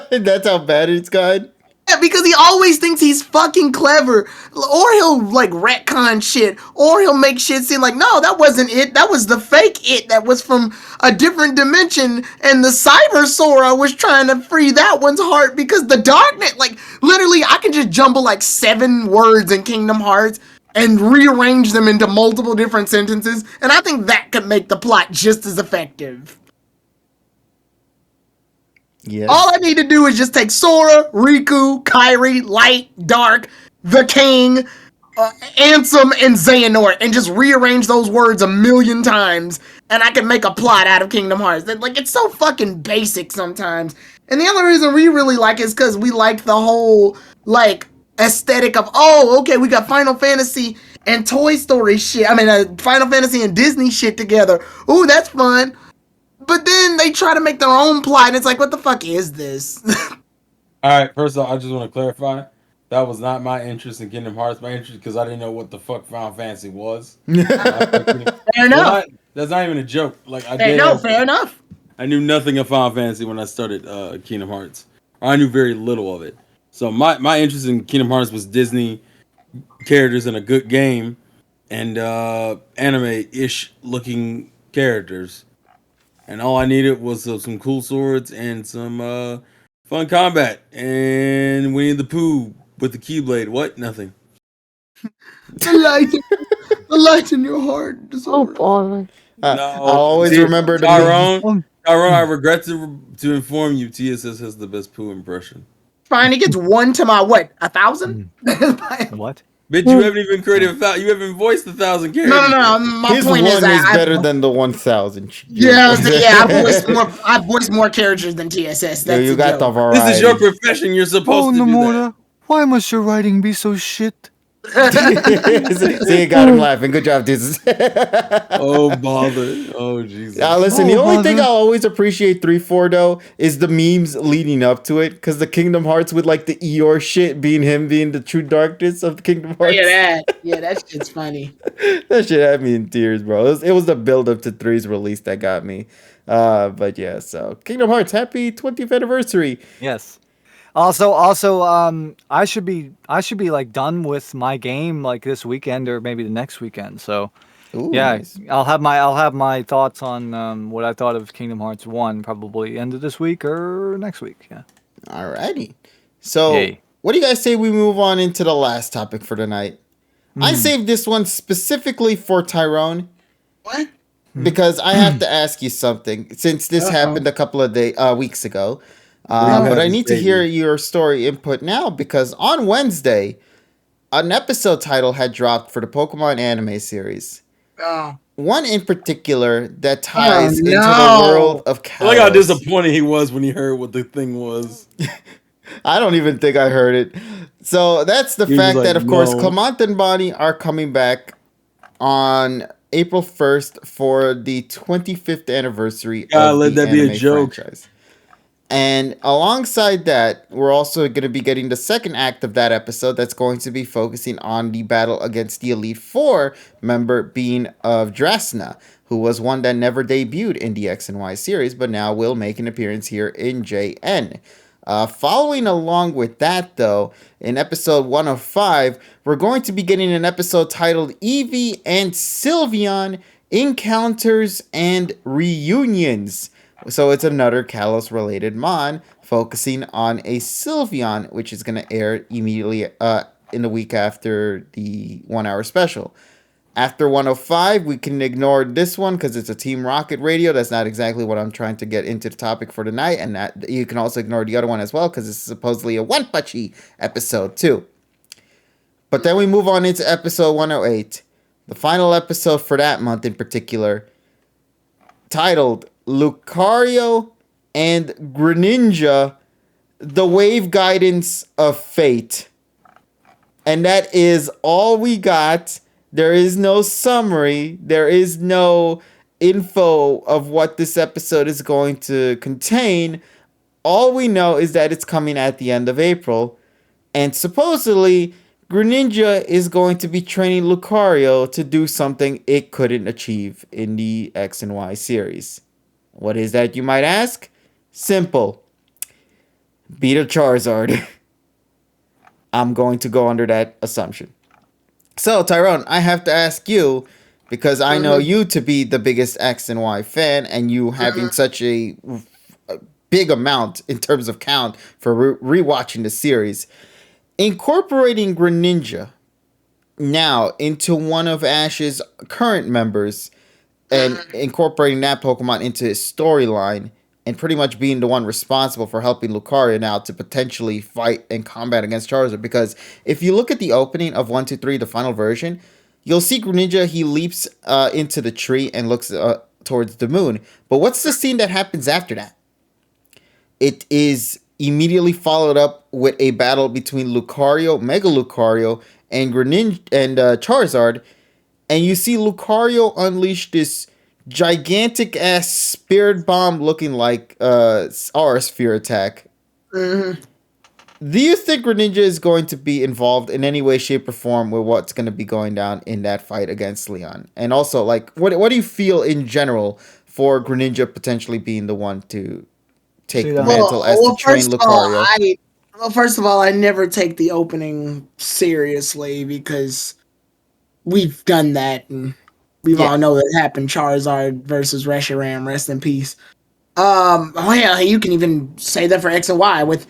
Speaker 1: That's how bad it's gotten.
Speaker 2: Yeah, because he always thinks he's fucking clever, or he'll like retcon shit, or he'll make shit seem like, no, that wasn't it. That was the fake it that was from a different dimension, and the Cyber Sora was trying to free that one's heart because the darkness, like literally, I can just jumble like 7 words in Kingdom Hearts and rearrange them into multiple different sentences, and I think that could make the plot just as effective.
Speaker 1: Yes.
Speaker 2: All I need to do is just take Sora, Riku, Kairi, Light, Dark, the King, Ansem, and Xehanort, and just rearrange those words a million times, and I can make a plot out of Kingdom Hearts. Like, it's so fucking basic sometimes. And the only reason we really like it is because we like the whole, like, aesthetic of, oh, okay, we got Final Fantasy and Toy Story shit. I mean, Final Fantasy and Disney shit together. Ooh, that's fun. But then they try to make their own plot, and it's like, what the fuck is this?
Speaker 3: All right, first off, I just want to clarify. That was not my interest in Kingdom Hearts. My interest because I didn't know what the fuck Final Fantasy was.
Speaker 2: Fair enough.
Speaker 3: That's not even a joke. Like
Speaker 2: Fair enough.
Speaker 3: I knew nothing of Final Fantasy when I started Kingdom Hearts. Or I knew very little of it. So my interest in Kingdom Hearts was Disney characters in a good game and anime-ish looking characters. And all I needed was some cool swords and some fun combat. And Winnie the Pooh with the Keyblade. What? Nothing.
Speaker 2: The light in your heart.
Speaker 4: Oh, boy.
Speaker 1: I'll always remember the
Speaker 3: Tyrone, I regret to inform you, TSS has the best Pooh impression.
Speaker 2: Fine, it gets 1 to my, what, 1,000?
Speaker 6: What?
Speaker 3: Bitch, you haven't even created you haven't voiced 1,000 characters.
Speaker 2: No. My
Speaker 1: His
Speaker 2: point
Speaker 1: one
Speaker 2: is
Speaker 1: better than the 1,000.
Speaker 2: Yeah, I voiced more characters than TSS. That's
Speaker 1: you got the variety.
Speaker 3: This is your profession. You're supposed to do that.
Speaker 6: Why must your writing be so shit?
Speaker 1: See, you got him laughing. Good job, Jesus.
Speaker 3: Oh, bother. Oh, Jesus.
Speaker 1: Listen, the only thing I'll always appreciate 3-4, though, is the memes leading up to it. Because the Kingdom Hearts with, like, the Eeyore shit being him being the true darkness of the Kingdom Hearts.
Speaker 2: Yeah, that shit's funny.
Speaker 1: That shit had me in tears, bro. It was the build-up to 3's release that got me. But, yeah, so Kingdom Hearts, happy 20th anniversary.
Speaker 6: Yes. Also, I should be like done with my game like this weekend or maybe the next weekend. So,
Speaker 1: Ooh,
Speaker 6: yeah,
Speaker 1: nice.
Speaker 6: I'll have my thoughts on what I thought of Kingdom Hearts 1 probably end of this week or next week. Yeah.
Speaker 1: Alrighty. So,
Speaker 6: Yay.
Speaker 1: what do you guys say we move on into the last topic for tonight? I saved this one specifically for Tyrone.
Speaker 2: What?
Speaker 1: Because I have to ask you something since this happened a couple of weeks ago. But I need to hear your story input now because on Wednesday, an episode title had dropped for the Pokemon anime series.
Speaker 2: Oh.
Speaker 1: One in particular that ties into the world of Kalos.
Speaker 3: Look how disappointed he was when he heard what the thing was.
Speaker 1: I don't even think I heard it. So that's the fact that, of course, Clement and Bonnie are coming back on April 1st for the 25th anniversary of
Speaker 3: let
Speaker 1: the
Speaker 3: that be a
Speaker 1: anime
Speaker 3: joke.
Speaker 1: franchise. And alongside that, we're also going to be getting the second act of that episode that's going to be focusing on the battle against the Elite Four member being of Drasna, who was one that never debuted in the X and Y series, but now will make an appearance here in JN. Following along with that, though, in episode 105, we're going to be getting an episode titled Eevee and Sylveon Encounters and Reunions. So it's another Kalos-related mon focusing on a Sylveon, which is going to air immediately in the week after the 1 hour special. After 105, we can ignore this one because it's a Team Rocket radio. That's not exactly what I'm trying to get into the topic for tonight. And that you can also ignore the other one as well because it's supposedly a Wanpachi episode too. But then we move on into episode 108, the final episode for that month in particular, titled Lucario and Greninja, the wave guidance of fate. And that is all we got. There is no summary. There is no info of what this episode is going to contain. All we know is that it's coming at the end of April. And supposedly, Greninja is going to be training Lucario to do something it couldn't achieve in the X and Y series. What is that, you might ask? Simple. Beat a Charizard. I'm going to go under that assumption. So, Tyrone, I have to ask you, because I know you to be the biggest X and Y fan, and you having such a big amount in terms of count for rewatching the series. Incorporating Greninja now into one of Ash's current members and incorporating that Pokemon into his storyline and pretty much being the one responsible for helping Lucario now to potentially fight and combat against Charizard. Because if you look at the opening of 123, the final version, you'll see Greninja, he leaps into the tree and looks towards the moon. But what's the scene that happens after that? It is immediately followed up with a battle between Lucario, Mega Lucario, and Greninja and Charizard, and you see Lucario unleash this gigantic ass spirit bomb looking like Aura Sphere attack. Do you think Greninja is going to be involved in any way, shape, or form with what's going to be going down in that fight against Leon? And also, like, what do you feel in general for Greninja potentially being the one to take the mantle as to train Lucario?
Speaker 2: First of all, I never take the opening seriously because we've done that and we all know that happened. Charizard versus Reshiram, rest in peace. Yeah, you can even say that for X and Y with,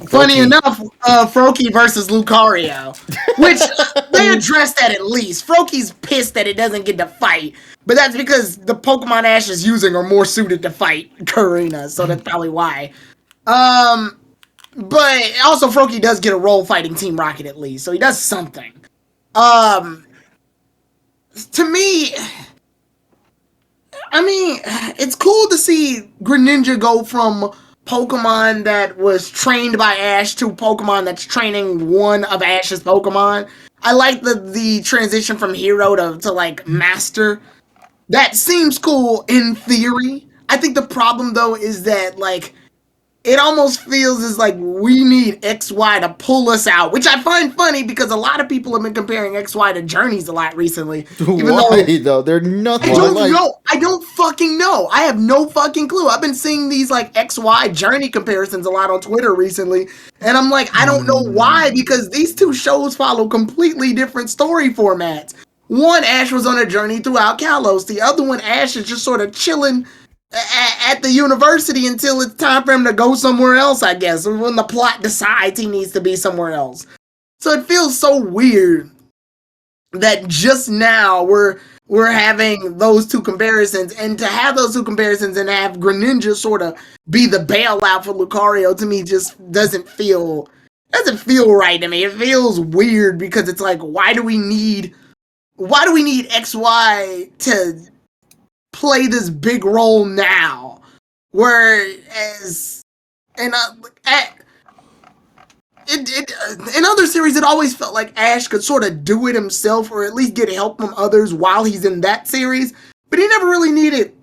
Speaker 2: funny enough, Froakie versus Lucario, which they addressed that at least. Froakie's pissed that it doesn't get to fight, but that's because the Pokemon Ash is using are more suited to fight Karina, so that's probably why. But also Froakie does get a role fighting Team Rocket at least, so he does something. To me, I mean, it's cool to see Greninja go from Pokemon that was trained by Ash to Pokemon that's training one of Ash's Pokemon. I like the transition from hero to like master. That seems cool in theory. I think the problem though is that like it almost feels as like we need XY to pull us out, which I find funny because a lot of people have been comparing XY to Journeys a lot recently.
Speaker 1: Why though? They're nothing alike.
Speaker 2: I don't fucking know. I have no fucking clue. I've been seeing these like XY Journey comparisons a lot on Twitter recently, and I'm like, I don't know why, because these two shows follow completely different story formats. One, Ash was on a journey throughout Kalos. The other one, Ash is just sort of chilling at the university until it's time for him to go somewhere else, I guess, when the plot decides he needs to be somewhere else. So it feels so weird that just now we're having those two comparisons, and to have those two comparisons and have Greninja sort of be the bailout for Lucario, to me just doesn't feel right to me. It feels weird because it's like, why do we need XY to play this big role now? Whereas in other series, it always felt like Ash could sort of do it himself, or at least get help from others while he's in that series. But he never really needed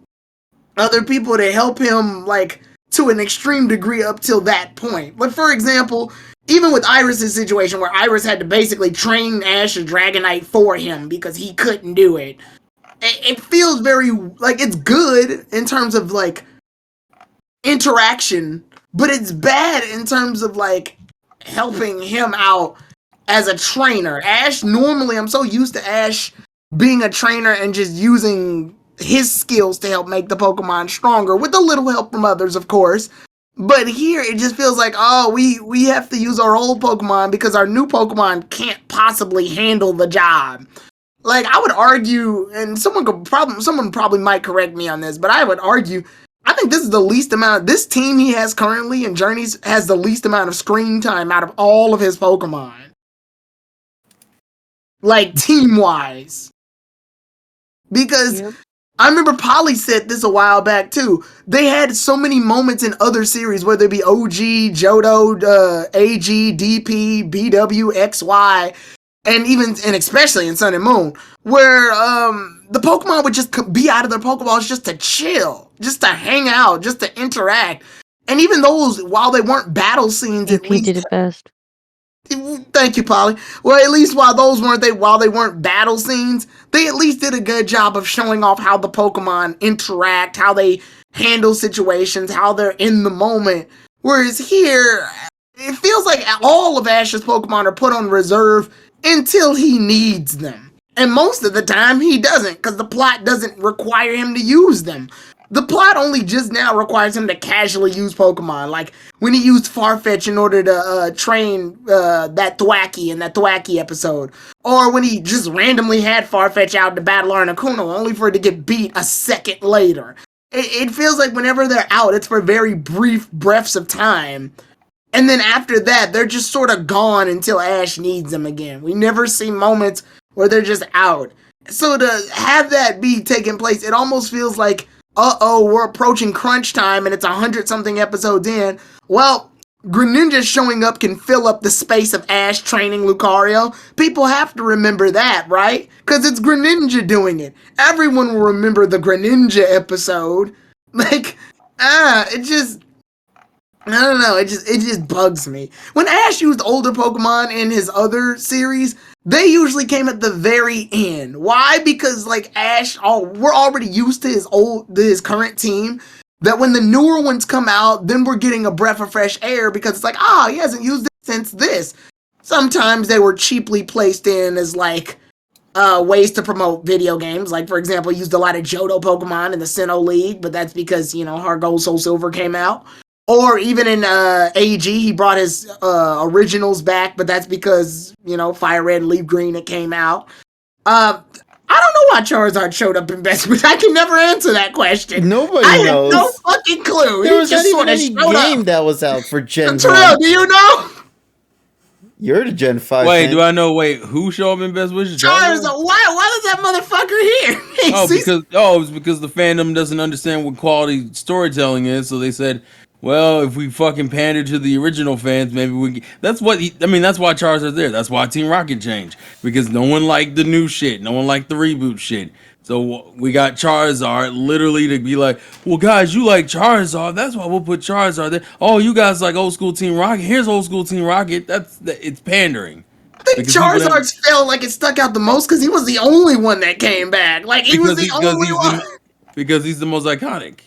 Speaker 2: other people to help him, like, to an extreme degree up till that point. But for example, even with Iris's situation, where Iris had to basically train Ash as Dragonite for him because he couldn't do it, it feels very, like, it's good in terms of, like, interaction, but it's bad in terms of, like, helping him out as a trainer. Ash, normally, I'm so used to Ash being a trainer and just using his skills to help make the Pokemon stronger, with a little help from others, of course. But here, it just feels like, oh, we have to use our old Pokemon because our new Pokemon can't possibly handle the job. Like, I would argue, and someone probably might correct me on this, but I would argue, I think this is the least amount, this team he has currently in Journeys has the least amount of screen time out of all of his Pokemon. Like, team-wise. Because I remember Polly said this a while back too. They had so many moments in other series, whether it be OG, Johto, AG, DP, BW, XY, and especially in Sun and Moon, where the Pokemon would just be out of their Pokeballs just to chill, just to hang out, just to interact. And even those, while they weren't battle scenes, at
Speaker 4: He
Speaker 2: least
Speaker 4: did it best.
Speaker 2: Thank you, Polly. Well, at least while they weren't battle scenes, they at least did a good job of showing off how the Pokemon interact, how they handle situations, how they're in the moment. Whereas here, it feels like all of Ash's Pokemon are put on reserve until he needs them. And most of the time, he doesn't, because the plot doesn't require him to use them. The plot only just now requires him to casually use Pokemon, like when he used Farfetch in order to train that Thwacky in that Thwacky episode, or when he just randomly had Farfetch out to battle Articuno, only for it to get beat a second later. It feels like whenever they're out, it's for very brief breaths of time, and then after that, they're just sort of gone until Ash needs them again. We never see moments where they're just out. So to have that be taking place, it almost feels like, we're approaching crunch time and it's 100-something episodes in. Well, Greninja showing up can fill up the space of Ash training Lucario. People have to remember that, right? Because it's Greninja doing it. Everyone will remember the Greninja episode. Like, it just... I don't know, it just bugs me. When Ash used older Pokemon in his other series, they usually came at the very end. Why? Because like we're already used to his current team. That when the newer ones come out, then we're getting a breath of fresh air because it's like, he hasn't used it since this. Sometimes they were cheaply placed in as like ways to promote video games. Like for example, used a lot of Johto Pokemon in the Sinnoh League, but that's because Heart Gold Soul Silver came out. Or even in AG, he brought his originals back, but that's because, Fire Red and Leaf Green, it came out. I don't know why Charizard showed up in Best Wish. I can never answer that question.
Speaker 1: Nobody knows.
Speaker 2: I have no fucking clue.
Speaker 1: There was not even any game that was out for Gen 1.
Speaker 2: Do you know?
Speaker 1: You're the Gen 5.
Speaker 3: Wait, do I know? Who showed up in Best Wishes?
Speaker 2: Charizard. Why does that motherfucker here?
Speaker 3: It's because the fandom doesn't understand what quality storytelling is, so they said, well, if we fucking pander to the original fans, maybe we. That's why Charizard's there. That's why Team Rocket changed, because no one liked the new shit. No one liked the reboot shit. So we got Charizard literally to be like, well, guys, you like Charizard. That's why we'll put Charizard there. Oh, you guys like old school Team Rocket. Here's old school Team Rocket. It's pandering.
Speaker 2: I think Charizard's felt like it stuck out the most because he was the only one that came back. Like he was the only one.
Speaker 3: Because he's the most iconic.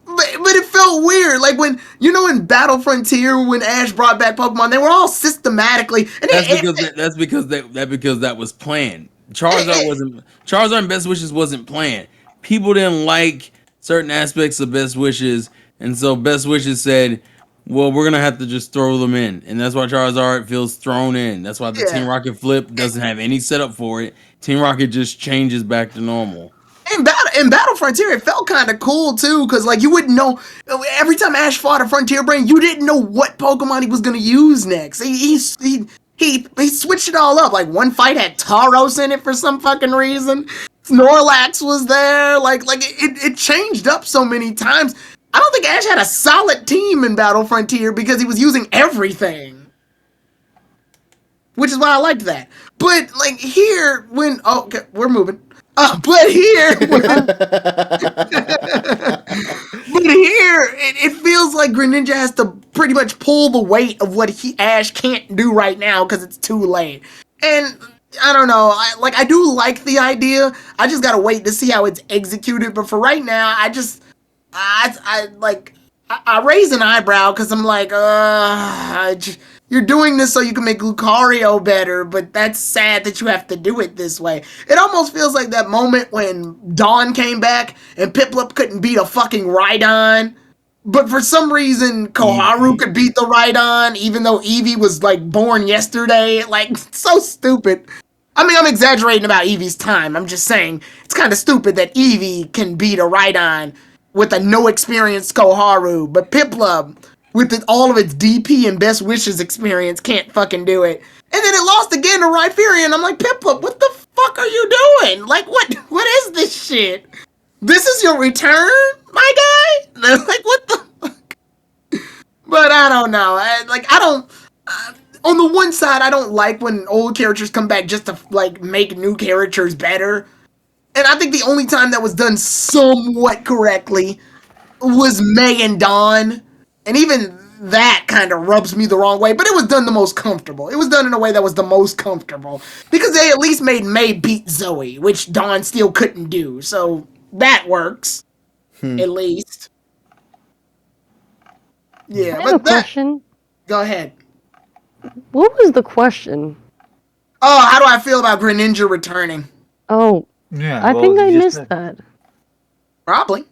Speaker 2: But it felt weird, like when in Battle Frontier when Ash brought back Pokemon, they were all systematically. And
Speaker 3: that's because that was planned. Charizard and Best Wishes wasn't planned. People didn't like certain aspects of Best Wishes, and so Best Wishes said, "Well, we're gonna have to just throw them in," and that's why Charizard feels thrown in. That's why the Team Rocket flip doesn't have any setup for it. Team Rocket just changes back to normal.
Speaker 2: In Battle Frontier, it felt kind of cool too, because like you wouldn't know every time Ash fought a Frontier Brain, you didn't know what Pokemon he was gonna use next. He switched it all up. Like one fight had Tauros in it for some fucking reason. Snorlax was there. Like it changed up so many times. I don't think Ash had a solid team in Battle Frontier because he was using everything, which is why I liked that. But like here, we're moving. But here, it feels like Greninja has to pretty much pull the weight of what Ash can't do right now because it's too late. And I don't know, I do like the idea. I just gotta wait to see how it's executed. But for right now, I raise an eyebrow because I'm like, you're doing this so you can make Lucario better, but that's sad that you have to do it this way. It almost feels like that moment when Dawn came back and Piplup couldn't beat a fucking Rhydon, but for some reason Koharu could beat the Rhydon, even though Eevee was like born yesterday. Like, so stupid. I mean, I'm exaggerating about Eevee's time. I'm just saying it's kind of stupid that Eevee can beat a Rhydon with a no-experienced Koharu, but Piplup, with all of its DP and Best Wishes experience, can't fucking do it. And then it lost again to Rhyperior, and I'm like, Piplup, what the fuck are you doing? Like, what is this shit? This is your return, my guy? Like, what the fuck? But I don't know. I don't... on the one side, I don't like when old characters come back just to, like, make new characters better. And I think the only time that was done somewhat correctly was May and Dawn. And even that kind of rubs me the wrong way, but it was done the most comfortable. It was done in a way that was the most comfortable. Because they at least made May beat Zoe, which Dawn still couldn't do. So that works. At least. Yeah,
Speaker 4: I have
Speaker 2: but
Speaker 4: a question.
Speaker 2: Go ahead.
Speaker 4: What was the question?
Speaker 2: Oh, how do I feel about Greninja returning?
Speaker 4: Oh,
Speaker 6: Yeah,
Speaker 4: I think I missed that.
Speaker 2: Probably.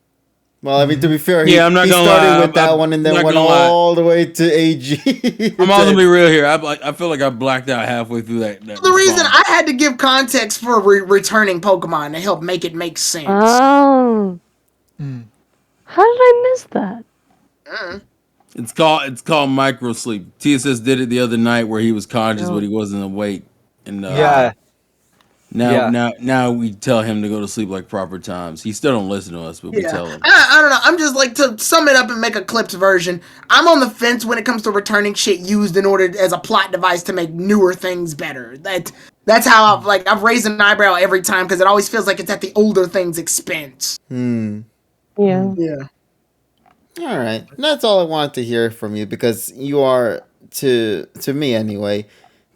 Speaker 1: Well, I mean, to be fair, he,
Speaker 3: I'm not
Speaker 1: he
Speaker 3: gonna
Speaker 1: started
Speaker 3: lie.
Speaker 1: with that one and then went all the way to AG.
Speaker 3: I'm all gonna be real here. I feel like I blacked out halfway through that
Speaker 2: The reason I had to give context for returning Pokemon to help make it make sense.
Speaker 4: Oh. How did I miss that?
Speaker 3: It's called micro sleep. TSS did it the other night where he was conscious but he wasn't awake. And now we tell him to go to sleep like proper times. He still don't listen to us, but we tell him.
Speaker 2: I don't know. I'm just like, to sum it up and make a clipped version, I'm on the fence when it comes to returning shit used in order as a plot device to make newer things better. That's how I've raised an eyebrow every time because it always feels like it's at the older things' expense.
Speaker 4: Yeah.
Speaker 1: All right, that's all I wanted to hear from you because you are, to me anyway,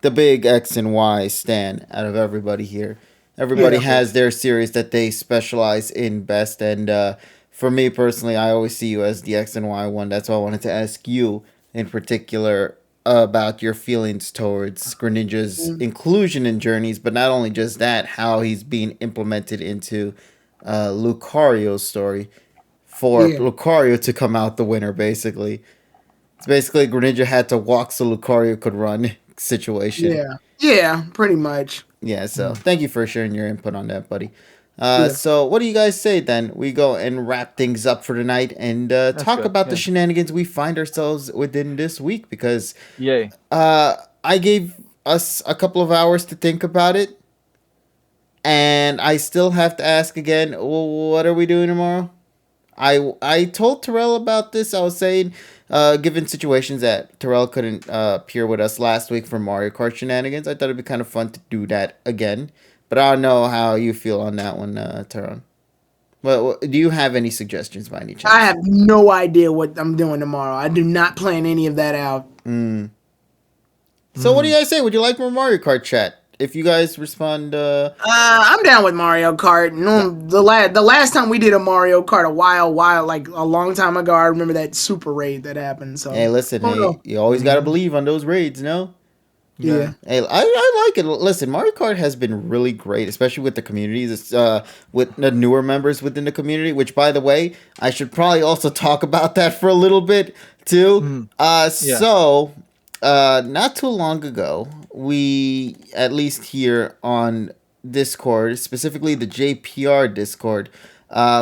Speaker 1: the big X and Y stan out of everybody here. Everybody has their series that they specialize in best, and for me personally, I always see you as the X and Y one. That's why I wanted to ask you in particular about your feelings towards Greninja's inclusion in Journeys, but not only just that, how he's being implemented into Lucario's story. For Lucario to come out the winner, basically. It's basically Greninja had to walk so Lucario could run situation.
Speaker 2: Yeah, pretty much.
Speaker 1: Yeah, so thank you for sharing your input on that, buddy. So what do you guys say then? We go and wrap things up for tonight and talk about the shenanigans we find ourselves within this week because I gave us a couple of hours to think about it. And I still have to ask again, what are we doing tomorrow? I told Terrell about this. I was saying, given situations that Terrell couldn't appear with us last week for Mario Kart shenanigans, I thought it'd be kind of fun to do that again. But I don't know how you feel on that one, Terrell. Well, do you have any suggestions by any chance?
Speaker 2: I have no idea what I'm doing tomorrow. I do not plan any of that out.
Speaker 1: So what do you guys say? Would you like more Mario Kart chat? If you guys respond,
Speaker 2: I'm down with Mario Kart. No, the last time we did a Mario Kart a long time ago. I remember that super raid that happened. So
Speaker 1: hey, listen, you always gotta believe on those raids, no?
Speaker 2: Yeah.
Speaker 1: Hey, I like it. Listen, Mario Kart has been really great, especially with the communities, with the newer members within the community. Which, by the way, I should probably also talk about that for a little bit too. So. Not too long ago, we, at least here on Discord, specifically the JPR Discord,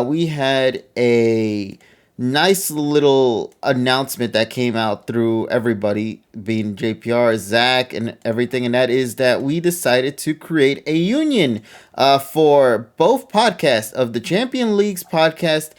Speaker 1: we had a nice little announcement that came out through everybody, being JPR, Zach, and everything, and that is that we decided to create a union for both podcasts of the Champion Leagues podcast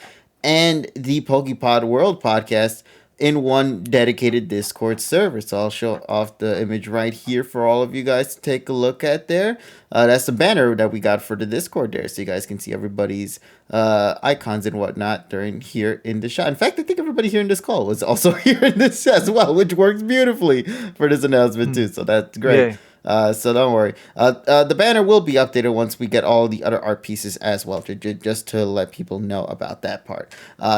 Speaker 1: and the PokePod World podcast in one dedicated Discord server. So I'll show off the image right here for all of you guys to take a look at there. That's the banner that we got for the Discord there, so you guys can see everybody's icons and whatnot during here in the shot. In fact, I think everybody here in this call was also here in this as well, which works beautifully for this announcement too. So that's great.
Speaker 6: Yay.
Speaker 1: So don't worry. The banner will be updated once we get all the other art pieces as well, just to let people know about that part.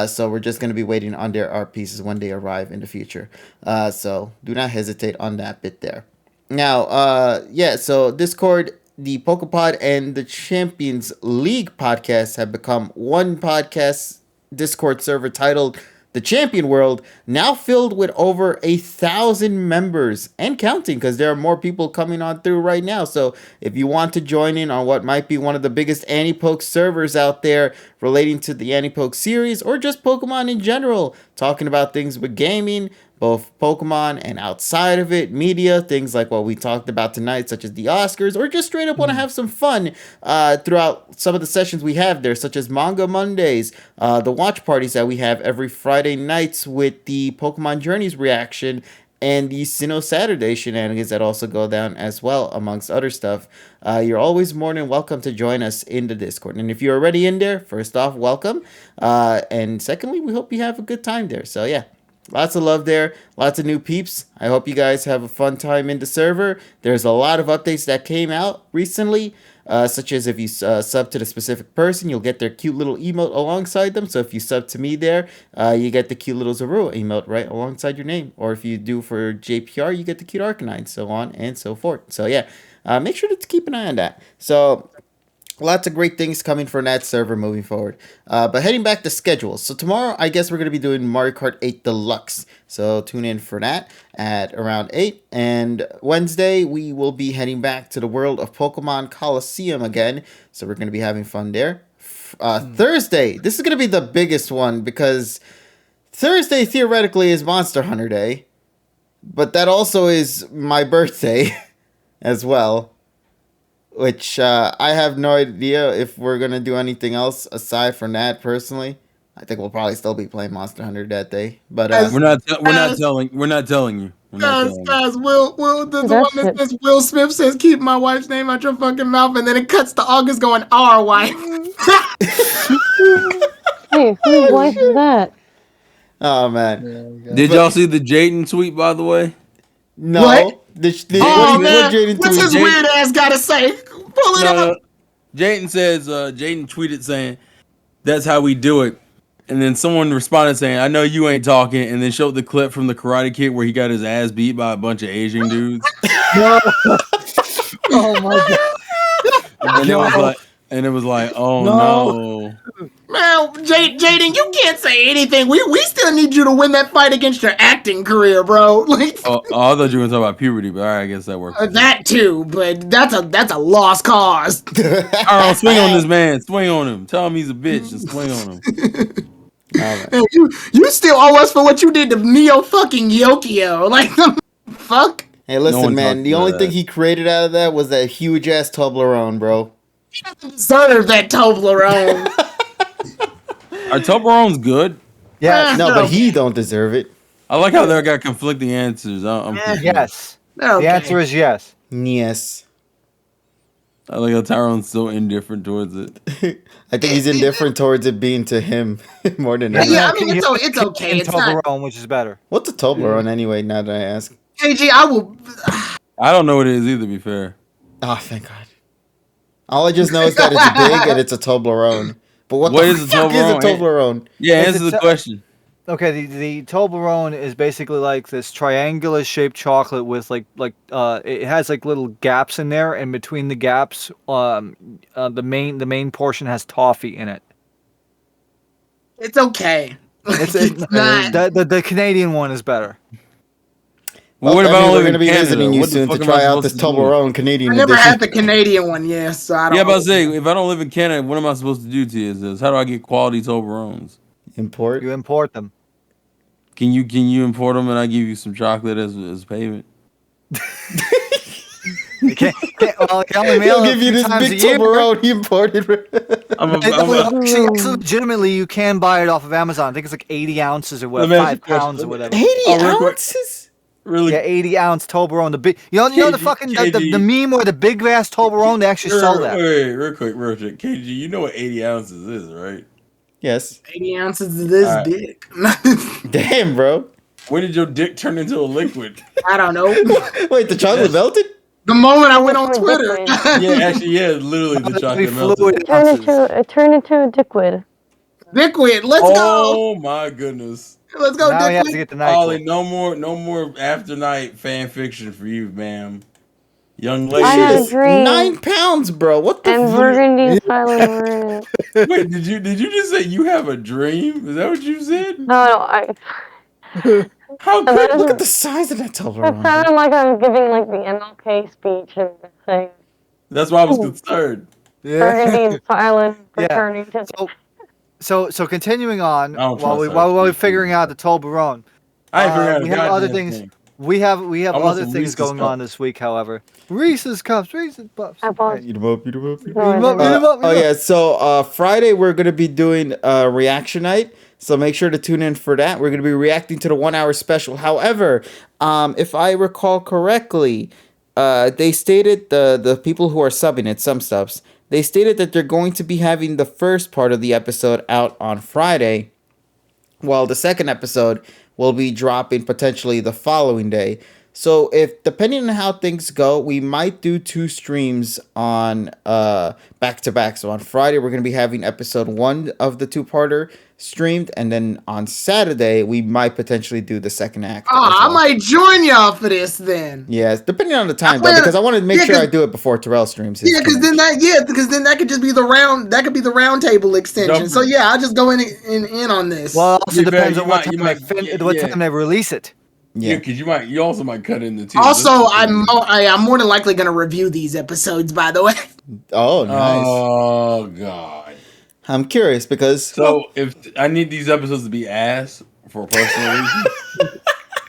Speaker 1: So we're just going to be waiting on their art pieces when they arrive in the future. So do not hesitate on that bit there. Now, so Discord, the PokePod, and the Champions League podcasts have become one podcast Discord server titled The Champion World, now filled with over 1,000 members and counting, because there are more people coming on through right now. So if you want to join in on what might be one of the biggest Anti-Poke servers out there relating to the Anti-Poke series or just Pokemon in general, talking about things with gaming, both Pokemon and outside of it, media, things like what we talked about tonight, such as the Oscars, or just straight up want to have some fun throughout some of the sessions we have there, such as Manga Mondays, the watch parties that we have every Friday nights with the Pokemon Journeys reaction, and the Sinnoh Saturday shenanigans that also go down as well, amongst other stuff. You're always more than welcome to join us in the Discord. And if you're already in there, first off, welcome. And secondly, we hope you have a good time there. So yeah, lots of love there, lots of new peeps. I hope you guys have a fun time in the server. There's a lot of updates that came out recently. Such as if you sub to the specific person, you'll get their cute little emote alongside them. So if you sub to me there, you get the cute little Zorua emote right alongside your name. Or if you do for JPR, you get the cute Arcanine, so on and so forth. So yeah, make sure to keep an eye on that. So lots of great things coming from that server moving forward. But heading back to schedules. So tomorrow, I guess we're going to be doing Mario Kart 8 Deluxe. So tune in for that at around 8. And Wednesday, we will be heading back to the world of Pokemon Coliseum again. So we're going to be having fun there. Thursday, this is going to be the biggest one because Thursday theoretically is Monster Hunter Day. But that also is my birthday as well. Which I have no idea if we're gonna do anything else aside from that. Personally, I think we'll probably still be playing Monster Hunter that day. But
Speaker 3: we're not telling you.
Speaker 2: Guys, Will, the one that says Will Smith says, "Keep my wife's name out your fucking mouth," and then it cuts to August going, "Our wife."
Speaker 4: Hey, whose wife is that?
Speaker 1: Oh man,
Speaker 3: did y'all see the Jaden tweet, by the way?
Speaker 1: No.
Speaker 2: What?
Speaker 1: What's
Speaker 2: his weird ass gotta say? Pull it up.
Speaker 3: Jaden says, Jaden tweeted saying, "That's how we do it." And then someone responded saying, "I know you ain't talking," and then showed the clip from the Karate Kid where he got his ass beat by a bunch of Asian dudes.
Speaker 6: No. Oh my god.
Speaker 3: And it was like, oh no.
Speaker 2: Man, Jaden, you can't say anything. We still need you to win that fight against your acting career, bro. Like,
Speaker 3: I thought you were talking about puberty, but all right, I guess that works.
Speaker 2: That too, but that's a lost cause.
Speaker 3: All right, swing on this man. Swing on him. Tell him he's a bitch and swing on him.
Speaker 1: Right.
Speaker 2: Man, you still owe us for what you did to Neo fucking Yokio. Like, fuck.
Speaker 1: Hey, listen, man. The only thing he created out of that was that huge ass Toblerone, bro.
Speaker 2: He doesn't deserve that Toblerone.
Speaker 3: Are Toblerone's good?
Speaker 6: Yeah.
Speaker 1: No, but he don't deserve it.
Speaker 3: I like how they got conflicting answers.
Speaker 6: Yes.
Speaker 2: Okay.
Speaker 6: The answer is yes.
Speaker 1: Yes.
Speaker 3: I like how Tyrone's so indifferent towards it.
Speaker 1: I think he's indifferent towards it being to him more than anything.
Speaker 2: Yeah, I mean, it's okay. It's
Speaker 6: Toblerone,
Speaker 2: not...
Speaker 6: which is better.
Speaker 1: What's a Toblerone anyway, now that I ask?
Speaker 2: KG, I will...
Speaker 3: I don't know what it is either, to be fair.
Speaker 1: Oh, thank God. All I just know is that it's big and it's a Toblerone. But what the
Speaker 3: is
Speaker 1: fuck is a Toblerone?
Speaker 3: Yeah, answer the question.
Speaker 6: Okay, the Toblerone is basically like this triangular shaped chocolate with it has like little gaps in there, and between the gaps, the main portion has toffee in it.
Speaker 2: It's okay.
Speaker 6: The Canadian one is better.
Speaker 3: Well, what about
Speaker 1: we're going to be visiting you soon to try out this Toblerone Canadian
Speaker 2: edition. I never had the Canadian one, so I don't know.
Speaker 3: Yeah, but I say, if I don't live in Canada, what am I supposed to do to you? Is how do I get quality Toblerones?
Speaker 1: Import?
Speaker 6: You import them.
Speaker 3: Can you import them and I give you some chocolate as payment?
Speaker 6: You can't only mail
Speaker 1: He'll give you this big Toblerone he imported.
Speaker 6: Legitimately, you can buy it off of Amazon. I think it's like 80 ounces or whatever, 5 pounds or whatever.
Speaker 1: 80 ounces?
Speaker 3: Really?
Speaker 6: Yeah, 80-ounce Toblerone. The big, you know the fucking the meme where the big ass Toblerone, they actually sell that.
Speaker 3: Wait, real quick. KG, you know what 80 ounces is, right?
Speaker 1: Yes.
Speaker 2: 80 ounces of this dick.
Speaker 1: Damn, bro.
Speaker 3: When did your dick turn into a liquid?
Speaker 2: I don't know.
Speaker 1: Wait, the chocolate melted?
Speaker 2: The moment I went on Twitter.
Speaker 3: Literally the chocolate melted.
Speaker 4: It turned into a dickwood.
Speaker 2: Liquid, let's go.
Speaker 3: Oh my goodness.
Speaker 2: Let's go,
Speaker 6: now you have to get the night.
Speaker 3: Ollie, no more after night fan fiction for you, ma'am. Young lady.
Speaker 4: I had a dream.
Speaker 1: 9 pounds, bro. What the
Speaker 4: fuck? And Burgundy silent.
Speaker 3: Wait, did you just say you have a dream? Is that what you said?
Speaker 4: No, I.
Speaker 3: How good?
Speaker 1: Look at the size of that Toblerone.
Speaker 4: It sounded like I was giving like the MLK speech and saying.
Speaker 3: That's why I was concerned.
Speaker 6: Yeah.
Speaker 4: Burgundy silent returning to.
Speaker 6: So continuing on while we're figuring out the Toblerone.
Speaker 3: I forgot.
Speaker 6: We have other things. We have other things
Speaker 3: Reese's
Speaker 6: going on
Speaker 3: Cups.
Speaker 6: this week. However, Reese's Cups, Reese's Puffs.
Speaker 4: Apples.
Speaker 1: Eat 'em up, eat 'em up.
Speaker 6: Eat 'em up, eat 'em up, eat 'em
Speaker 1: Oh
Speaker 6: up.
Speaker 1: yeah, so Friday we're gonna be doing reaction night. So make sure to tune in for that. We're gonna be reacting to the 1 hour special. However, if I recall correctly, they stated the people who are subbing at some subs, they stated that they're going to be having the first part of the episode out on Friday, while the second episode will be dropping potentially the following day. So if depending on how things go, we might do 2 streams on back to back. So on Friday we're gonna be having episode 1 of the 2-parter streamed, and then on Saturday we might potentially do the second act.
Speaker 2: Oh,
Speaker 1: as
Speaker 2: I
Speaker 1: well.
Speaker 2: might join y'all for this then.
Speaker 1: Yes, depending on the time though,
Speaker 2: plan-
Speaker 1: because I want to make
Speaker 2: yeah,
Speaker 1: sure I
Speaker 2: 'cause-
Speaker 1: do it before Terrell streams his
Speaker 2: Yeah, because then that could just be the round. That could be the round table extension.
Speaker 3: Don't-
Speaker 2: So yeah, I'll just go in on this.
Speaker 6: Well, it also
Speaker 3: You
Speaker 6: depends
Speaker 3: might-
Speaker 6: on what
Speaker 3: you
Speaker 6: time,
Speaker 3: might-
Speaker 6: what
Speaker 3: yeah.
Speaker 6: time they release it.
Speaker 3: Yeah,
Speaker 1: Yeah.
Speaker 3: because you also might cut in the two.
Speaker 2: Also, I'm more than likely going to review these episodes. By the way,
Speaker 1: Oh, nice.
Speaker 3: Oh god.
Speaker 1: I'm curious because
Speaker 3: So if I need these episodes to be ass for personal reasons,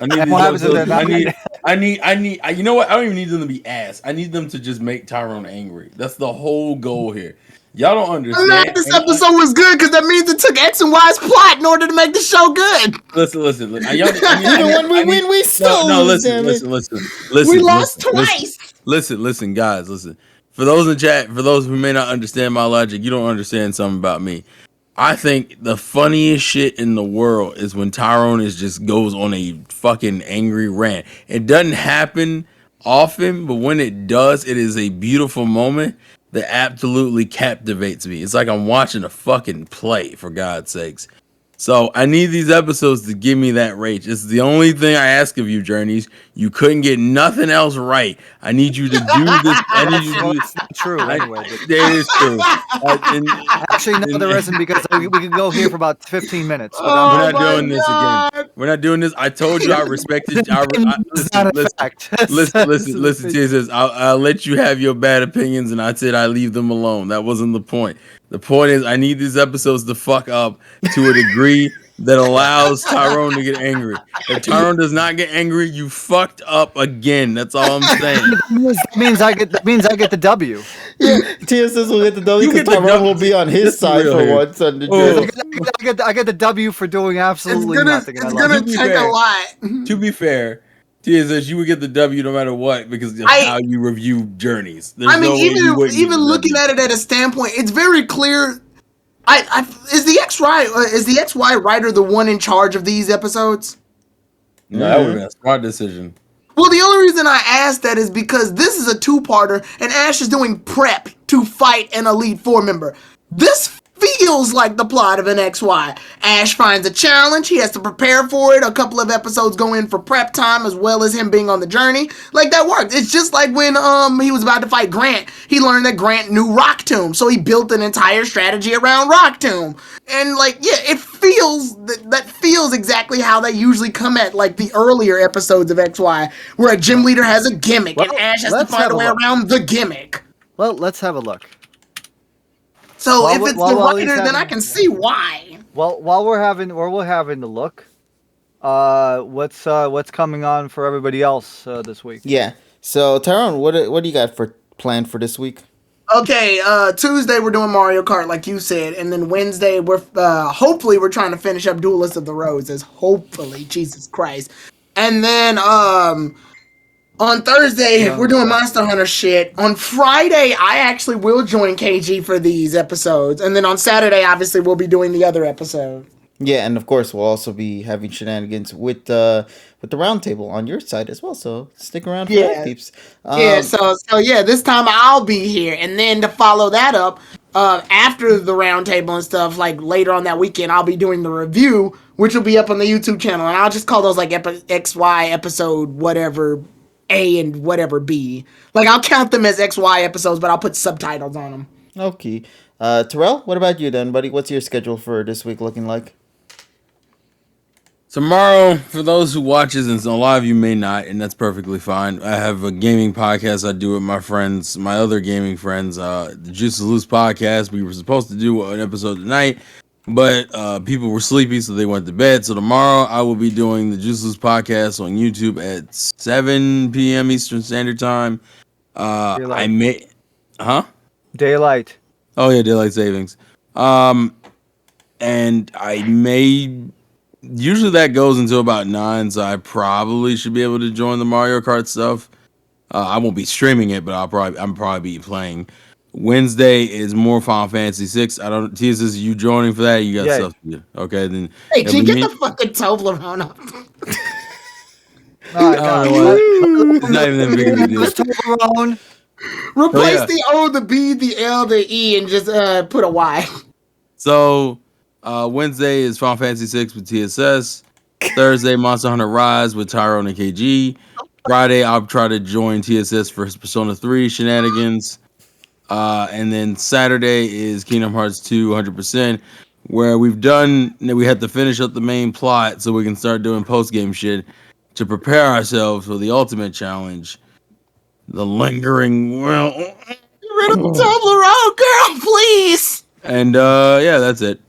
Speaker 3: I need these
Speaker 6: What happens if
Speaker 3: episodes.
Speaker 6: they're not?
Speaker 3: I need. You know what? I don't even need them to be ass. I need them to just make Tyrone angry. That's the whole goal here. Y'all don't
Speaker 2: I'm
Speaker 3: understand.
Speaker 2: glad this episode was good because that means it took X and Y's plot in order to make the show good.
Speaker 3: Listen.
Speaker 1: even when we win, we still lose.
Speaker 3: Listen.
Speaker 2: We lost
Speaker 3: listen,
Speaker 2: twice.
Speaker 3: Listen, guys. Listen. For those in chat, for those who may not understand my logic, you don't understand something about me. I think the funniest shit in the world is when Tyrone just goes on a fucking angry rant. It doesn't happen often, but when it does, it is a beautiful moment that absolutely captivates me. It's like I'm watching a fucking play, for God's sakes. So I need these episodes to give me that rage. It's the only thing I ask of you, Journeys. You couldn't get nothing else right. I need you to do this. I need you to do this.
Speaker 6: True, anyway.
Speaker 3: It is true.
Speaker 6: Actually, no, there isn't because we could go here for about 15 minutes. But
Speaker 2: Oh,
Speaker 3: We're not
Speaker 2: my
Speaker 3: doing this
Speaker 2: God.
Speaker 3: again. We're not doing this. I told you I respected.
Speaker 6: it's not a fact.
Speaker 3: Listen, Jesus. I'll let you have your bad opinions, and I said I leave them alone. That wasn't the point. The point is I need these episodes to fuck up to a degree that allows Tyrone to get angry. If Tyrone does not get angry, you fucked up again. That's all I'm saying.
Speaker 6: That means I get the W.
Speaker 1: Yeah, TSS will get the W
Speaker 3: You
Speaker 1: because
Speaker 3: get the
Speaker 1: Tyrone
Speaker 3: W.
Speaker 1: will be on his
Speaker 3: Let's be
Speaker 1: side
Speaker 3: real
Speaker 1: for
Speaker 3: here.
Speaker 1: once. On the
Speaker 3: Oh.
Speaker 1: jury.
Speaker 6: I get the W for doing absolutely nothing. and I
Speaker 2: It's
Speaker 6: love
Speaker 2: gonna
Speaker 6: it.
Speaker 3: be
Speaker 2: take
Speaker 3: fair.
Speaker 2: a lot.
Speaker 3: To be fair, TSS, you would get the W no matter what because of
Speaker 2: I-
Speaker 3: how you review Journeys. There's
Speaker 2: I mean,
Speaker 3: no way you wouldn't get
Speaker 2: even
Speaker 3: the
Speaker 2: looking
Speaker 3: W.
Speaker 2: at it at a standpoint, it's very clear. Is the XY writer the one in charge of these episodes?
Speaker 3: No, that would have been a smart decision.
Speaker 2: Well, the only reason I asked that is because this is a 2-parter, and Ash is doing prep to fight an Elite Four member. This feels like the plot of an XY. Ash finds a challenge, he has to prepare for it. A couple of episodes go in for prep time as well as him being on the journey. Like, that worked. It's just like when he was about to fight Grant. He learned that Grant knew Rock Tomb, so he built an entire strategy around Rock Tomb. And like, yeah, it feels that feels exactly how they usually come at like the earlier episodes of XY, where a gym leader has a gimmick and
Speaker 6: Well,
Speaker 2: Ash has to
Speaker 6: let's
Speaker 2: find
Speaker 6: have
Speaker 2: a
Speaker 6: a
Speaker 2: way
Speaker 6: look.
Speaker 2: around the gimmick.
Speaker 6: Well, let's have a look.
Speaker 2: So
Speaker 6: While
Speaker 2: if
Speaker 6: we-
Speaker 2: it's
Speaker 6: while-
Speaker 2: the
Speaker 6: while he's
Speaker 2: writer, then
Speaker 6: having-
Speaker 2: I can see why.
Speaker 6: Well, while we're having the look, what's coming on for everybody else this week?
Speaker 1: Yeah. So Tyrone, what do you got for planned for this week?
Speaker 2: Okay, Tuesday we're doing Mario Kart, like you said, and then Wednesday we're hopefully we're trying to finish up Duelist of the Roses. Hopefully, Jesus Christ. And then on Thursday we're doing Monster Hunter shit. On Friday I actually will join KG for these episodes, and then on Saturday obviously we'll be doing the other episode.
Speaker 1: Yeah, and of course we'll also be having shenanigans with the roundtable on your side as well. So stick around for that, peeps.
Speaker 2: Yeah, so yeah, this time I'll be here, and then to follow that up, after the roundtable and stuff, like later on that weekend, I'll be doing the review, which will be up on the YouTube channel, and I'll just call those like XY episode whatever A and whatever B. Like I'll count them as XY episodes, but I'll put subtitles on them.
Speaker 1: Okay. Terrell, what about you then, buddy? What's your schedule for this week looking like?
Speaker 3: Tomorrow, for those who watches, and a lot of you may not, and that's perfectly fine. I have a gaming podcast I do with my friends, my other gaming friends, the Juices Loose podcast. We were supposed to do an episode tonight. but people were sleepy, so they went to bed. So tomorrow I will be doing the Juiceless podcast on YouTube at 7 p.m. Eastern Standard Time. I
Speaker 6: Daylight.
Speaker 3: may, huh?
Speaker 6: Daylight.
Speaker 3: Oh yeah, daylight savings. And I may. Usually that goes until about 9, so I probably should be able to join the Mario Kart stuff. I won't be streaming it, but I'm probably be playing. Wednesday is more Final Fantasy 6. I don't. TSS, you joining for that? You got
Speaker 6: Yeah.
Speaker 3: stuff to do. Okay, then.
Speaker 2: Hey,
Speaker 3: it'll
Speaker 2: G,
Speaker 3: be
Speaker 2: get
Speaker 3: me.
Speaker 2: the fucking Toblerone up.
Speaker 6: All right,
Speaker 3: I don't
Speaker 6: no.
Speaker 3: know what. It's not even that big of a deal.
Speaker 6: Just Toblerone.
Speaker 2: Replace
Speaker 3: yeah.
Speaker 2: the O, the B, the L, the E, and just put a Y.
Speaker 3: So Wednesday is Final Fantasy 6 with TSS. Thursday, Monster Hunter Rise with Tyrone and KG. Friday, I'll try to join TSS for his Persona 3 shenanigans. And then Saturday is Kingdom Hearts 2 100%, where we had to finish up the main plot so we can start doing post-game shit to prepare ourselves for the ultimate challenge. The lingering, well...
Speaker 2: Get rid of the Toblerone, girl, please.
Speaker 3: And, yeah, that's it.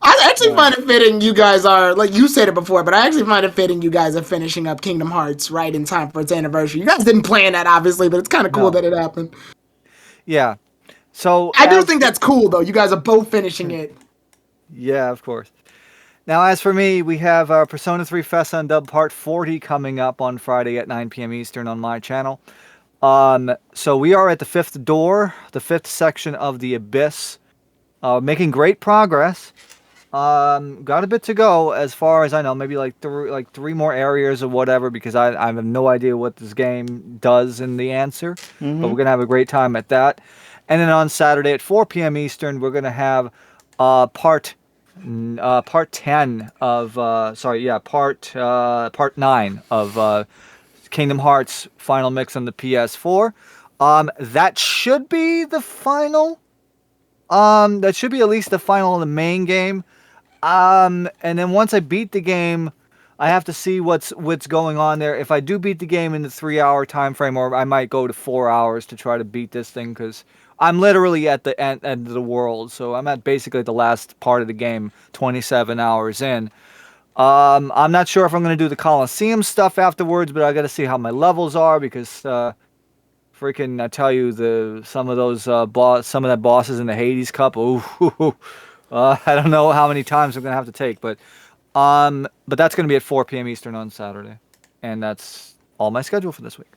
Speaker 2: I actually find it fitting you guys are, like you said it before, but I actually find it fitting you guys are finishing up Kingdom Hearts right in time for its anniversary. You guys didn't plan that, obviously, but it's kind of cool that it happened.
Speaker 6: Yeah. So
Speaker 2: I do think that's cool, though. You guys are both finishing it.
Speaker 6: Yeah, of course. Now, as for me, we have our Persona 3 Fest Undub Part 40 coming up on Friday at 9 p.m. Eastern on my channel. So we are at the 5th door, the 5th section of the Abyss. Making great progress. Got a bit to go as far as I know. Maybe like three more areas or whatever, because I have no idea what this game does in the answer. But we're gonna have a great time at that. And then on Saturday at 4 p.m. Eastern, we're gonna have part 10 of part 9 of Kingdom Hearts Final Mix on the PS4. That should be the final. That should be at least the final of the main game. And then once I beat the game, I have to see what's going on there. If I do beat the game in the 3-hour time frame, or I might go to 4 hours to try to beat this thing, because I'm literally at the end of the world. So I'm at basically the last part of the game, 27 hours in. I'm not sure if I'm going to do the Coliseum stuff afterwards, but I got to see how my levels are, because freaking, I tell you, some of that bosses in the Hades Cup. I don't know how many times I'm gonna have to take, but that's gonna be at 4 p.m. Eastern on Saturday, and that's all my schedule for this week.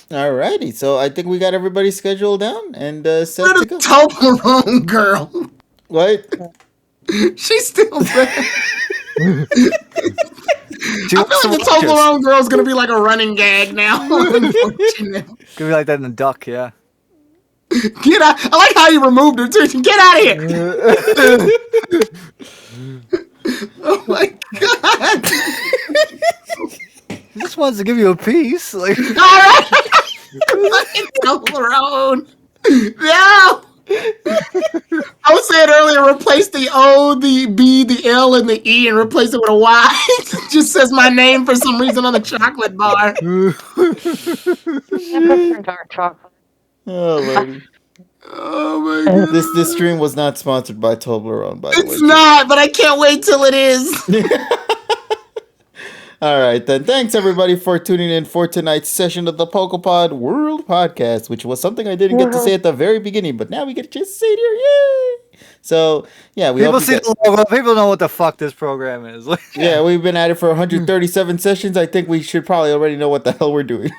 Speaker 1: Alrighty, so I think we got everybody scheduled down and set to go.
Speaker 2: Toblerone, girl.
Speaker 1: What?
Speaker 2: She's still there. I feel like the Toblerone girl is gonna be like a running gag now. Unfortunately.
Speaker 6: Gonna be like that in the Duck, yeah.
Speaker 2: Get out! I like how you removed her too. Get out of here! Oh my god!
Speaker 6: He just wants to give you a piece, like.
Speaker 2: All right, fucking Toblerone. No. I was saying earlier, replace the O, the B, the L, and the E, and replace it with a Y. It just says my name for some reason on the chocolate bar.
Speaker 4: I prefer dark chocolate.
Speaker 1: Oh, Lordy.
Speaker 2: Oh my god.
Speaker 1: This stream was not sponsored by Toblerone, by the way.
Speaker 2: It's not, but I can't wait till it is.
Speaker 1: All right, then. Thanks, everybody, for tuning in for tonight's session of the PokePod World Podcast, which was something I didn't get to say at the very beginning, but now we get a chance to say it here. Yay! So, yeah, we
Speaker 6: People see the logo. People know what the fuck this program is.
Speaker 1: Yeah, we've been at it for 137 sessions. I think we should probably already know what the hell we're doing.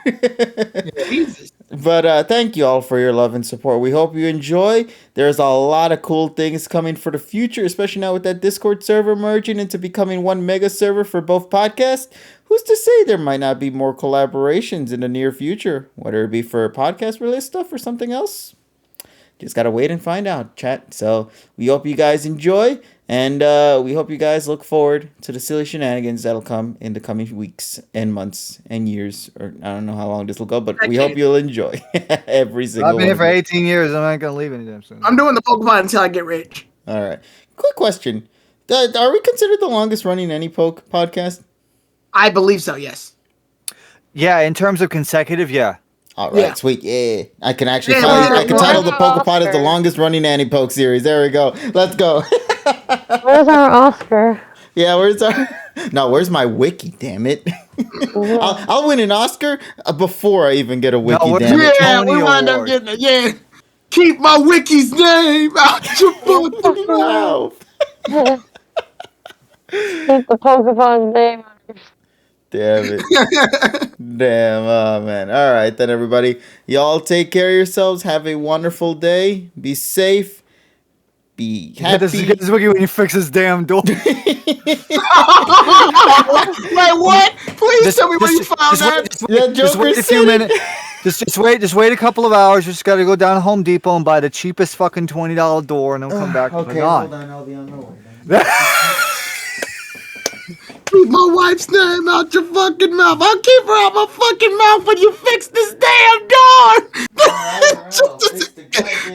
Speaker 2: Jesus.
Speaker 1: But thank you all for your love and support. We hope you enjoy. There's a lot of cool things coming for the future, especially now with that Discord server merging into becoming one mega server for both podcasts. Who's to say there might not be more collaborations in the near future, whether it be for podcast-related stuff or something else? Just gotta wait and find out, chat. So we hope you guys enjoy, and we hope you guys look forward to the silly shenanigans that'll come in the coming weeks and months and years, or I don't know how long this will go, but we hope you'll enjoy every single.
Speaker 6: I've been here for
Speaker 1: one.
Speaker 6: 18 years. I'm not gonna leave anytime soon.
Speaker 2: I'm doing the Pokemon until I get rich.
Speaker 1: All right. Quick question: are we considered the longest running any Poke podcast?
Speaker 2: I believe so. Yes.
Speaker 6: Yeah, in terms of consecutive, yeah.
Speaker 1: All right,
Speaker 2: Yeah.
Speaker 1: sweet. Yeah, I can actually
Speaker 2: Yeah,
Speaker 1: finally. I
Speaker 2: where's
Speaker 1: can title the
Speaker 4: our
Speaker 1: PokePod as the
Speaker 4: Oscar?
Speaker 1: longest running anti-poke series. There we go. Let's go.
Speaker 4: Where's our Oscar?
Speaker 1: Yeah, where's our? No, where's my wiki? Damn it! I'll win an Oscar before I even get a wiki.
Speaker 6: where's
Speaker 1: Damn
Speaker 6: the
Speaker 1: it!
Speaker 2: Yeah,
Speaker 6: Tony
Speaker 2: we wind up
Speaker 6: Award?
Speaker 2: getting it. Yeah. Keep my wiki's name out your fucking mouth.
Speaker 1: Wow.
Speaker 4: Keep the Pokemon name.
Speaker 1: Damn it. Damn. Oh man. All right then, everybody. Y'all take care of yourselves. Have a wonderful day. Be safe. Be
Speaker 6: Get
Speaker 1: happy.
Speaker 6: this wiki when you fix this damn door.
Speaker 2: Wait, what? Please tell me where you found that.
Speaker 1: That
Speaker 6: Just
Speaker 1: Joker
Speaker 6: wait a few
Speaker 1: said
Speaker 6: minutes.
Speaker 1: it.
Speaker 6: Just wait a couple of hours. Just gotta go down to Home Depot and buy the cheapest fucking $20 door, and then come back. And
Speaker 1: Okay,
Speaker 6: put it on.
Speaker 1: hold on. I'll be on my way.
Speaker 2: Keep my wife's name out your fucking mouth. I'll keep her out my fucking mouth when you fix this damn door.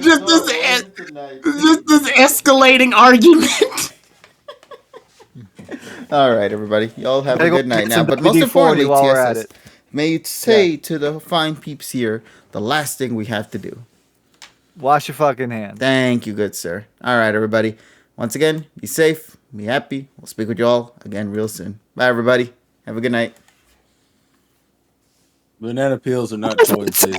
Speaker 2: Just this escalating argument.
Speaker 1: All right, everybody. Y'all have a
Speaker 6: Gotta go
Speaker 1: good night
Speaker 6: get
Speaker 1: now.
Speaker 6: some
Speaker 1: But most
Speaker 6: WD-40
Speaker 1: importantly,
Speaker 6: while we're at
Speaker 1: TSS,
Speaker 6: it.
Speaker 1: may you say to the fine peeps here the last thing we have to do.
Speaker 6: Wash your fucking hands.
Speaker 1: Thank you, good sir. All right, everybody. Once again, be safe, be happy. We'll speak with you all again real soon. Bye, everybody. Have a good night.
Speaker 3: Banana peels are not choices.